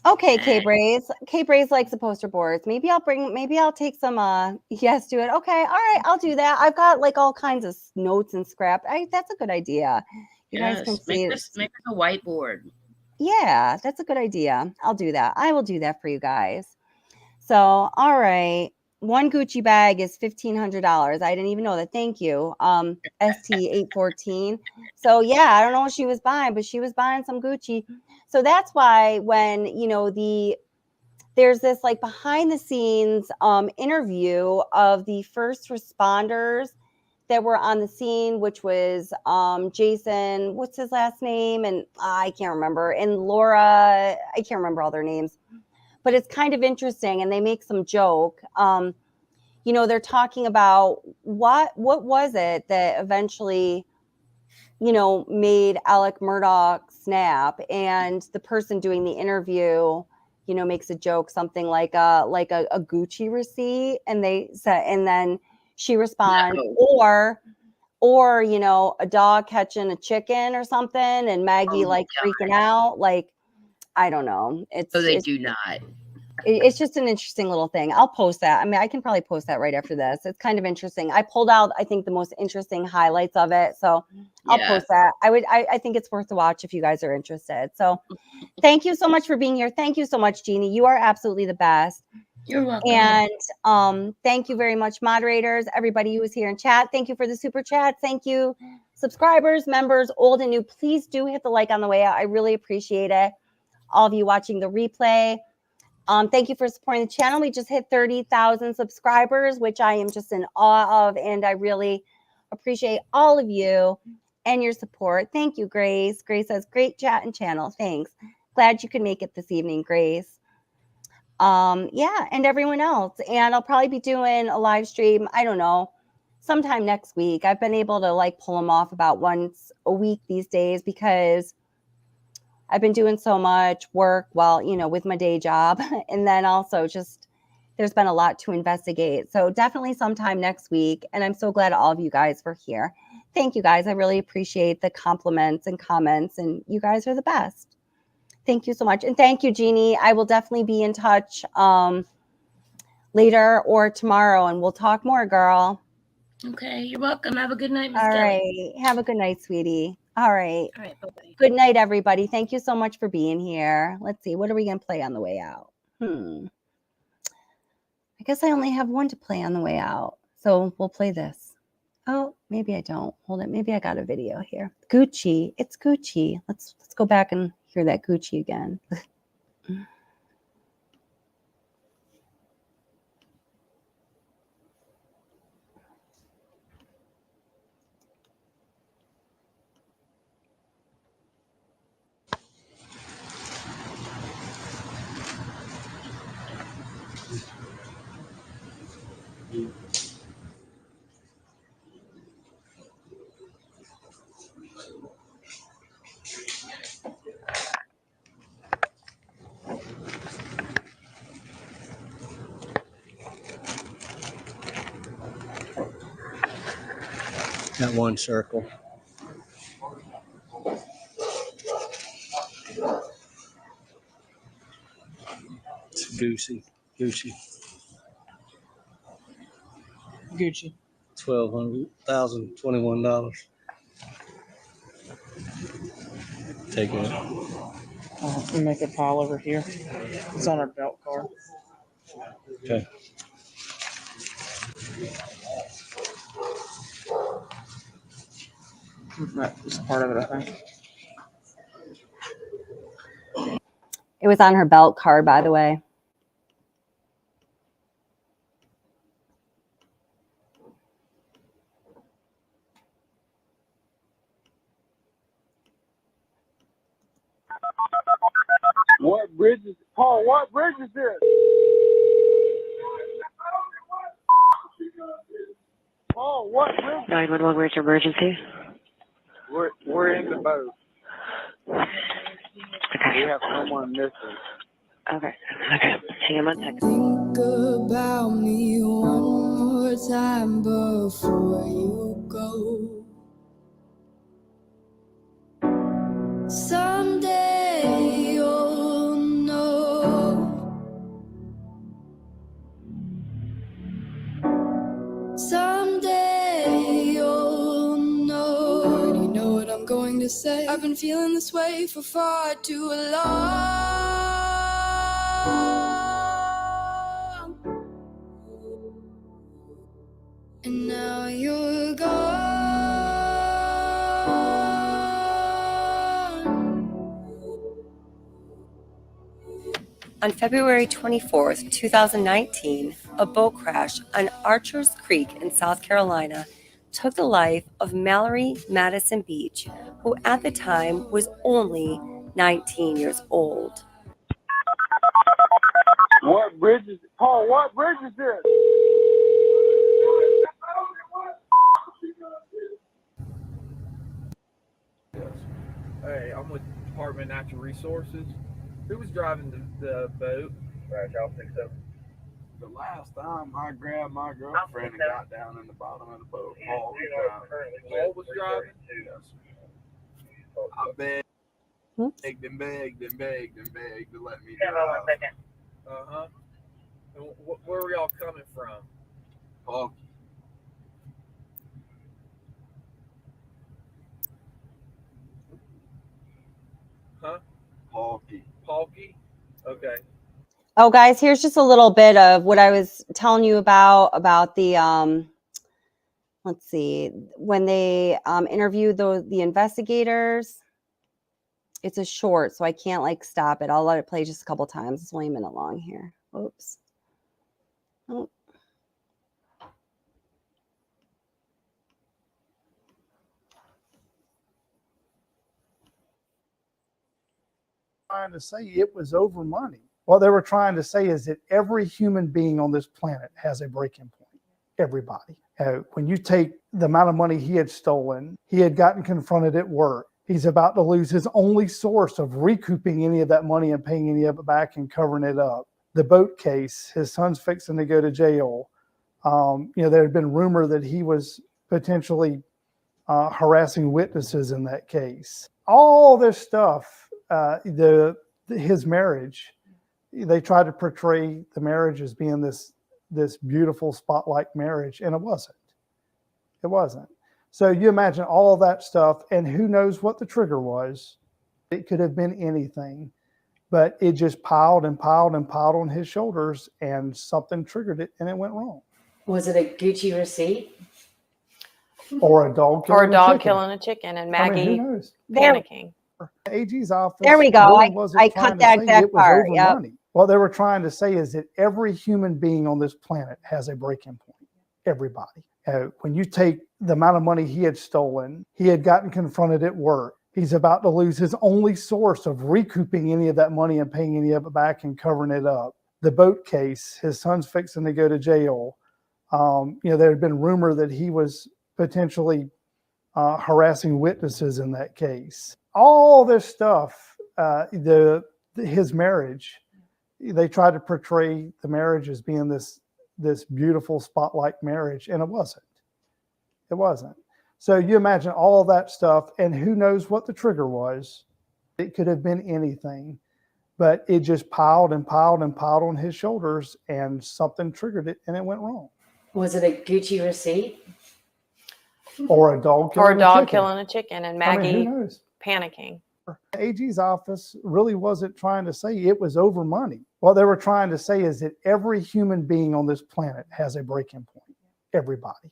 Okay, K-Braze. K-Braze likes the poster boards. Maybe I'll take some, yes, do it. Okay, all right, I'll do that. I've got like all kinds of notes and scrap. That's a good idea. You guys can see make this a whiteboard. Yeah, that's a good idea. I'll do that. I will do that for you guys. So, all right. One Gucci bag is $1,500. I didn't even know that. Thank you. ST814. So yeah, I don't know what she was buying, but she was buying some Gucci. So that's why when, there's this like behind the scenes interview of the first responders that were on the scene, which was Jason, what's his last name? And I can't remember. And Laura, I can't remember all their names. But it's kind of interesting, and they make some joke. They're talking about what was it that eventually, made Alec Murdaugh snap, and the person doing the interview, makes a joke, something like a Gucci receipt, and they said, and then she responds, or a dog catching a chicken or something, and Maggie freaking out, I don't know. Do not. It's just an interesting little thing. I'll post that. I mean, I can probably post that right after this. It's kind of interesting. I pulled out, I think, the most interesting highlights of it. So I'll post that. I think it's worth to watch if you guys are interested. So thank you so much for being here. Thank you so much, Jeannie. You are absolutely the best. You're welcome. And thank you very much, moderators, everybody who was here in chat. Thank you for the super chat. Thank you, subscribers, members, old and new. Please do hit the like on the way out. I really appreciate it. All of you watching the replay. Thank you for supporting the channel. We just hit 30,000 subscribers, which I am just in awe of, and I really appreciate all of you and your support. Thank you, Grace. Grace says, great chat and channel. Thanks. Glad you could make it this evening, Grace. Yeah, and everyone else. And I'll probably be doing a live stream, I don't know, sometime next week. I've been able to pull them off about once a week these days because I've been doing so much work while, you know, with my day job. And then also just there's been a lot to investigate. So definitely sometime next week. And I'm so glad all of you guys were here. Thank you guys. I really appreciate the compliments and comments, and you guys are the best. Thank you so much. And thank you, Jeannie. I will definitely be in touch later or tomorrow, and we'll talk more, girl. Okay, you're welcome. Have a good night, Miss All Kelly. right. Have a good night, sweetie. All right. All right, bye-bye. Good night, everybody. Thank you so much for being here. Let's see. What are we going to play on the way out? I guess I only have one to play on the way out. So we'll play this. Oh, maybe I don't. Hold it. Maybe I got a video here. Gucci. It's Gucci. Let's go back and hear that Gucci again. That one circle. It's Gucci. Gucci. $1,221. Take it. Let me make a pile over here. It's on our belt card. Okay. That's part of it, I think. It was on her belt card, by the way. What bridge is Paul? What bridge is this? Paul, what bridge? 911, where's your emergency? We're in the boat. Okay. We have someone missing. Okay. Okay. Hang on 1 second. Think about me one more time before you go. Someday you'll know. Someday you'll know. You know what I'm going to say? I've been feeling this way for far too long. And now you're gone. On February 24th, 2019, a boat crash on Archers Creek in South Carolina took the life of Mallory Madison Beach, who at the time was only 19 years old. What bridge is Paul? What bridge is this? Hey, I'm with Department of Natural Resources. Who was driving the boat? Right, y'all think so? The last time I grabbed my girlfriend and got down in the bottom of the boat, Paul Was driving? Yes. I begged and begged and begged and begged to let me drive. Uh-huh. And where were y'all coming from? Paul. Huh? Palky? Okay. Oh, guys, here's just a little bit of what I was telling you about the let's see, when they interviewed the investigators. It's a short, so I can't like stop it. I'll let it play just a couple times. It's only a minute long here. Oops. Oh. Trying to say it was over money. What they were trying to say is that every human being on this planet has a break-in point. Everybody. When you take the amount of money he had stolen, he had gotten confronted at work. He's about to lose his only source of recouping any of that money and paying any of it back and covering it up. The boat case, his son's fixing to go to jail. There had been rumor that he was potentially harassing witnesses in that case. All this stuff, his marriage, they tried to portray the marriage as being this beautiful spotlight marriage, and it wasn't. It wasn't. So you imagine all that stuff, and who knows what the trigger was. It could have been anything, but it just piled and piled and piled on his shoulders, and something triggered it, and it went wrong. Was it a Gucci receipt? Or a dog killing Or a dog a chicken. killing a chicken, and Maggie who knows? panicking. AG's office. There we go. Really wasn't I trying cut to that say exact it was part. over Yep. money. What they were trying to say is that every human being on this planet has a break-in point. Everybody. When you take the amount of money he had stolen, he had gotten confronted at work. He's about to lose his only source of recouping any of that money and paying any of it back and covering it up. The boat case, his son's fixing to go to jail. There had been rumor that he was potentially harassing witnesses in that case. All this stuff, his marriage, they tried to portray the marriage as being this beautiful spotlight marriage, and it wasn't. It wasn't. So you imagine all that stuff, and who knows what the trigger was. It could have been anything, but it just piled and piled and piled on his shoulders, and something triggered it, and it went wrong. Was it a Gucci receipt? Or a dog killing Or a dog a chicken. killing a chicken, and Maggie who knows? panicking. AG's office really wasn't trying to say it was over money. What they were trying to say is that every human being on this planet has a break-in point. Everybody.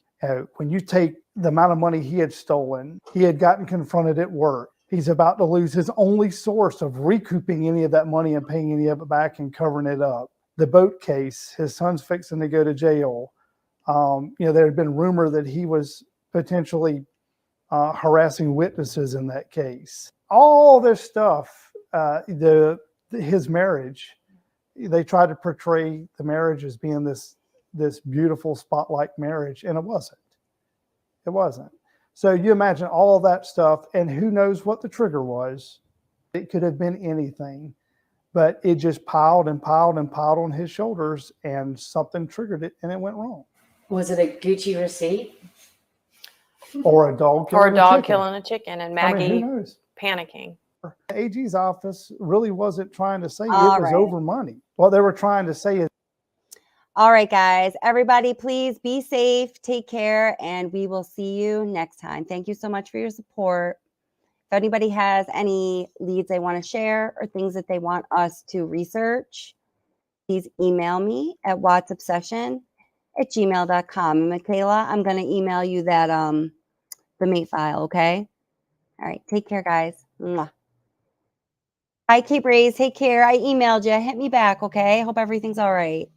When you take the amount of money he had stolen, he had gotten confronted at work. He's about to lose his only source of recouping any of that money and paying any of it back and covering it up. The boat case, his son's fixing to go to jail. There had been rumor that he was potentially harassing witnesses in that case. All this stuff, his marriage, they tried to portray the marriage as being this beautiful spotlight marriage, and it wasn't. It wasn't. So you imagine all that stuff, and who knows what the trigger was. It could have been anything, but it just piled and piled and piled on his shoulders, and something triggered it, and it went wrong. Was it a Gucci receipt? Or a dog killing Or a dog a chicken. killing a chicken, and Maggie who knows? panicking. AG's office really wasn't trying to say it All was right. over money. What they were trying to say is. All right, guys. Everybody, please be safe, take care, and we will see you next time. Thank you so much for your support. If anybody has any leads they want to share or things that they want us to research, please email me at watsobsession@gmail.com. Michaela, I'm going to email you that the mate file, okay? All right, take care, guys. Mwah. Hi, Cape Rays. Take care. I emailed you. Hit me back, okay? Hope everything's all right.